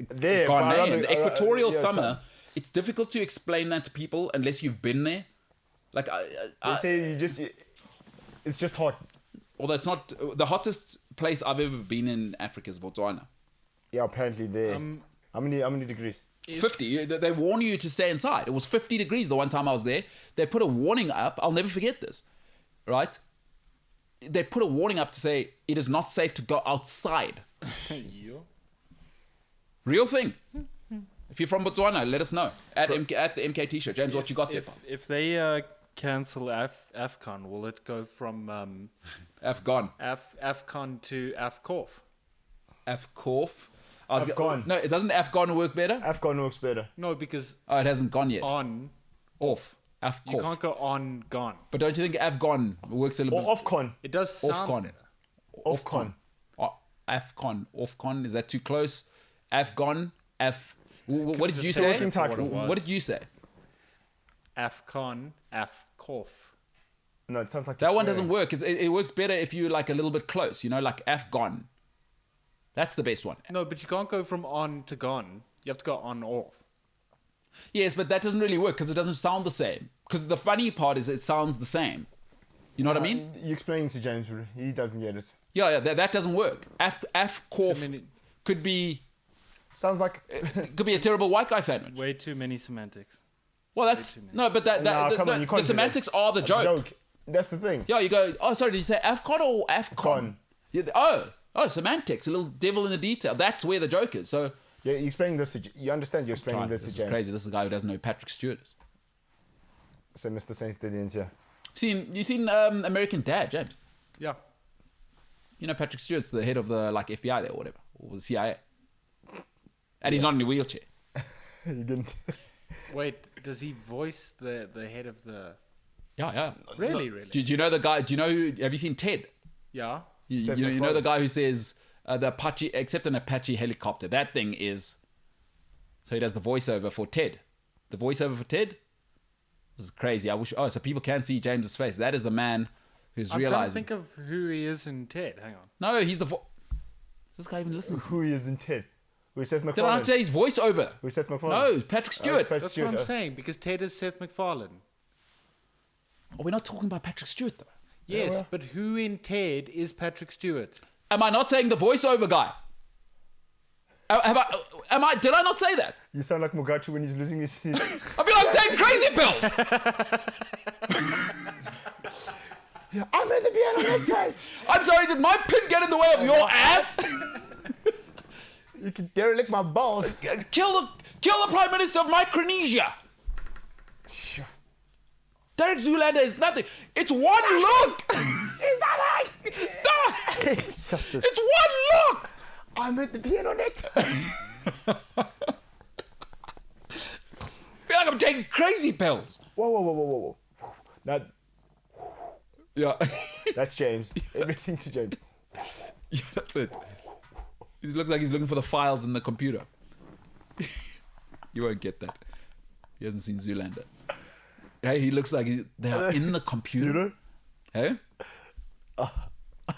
There, Ghanaian, the equatorial yeah, summer, it's difficult to explain that to people unless you've been there. Like, They say it's just hot. although it's not the hottest place I've ever been in Africa is Botswana. Yeah, apparently there. How many degrees? 50. They warn you to stay inside. It was 50 degrees the one time I was there. They put a warning up. I'll never forget this. Right? They put a warning up to say it is not safe to go outside. Real thing. If you're from Botswana, let us know at the MKT Show. James, what you got there? If they cancel AFCON, will it go from Afghan. AFCON to AFCORF? Afcorf. Afghan. No, it doesn't Afghan work better? Afghan works better. No, because Oh, it hasn't gone yet. on, Off. you can't Afcorf. go on, gone. But don't you think Afghan works a little Or bit? Ofcon. It does sound Ofcon. better. Ofcon. Afcon. Ofcon. Is that too close? Afghan. What did just you take say? it for what it was. What did you say? Afcon, Afkof. No, it sounds like That you're one doesn't swearing. work. It works better if you're like a little bit close, you know, like Afghan. That's the best one. No, but you can't go from on to gone. You have to go on off. Yes, but that doesn't really work because it doesn't sound the same. Because the funny part is it sounds the same. You know what I mean? You explaining to James, bro. He doesn't get it. Yeah, that doesn't work. Afkof Too many- could be Sounds like a terrible white guy sandwich. Way too many semantics. Well, that's no, but Nah, come on, you can't the do semantics that. are the joke. That's the thing. Yeah, you go. Oh, sorry, did you say Afcon or Afcon? Con. Yeah, semantics, a little devil in the detail. That's where the joke is. So Yeah, you're explaining this. You understand? You're explaining this this is to James. crazy. This is a guy who doesn't know who Patrick Stewart is. So Mr. Saints did the answer. You seen American Dad, James? Yeah. You know Patrick Stewart's the head of the like FBI there or whatever, or the CIA, and he's not in a wheelchair. You didn't. Wait, does he voice the head of the... Yeah. Really? Do you know the guy? Do you know who? Have you seen Ted? Yeah. You Seth know MacFarlane. the guy who says the Apache, except an Apache helicopter. That thing is. So he does the voiceover for Ted. The voiceover for Ted. This is crazy. I wish. Oh, so people can see James's face. That is the man who's I'm trying to realizing. think of who he is in Ted. Hang on. No, he's the. Does this guy even listen to? Who he is in Ted? Who Seth Did I MacFarlane? not say his voiceover? Who Seth MacFarlane? No, Patrick Stewart. Patrick That's Stewart, what I'm saying, because Ted is Seth MacFarlane. Oh, we're not talking about Patrick Stewart though. Yes, well. but who in Ted is Patrick Stewart? Am I not saying the voiceover guy? Did I not say that? You sound like Mugachu when he's losing his shit. I feel like taking crazy pills. I'm at the piano necktie. I'm sorry, did my pin get in the way of your ass? You can derelict my balls. Kill the Prime Minister of Micronesia. Sure. Derek Zoolander is nothing. It's one look. It's not like. No, Justice. it's one look. I'm at the piano necktie. I feel like I'm taking crazy pills. Whoa. That, Yeah. that's James. Everything to James. Yeah, that's it. He looks like he's looking for the files in the computer. You won't get that. He hasn't seen Zoolander. Hey, he looks like they are in the computer. You know? Hey?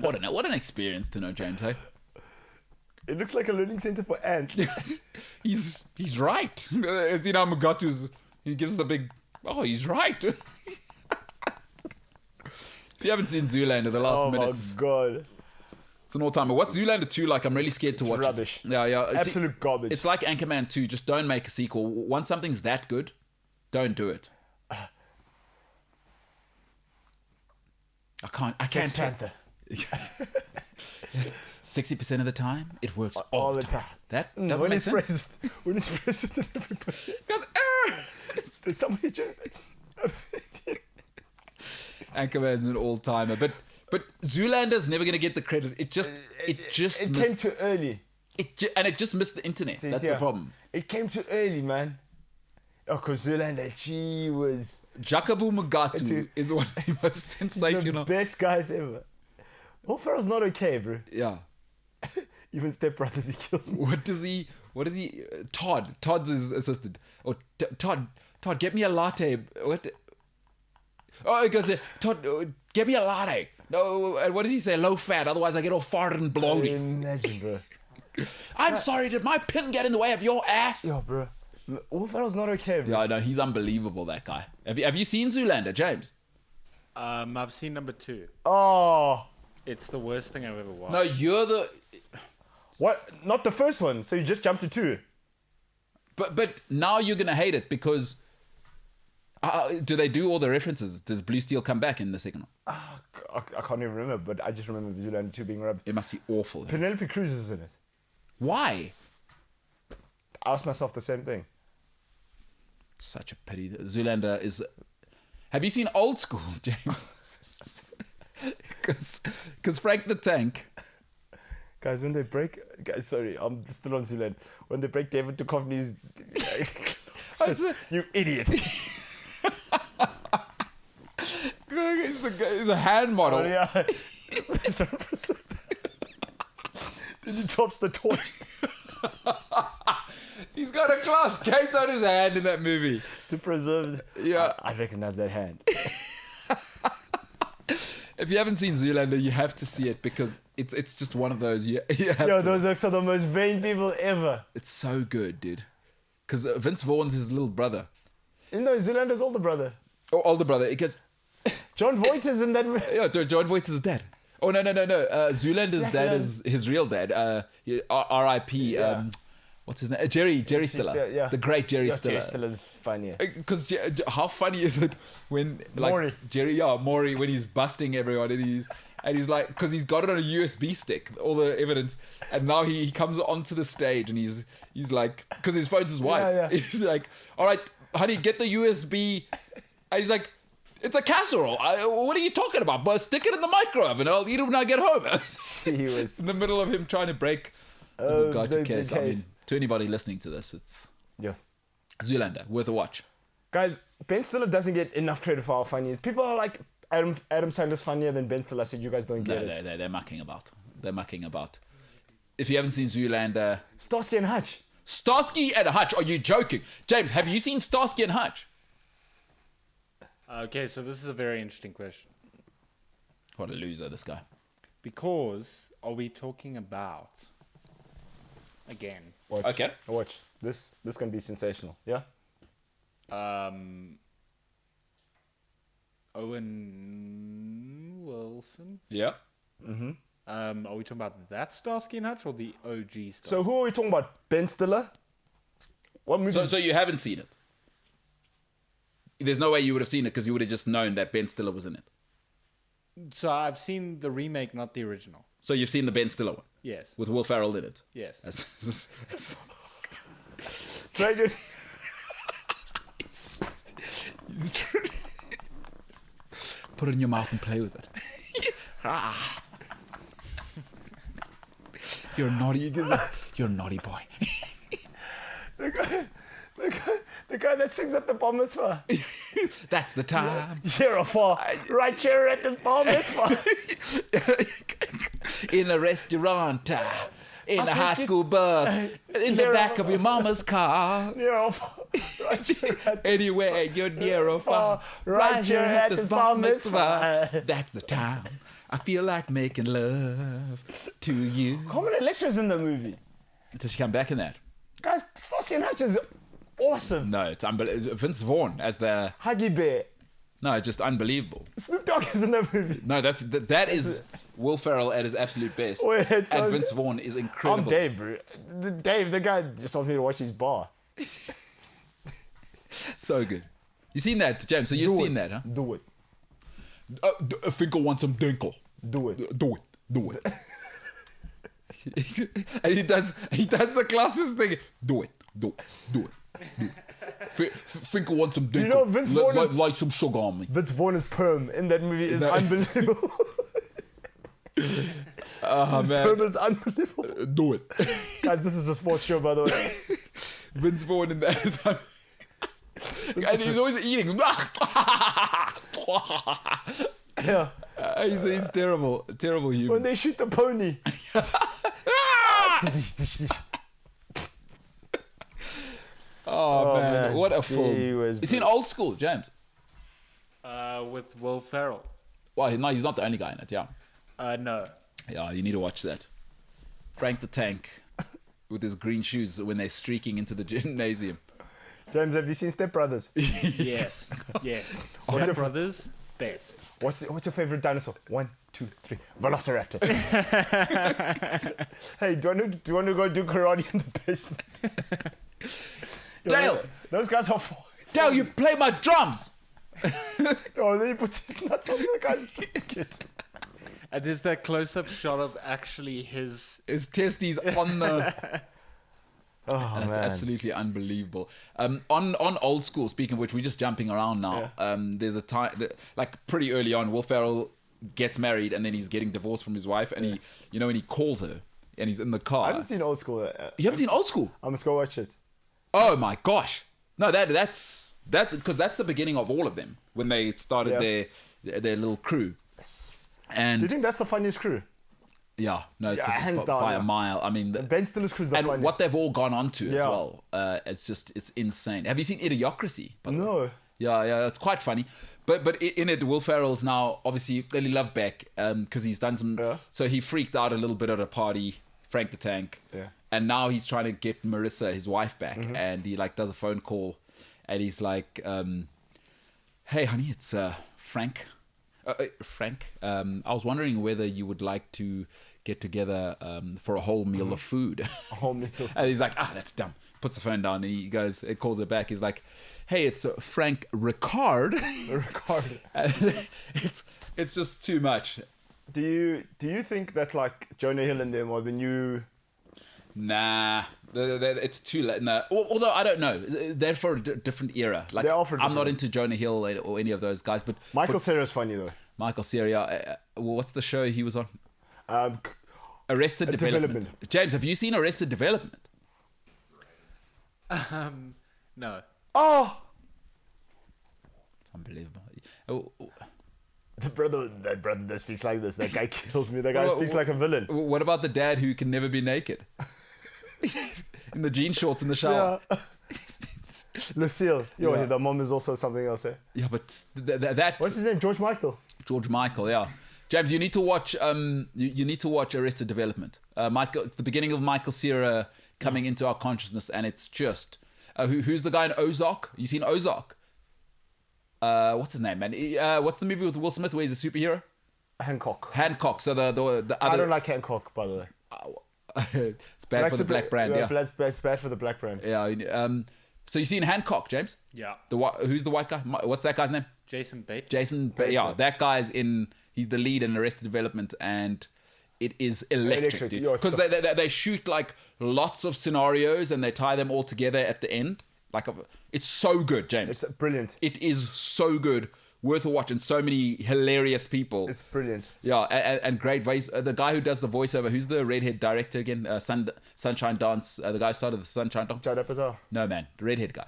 What an experience to know James, hey? It looks like a learning center for ants. He's right. As you know, Mugatu's, he gives the big, oh, he's right. If you haven't seen Zoolander, the last Oh my minutes, god. it's an all-timer. What's Zoolander 2 like? I'm really scared to watch rubbish. it. Yeah. See, Absolute garbage. it's like Anchorman 2. Just don't make a sequel. Once something's that good, don't do it. I can't Sex tell. Panther. 60% of the time, it works All the time. That doesn't When make it's sense. racist. When it's racist and everybody. Because, There's somebody just. Anchorman's an all-timer, but Zoolander's never gonna get the credit. It It missed, came too early. it just missed the internet. That's the Yeah. problem. It came too early, man. Oh, because Zoolander, she was Jakabu Mugatu It's is one of the most sensational. the best guys ever. Will Ferrell's not okay, bro. Yeah. Even Step Brothers, he kills me. What is he? Todd's his assistant. Oh, Todd, get me a latte. What? Oh, he goes, Todd, get me a latte. No, and what does he say? Low fat, otherwise I get all farted and bloated. Imagine, bro. I'm sorry, did my pin get in the way of your ass? Yo, bro. Will Ferrell's not okay, bro. Yeah, I know, he's unbelievable, that guy. Have you seen Zoolander, James? I've seen number 2. Oh. It's the worst thing I've ever watched. No, you're the... What? Not the first one, so you just jumped to 2. But now you're going to hate it because... do they do all the references? Does Blue Steel come back in the second one? I can't even remember, but I just remember Zoolander 2 being rubbish. It must be awful. Penelope Cruz is in it. Why? I asked myself the same thing. Such a pity. Zoolander is... Have you seen Old School, James? Because Frank the Tank... Guys, when they break... Guys, sorry, I'm still on Zoolander. When they break David Duchovny's... you idiot. He's a hand model. Oh, yeah. Then he drops the torch. He He's got a glass case on his hand in that movie. To preserve. Yeah. I recognize that hand. If you haven't seen Zoolander, you have to see it because it's just one of those. You have Yo, to. those are some of the most vain people ever. It's so good, dude. Because Vince Vaughn's his little brother. You know, Zoolander's older brother. Oh, older brother. Because John Voight is in that. yeah, John Voight's his dad. Oh no. Zoolander's dad is his real dad. R.I.P. What's his name? Jerry Stiller. Yeah. The great Jerry Yeah, Stiller. Jerry Stiller's funny. Because how funny is it when like Maury. Maury, when he's busting everyone and he's like, because he's got it on a USB stick, all the evidence, and now he comes onto the stage and he's like, because his phone's his wife. Yeah. He's like, all right, honey, get the USB. And he's like, it's a casserole. What are you talking about? But stick it in the microwave and I'll eat it when I get home. He was. In the middle of him trying to break the Bugatti the case. I case. mean, to anybody listening to this, it's Yeah. Zoolander, worth a watch. Guys, Ben Stiller doesn't get enough credit for how funny he is. People are like, Adam Sandler's funnier than Ben Stiller. I said, you guys don't get it. They're mucking about. They're mucking about. If you haven't seen Zoolander... Starsky and Hutch. Starsky and Hutch, are you joking? James, have you seen Starsky and Hutch? Okay, so this is a very interesting question. What a loser, this guy. Because are we talking about again? Watch. Okay. Watch. This can be sensational. Yeah? Owen Wilson. Yeah. Are we talking about that Starsky and Hutch or the OG Starsky? So who are we talking about? Ben Stiller? What movie? So you haven't seen it? There's no way you would have seen it because you would have just known that Ben Stiller was in it. So I've seen the remake, not the original. So you've seen the Ben Stiller one? Yes. With Will Ferrell in it? Yes. Dragon. Put it in your mouth and play with it. You're naughty. You're a naughty boy. The guy that sings at the bar mitzvah. That's the time. Here or far. Right here at this bar mitzvah. In a restaurant, in a high school bus, in the back of your mama's car. Near or far. Right here at Anywhere you're near or far, right here at this bar mitzvah. That's the time. I feel like making love to you. Common Electra's in the movie. Does she come back in that? Guys, Starsky and Hutch is awesome. No, it's unbelievable. Vince Vaughn as the... Huggy Bear. No, just unbelievable. Snoop Dogg is in that movie. No, that is Will Ferrell at his absolute best. Wait, and Vince Vaughn is incredible. I'm Dave, bro. Dave, the guy just wants me to watch his bar. So good. You seen that, James? So you've seen that, huh? Do it. I think I want some dinkle. Do it. Do it. And he does the classist thing. Do it. Think I want some dinkle. You know, Vince Vaughn is- like some sugar on me. Vince Vaughn is perm in that movie is unbelievable. His Man. perm is unbelievable. Do it. Guys, this is a sports show, by the way. Vince Vaughn in that is and he's always eating. Yeah. He's terrible human. When they shoot the pony. Oh, man, what a film! He was You seen Old School, James? With Will Ferrell. Well, no, he's not the only guy in it. Yeah, No. yeah, you need to watch that. Frank the Tank with his green shoes when they're streaking into the gymnasium. James, have you seen Step Brothers? Yes. What's your- Step Brothers, best. What's your favorite dinosaur? 1, 2, 3. Velociraptor. Hey, do you want to go do karate in the basement? Dale! Those guys are Dale, you play my drums! Oh, then he puts his nuts on the guy's kid. And there's that close-up shot of actually his... His testes on the... Oh, That's man. absolutely unbelievable. On Old School, speaking of which, we're just jumping around now. There's a time, like pretty early on, Will Ferrell gets married and then he's getting divorced from his wife, and he, you know, when he calls her and he's in the car. I haven't seen Old School. You haven't seen Old School? I must go watch it. Oh my gosh! No, that's because that's the beginning of all of them when they started their little crew. Do you And think that's the funniest crew? Yeah, no, it's Yeah, hands down, by yeah. a mile. I mean, Ben Stiller's crew is the and funny. what they've all gone on to as Yeah. well. It's insane. Have you seen Idiocracy? By the way? No. Yeah, it's quite funny. But in it, Will Ferrell's now obviously really love Beck because he's done some. Yeah. So he freaked out a little bit at a party, Frank the Tank. Yeah. And now he's trying to get Marissa, his wife, back, Mm-hmm. and he like does a phone call, and he's like, "Hey, honey, it's Frank. Frank, I was wondering whether you would like to get together for a whole meal of food." A whole meal. And he's like, that's dumb. Puts the phone down and he goes, it calls her back. He's like, "Hey, it's Frank Ricard." Ricard. it's just too much. Do you think that like Jonah Hill and them are the new? Nah, it's too late. No, although I don't know, they're for a different era. Like They are for a I'm not different- into Jonah Hill or any of those guys, but Michael Cera's funny though. Michael Cera, what's the show he was on? Um, Arrested Development. Development. James, have you seen Arrested Development? No. oh, It's unbelievable. Oh, that brother that speaks like this. That guy kills me. That guy speaks like a villain. what about the dad who can never be naked? In the jean shorts in the shower. Yeah. Lucille. Yo, Yeah. the mom is also something else. Eh? Yeah, but that What's his name? George Michael. George Michael, yeah. James, you need to watch. You need to watch Arrested Development. Michael, it's the beginning of Michael Cera coming into our consciousness, and it's just who's the guy in Ozark? You seen Ozark? What's his name, man? What's the movie with Will Smith where he's a superhero? Hancock. Hancock. So the other. I don't like Hancock, by the way. It's bad for the black brand. Yeah. It's bad for the black brand. Yeah. So you seen Hancock, James? Yeah. Who's the white guy? What's that guy's name? Jason Bateman. Jason. Yeah, that guy's in. He's the lead in Arrested Development, and it is electric, dude. Yeah, it's Because they shoot like lots of scenarios and they tie them all together at the end. Like it's so good, James. It's brilliant. It is so good, worth a watch, and so many hilarious people. It's brilliant. Yeah, and great voice. The guy who does the voiceover, who's the redhead director again? Sunshine Dance. The guy who started the Sunshine Dance. Judd Apatow. No, man, the redhead guy,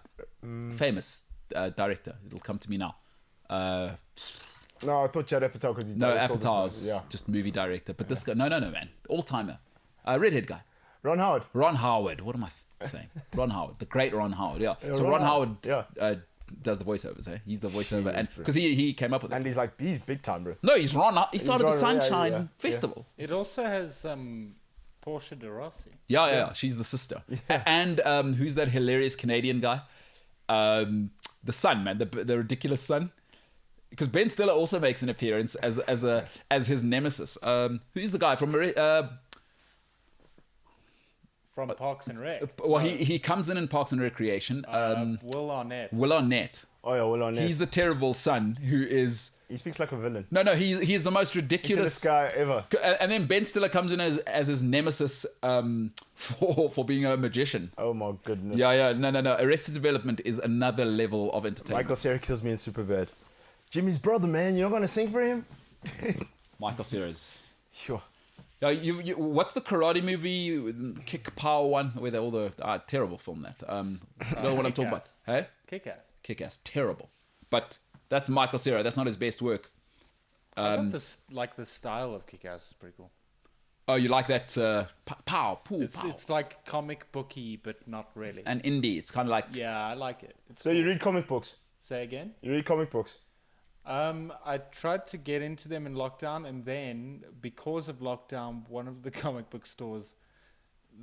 famous director. It'll come to me now. No, I thought Judd Apatow because he No, directed all this Apatow's stuff. Yeah. just movie director. But this guy, no, man, all timer, redhead guy, Ron Howard. Ron Howard. What am I saying? Ron Howard, the great Ron Howard. Yeah. So Ron Ron Howard, Howard, does the voiceovers. Eh? He's the voiceover, Jeez, and bro. because he came up with it. And he's big time, bro. No, he's Ron. He started the Ron, yeah, Sunshine yeah. Festival. It also has Portia de Rossi. Yeah. She's the sister. And who's that hilarious Canadian guy? The son, man, the ridiculous son. Because Ben Stiller also makes an appearance as his nemesis. Who's the guy from? From Parks and Rec. Well, he comes in Parks and Recreation. Will Arnett. Will Arnett. Oh yeah, well on He's the terrible son who is. He speaks like a villain. No, he's the most ridiculous This guy ever. And then Ben Stiller comes in as his nemesis for being a magician. Oh my goodness. Yeah. No. Arrested Development is another level of entertainment. Michael Cera kills me in Superbad. Jimmy's brother, man. You're not gonna sing for him? Michael Cera's. Sure. Yeah, you what's the karate movie, Kick Power one, where they're all the terrible film that. You know what I'm talking about? Kick-Ass. Hey, Kick-Ass. Kick-Ass, terrible. But that's Michael Cera. That's not his best work. I thought the style of Kick-Ass is pretty cool. Oh, you like that? Pow. It's like comic booky, but not really. And indie. It's kind of like. Yeah, I like it. It's So you read comic books? Say again? You read comic books? I tried to get into them in lockdown, and then because of lockdown, one of the comic book stores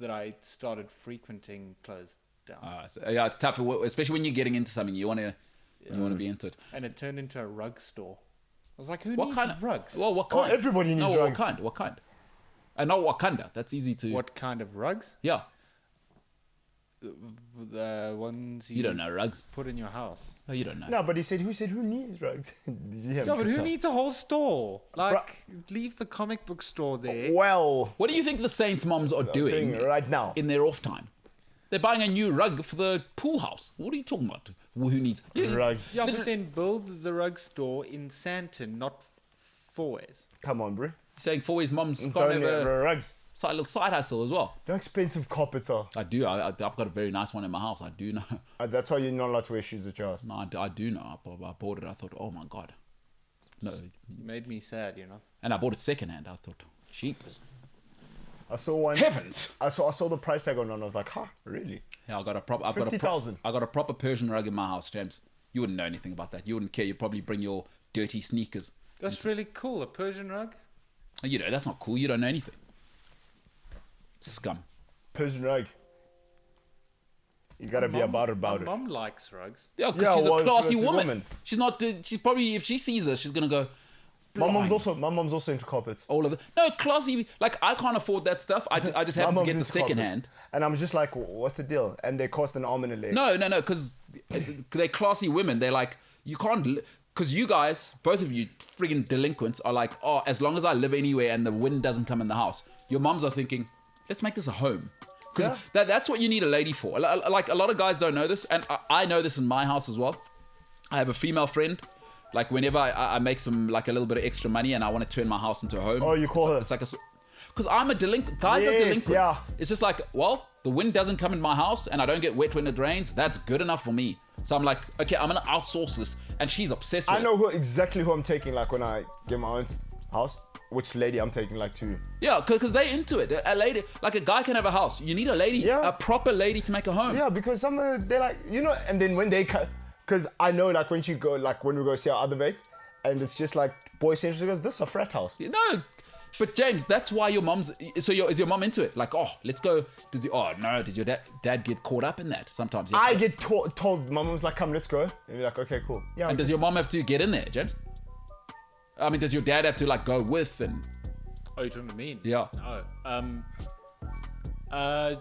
that I started frequenting closed down, Yeah, it's tough, especially when you're getting into something. You want to be into it. and it turned into a rug store. I was like, who What needs kind of rugs? Well, what Oh, kind? everybody needs no, rugs. What kind? And not Wakanda. That's easy to. What kind of rugs? Yeah, The ones you don't know rugs. put in your house. No, you don't know. No, but he said who needs rugs? Yeah, but who tell. needs a whole store? Like, leave the comic book store there. Well, What do you think the Saints moms are doing right now. in their off time? They're buying a new rug for the pool house. What are you talking about? Who needs Rugs. Yeah, but then build the rug store in Santon, not Fourways. Come on, bro. Saying Fourways mom's Don't got need a rugs. little side hustle as well. How expensive carpets are. I do. I've got a very nice one in my house. I do know. That's why you're not allowed to wear shoes at your house. No, I do know. I bought it. I thought, oh my god. No, Made me sad, you know. and I bought it secondhand. I thought, jeepers. I saw one. Heavens! I saw the price tag on one. I was like, huh, really? Yeah, I got a proper. 50,000. I got a proper Persian rug in my house, James. You wouldn't know anything about that. You wouldn't care. You'd probably bring your dirty sneakers. That's really cool. A Persian rug. You know, that's not cool. You don't know anything. Scum. Persian rug. You gotta be about it. My mum likes rugs. Yeah, because Yeah, she's well, a classy she's a woman. woman. She's not. She's probably, if she sees this, she's gonna go. My mom's "Blimey." also into carpets. All of it. No, classy. Like, I can't afford that stuff. I just My happen to mom's get the into second carpets. hand. And I'm just like, what's the deal? And they cost an arm and a leg. No, because they're classy women. They're like, you can't. Because you guys, both of you friggin' delinquents, are like, oh, as long as I live anywhere and the wind doesn't come in the house. Your mums are thinking, let's make this a home. Because that's what you need a lady for. Like, a lot of guys don't know this, and I know this in my house as well. I have a female friend. Like, whenever I make some, like, a little bit of extra money and I want to turn my house into a home. Oh, you call her? It's like a... Because I'm a delinquent. Guys are Yes, delinquents. yeah. It's just like, well, the wind doesn't come in my house and I don't get wet when it rains. That's good enough for me. So I'm like, okay, I'm going to outsource this. And she's obsessed with I know exactly who I'm taking, like, when I get my own house. Which lady I'm taking, like, to. Yeah, because they're into it. A lady, like, a guy can have a house. You need a lady, Yeah. a proper lady to make a home. Yeah, because some they're like, you know, and then when they cut, because I know, like, when you go, like, when we go see our other mates, and it's just like boy central, she goes, this is a frat house. No, but James, that's why your mom's. So is your mom into it? Like, oh, let's go. Oh no, did your dad get caught up in that? Sometimes. I get told, my mom's like, come, let's go. And you're like, okay, cool. Yeah. And does your mom have to get in there, James? I mean, does your dad have to, like, go with and? Oh, you're talking to me? Yeah.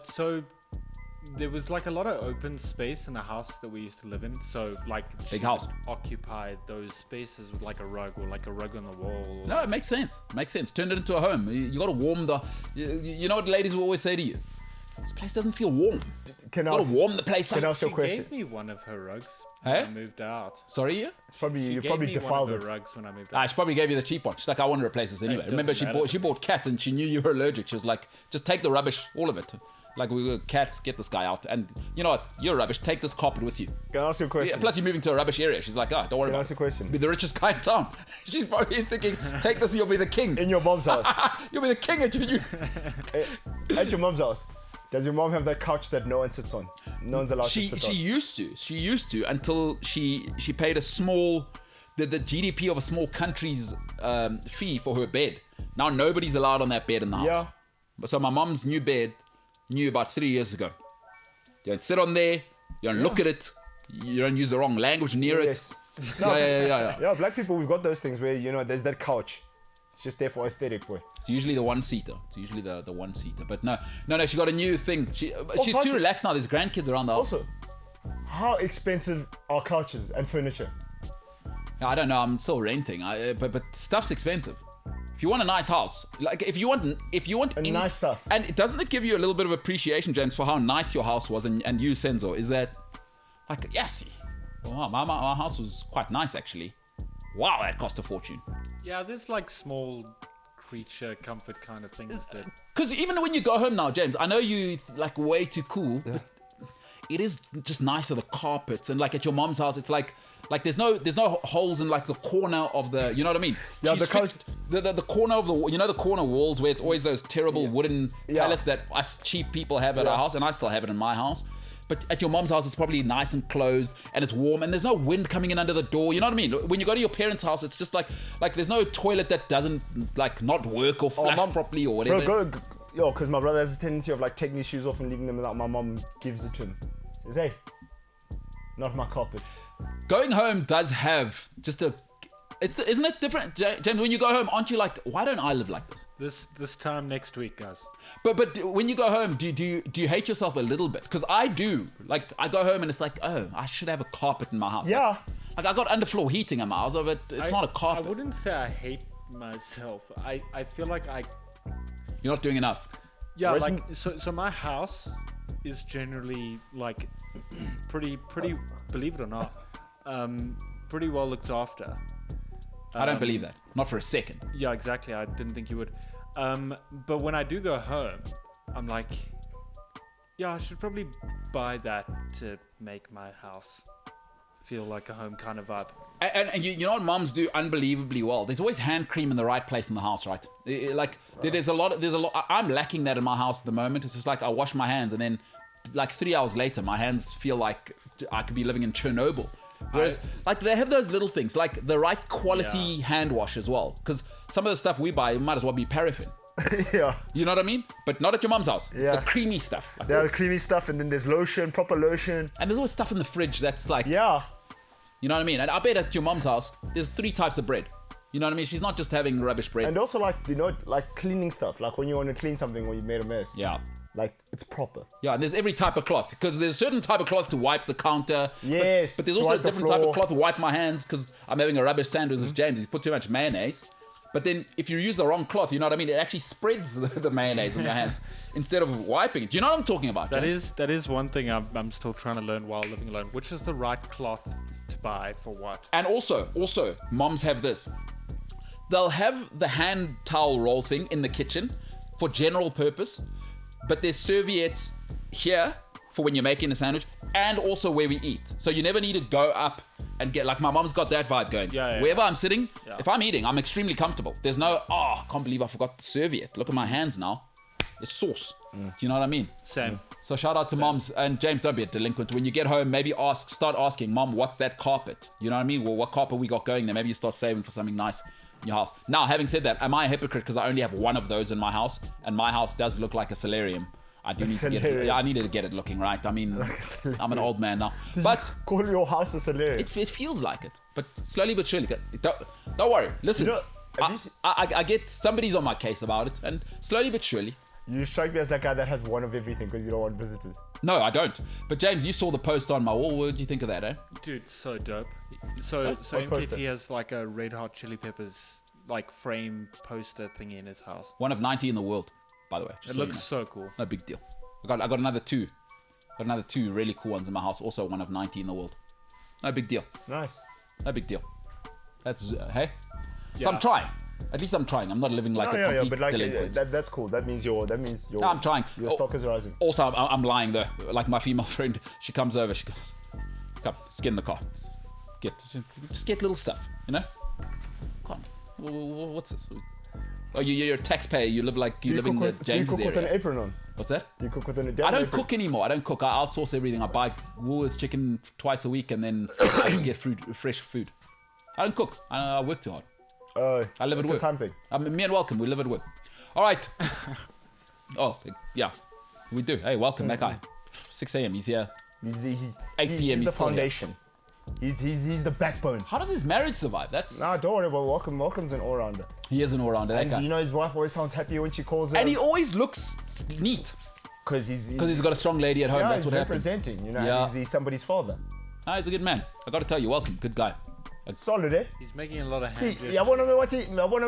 So there was like a lot of open space in the house that we used to live in. So like Big she house. occupied those spaces with like a rug or like a rug on the wall. No, it makes sense. Makes sense. Turn it into a home. You got to warm the. You know what ladies will always say to you? This place doesn't feel warm. Can You I got to warm the place can I up. ask you a She question? gave me one of her rugs Hey? when I moved out. Sorry, you? She You gave probably me defiled one of it. her rugs when I moved out. She probably gave you the cheap one. She's like, I want to replace this anyway. It Remember, doesn't matter. she bought cats and she knew you were allergic. She was like, just take the rubbish, all of it. Like, we were cats, get this guy out. And you know what? You're rubbish. Take this carpet with you. Can I ask you a question? Yeah, plus, you're moving to a rubbish area. She's like, oh, don't worry Can I about ask it. you a question? Be the richest guy in town. She's probably thinking, take this, you'll be the king. In your mom's house. You'll be the king at you. At your mom's house. Does your mom have that couch that no one sits on? No one's allowed to sit on. She used to until she paid a small the GDP of a small country's fee for her bed. Now nobody's allowed on that bed in the house. Yeah. So my mom's new bed, new about 3 years ago. You don't sit on there. You don't look at it. You don't use the wrong language near Yes. it. No, Yeah. Yeah, black people, we've got those things where, you know, there's that couch. It's just there for aesthetic, boy. It's usually the one-seater. It's usually the one-seater. But no, she got a new thing. She's how too to- relaxed now. There's grandkids around the house. Also, how expensive are couches and furniture? I don't know. I'm still renting. But stuff's expensive. If you want a nice house, like if you want Nice stuff. and doesn't it give you a little bit of appreciation, James, for how nice your house was, and you, Senzo, is that like yes, wow, my house was quite nice actually. Wow, that cost a fortune. Yeah, there's like small creature comfort kind of things that. Because even when you go home now, James, I know you like way too cool, but it is just nicer, the carpets, and like at your mom's house, it's like there's no holes in like the corner of the, you know what I mean? Yeah, She's the fixed the corner of the, you know, the corner walls where it's always those terrible wooden Yeah. pallets that us cheap people have at our house, and I still have it in my house. But at your mom's house, it's probably nice and closed, and it's warm, and there's no wind coming in under the door. You know what I mean? When you go to your parents' house, it's just like there's no toilet that doesn't like not work or flush properly or whatever. Bro, because my brother has a tendency of like taking his shoes off and leaving them without my mom gives it to him. Says, hey, not my carpet. Going home does have just a. Isn't it different, James? When you go home, aren't you like, why don't I live like this? This time next week, guys. But when you go home, do you hate yourself a little bit? Because I do. Like I go home and it's like, oh, I should have a carpet in my house. Yeah. Like I got underfloor heating in my house, but it's not a carpet. I wouldn't say I hate myself. I feel like You're not doing enough. yeah, Right. like so my house is generally like pretty believe it or not, pretty well looked after. I don't believe that. Not for a second. Yeah, exactly. I didn't think you would. But when I do go home, I'm like, yeah, I should probably buy that to make my house feel like a home kind of vibe. And you know what moms do unbelievably well? There's always hand cream in the right place in the house, right? There's a lot. I'm lacking that in my house at the moment. It's just like I wash my hands and then like 3 hours later, my hands feel like I could be living in Chernobyl. Whereas, like, they have those little things, like the right quality hand wash as well. Because some of the stuff we buy might as well be paraffin. Yeah. You know what I mean? But not at your mom's house. Yeah. The creamy stuff. Like, There's creamy stuff, and then there's lotion, proper lotion. and there's always stuff in the fridge that's like, Yeah. you know what I mean? And I bet at your mom's house, there's 3 types of bread. You know what I mean? She's not just having rubbish bread. And also, like, you know, like cleaning stuff. Like when you want to clean something or you made a mess. Yeah. Like, it's proper. Yeah, and there's every type of cloth. Because there's a certain type of cloth to wipe the counter. Yes, But there's to also a wipe the different type of floor. cloth to wipe my hands because I'm having a rubbish sandwich with James. He's put too much mayonnaise. But then if you use the wrong cloth, you know what I mean? It actually spreads the mayonnaise on your hands instead of wiping it. Do you know what I'm talking about, James? That is one thing I'm still trying to learn while living alone. Which is the right cloth to buy for what? And also, moms have this. They'll have the hand towel roll thing in the kitchen for general purpose, but there's serviettes here for when you're making a sandwich and also where we eat. So you never need to go up and get, like, my mom's got that vibe going. Yeah, Wherever I'm sitting, Yeah. if I'm eating, I'm extremely comfortable. There's no, I can't believe I forgot the serviette. Look at my hands now. It's sauce. Do you know what I mean? Same. So shout out to moms, and James, don't be a delinquent. When you get home, maybe start asking, Mom, what's that carpet? You know what I mean? Well, what carpet we got going there? Maybe you start saving for something nice in your house. Now, having said that, am I a hypocrite because I only have one of those in my house, and my house does look like a solarium? I do need to get it. Yeah, I needed to get it looking right. I mean, I'm an old man now, but Call your house a solarium. it feels like it. But slowly but surely, don't worry. Listen, You know, have you I get somebody's on my case about it, and slowly but surely. You strike me as that guy that has one of everything because you don't want visitors. No, I don't. But James, you saw the post on my wall. What did you think of that, eh? Dude, so dope. So What poster? MKT has like a Red Hot Chili Peppers like frame poster thingy in his house. One of 90 in the world, by the way. It looks so cool. No big deal. I got another 2. Got another 2 really cool ones in my house. Also one of 90 in the world. No big deal. Nice. No big deal. That's hey. So Yeah. I'm trying. At least I'm trying. I'm not living like a complete but like delinquent. that's cool. That means your No, I'm trying. Your Oh, stock is rising. Also, I'm lying though. Like my female friend, she comes over. She goes, "Come, skin the car. Just get little stuff, you know? Come on. What's this? Oh, you're a taxpayer. You live like you live in the Do you James cook with an area. apron on? What's that? Do you cook with an? I don't cook anymore. I don't cook. I outsource everything. I buy Woolworths chicken twice a week, and then I just get fresh food. I don't cook. I work too hard. I live at it's work. a time thing. Me and Welcome, we live at work. All right. Oh, yeah. We do. Hey, welcome, that guy. 6 a.m. He's here. He's 8 p.m. He's the still here. foundation. He's the backbone. How does his marriage survive? Nah, don't worry about Welcome. Welcome's an all-rounder. He is an all-rounder, that And guy. you know his wife always sounds happy when she calls him. And he always looks neat. Because he's got a strong lady at home. yeah, That's he's what happens. representing. You know, Yeah. he's somebody's father. Ah, he's a good man. I got to tell you, welcome. Good guy. Solid, eh? He's making a lot of See, hand I want to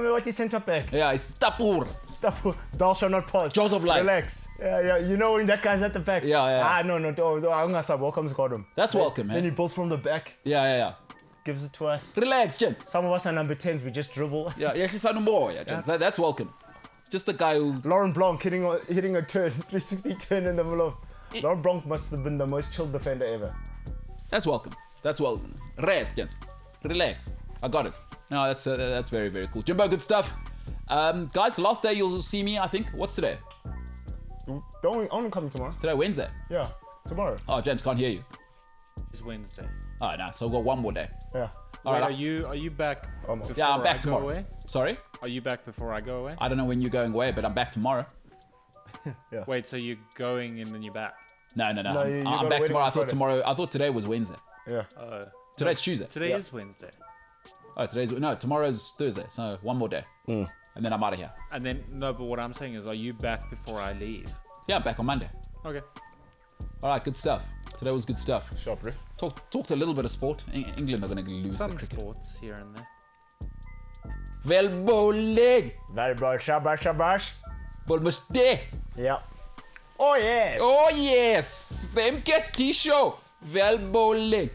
know what he sent up back. Yeah, he's tapur. Stuff, thou shall not pass. Jaws of life. Relax. Yeah, you know when that guy's at the back. Yeah. Ah, no, I'm gonna say Welcome's got him. That's welcome, Then man. he pulls from the back, Yeah. gives it to us. Relax, gents. Some of us are number 10s, we just dribble. Yeah, she's no more. Yeah, gents. That's welcome. Just the guy who. Lauren Blanc hitting a turn, 360 turn in the middle of. Lauren Blanc must have been the most chilled defender ever. That's welcome. That's welcome. Rest, gents. Relax. I got it. No, that's very, very cool. Jimbo, good stuff. Guys, the last day you'll see me, I think. What's today? I'm coming tomorrow. Today, Wednesday. Yeah, tomorrow. Oh, James, can't hear you. It's Wednesday. Oh, no. So we've got one more day. Yeah. All Wait, right. are you back? Almost. Yeah, I'm before back I go tomorrow. away? Sorry? Are you back before I go away? I don't know when you're going away, but I'm back tomorrow. Wait, so you're going and then you're back? No. No, you I'm got a back wedding tomorrow. on I thought today was Wednesday. Yeah. Today's Tuesday. Today Yeah. is Wednesday. Oh, tomorrow's Thursday. So one more day. And then I'm out of here. And then, no, but what I'm saying is, are you back before I leave? Yeah, I'm back on Monday. Okay. All right, good stuff. Today was good stuff. Sharp, bro. Talked a little bit of sport. England are going to lose Some the cricket. sports here and there. Well, bowling. Very bro. Shabash. Ball must stay. Yeah. Oh, yes. Oh, yes. The MKT Show. Well, bowling.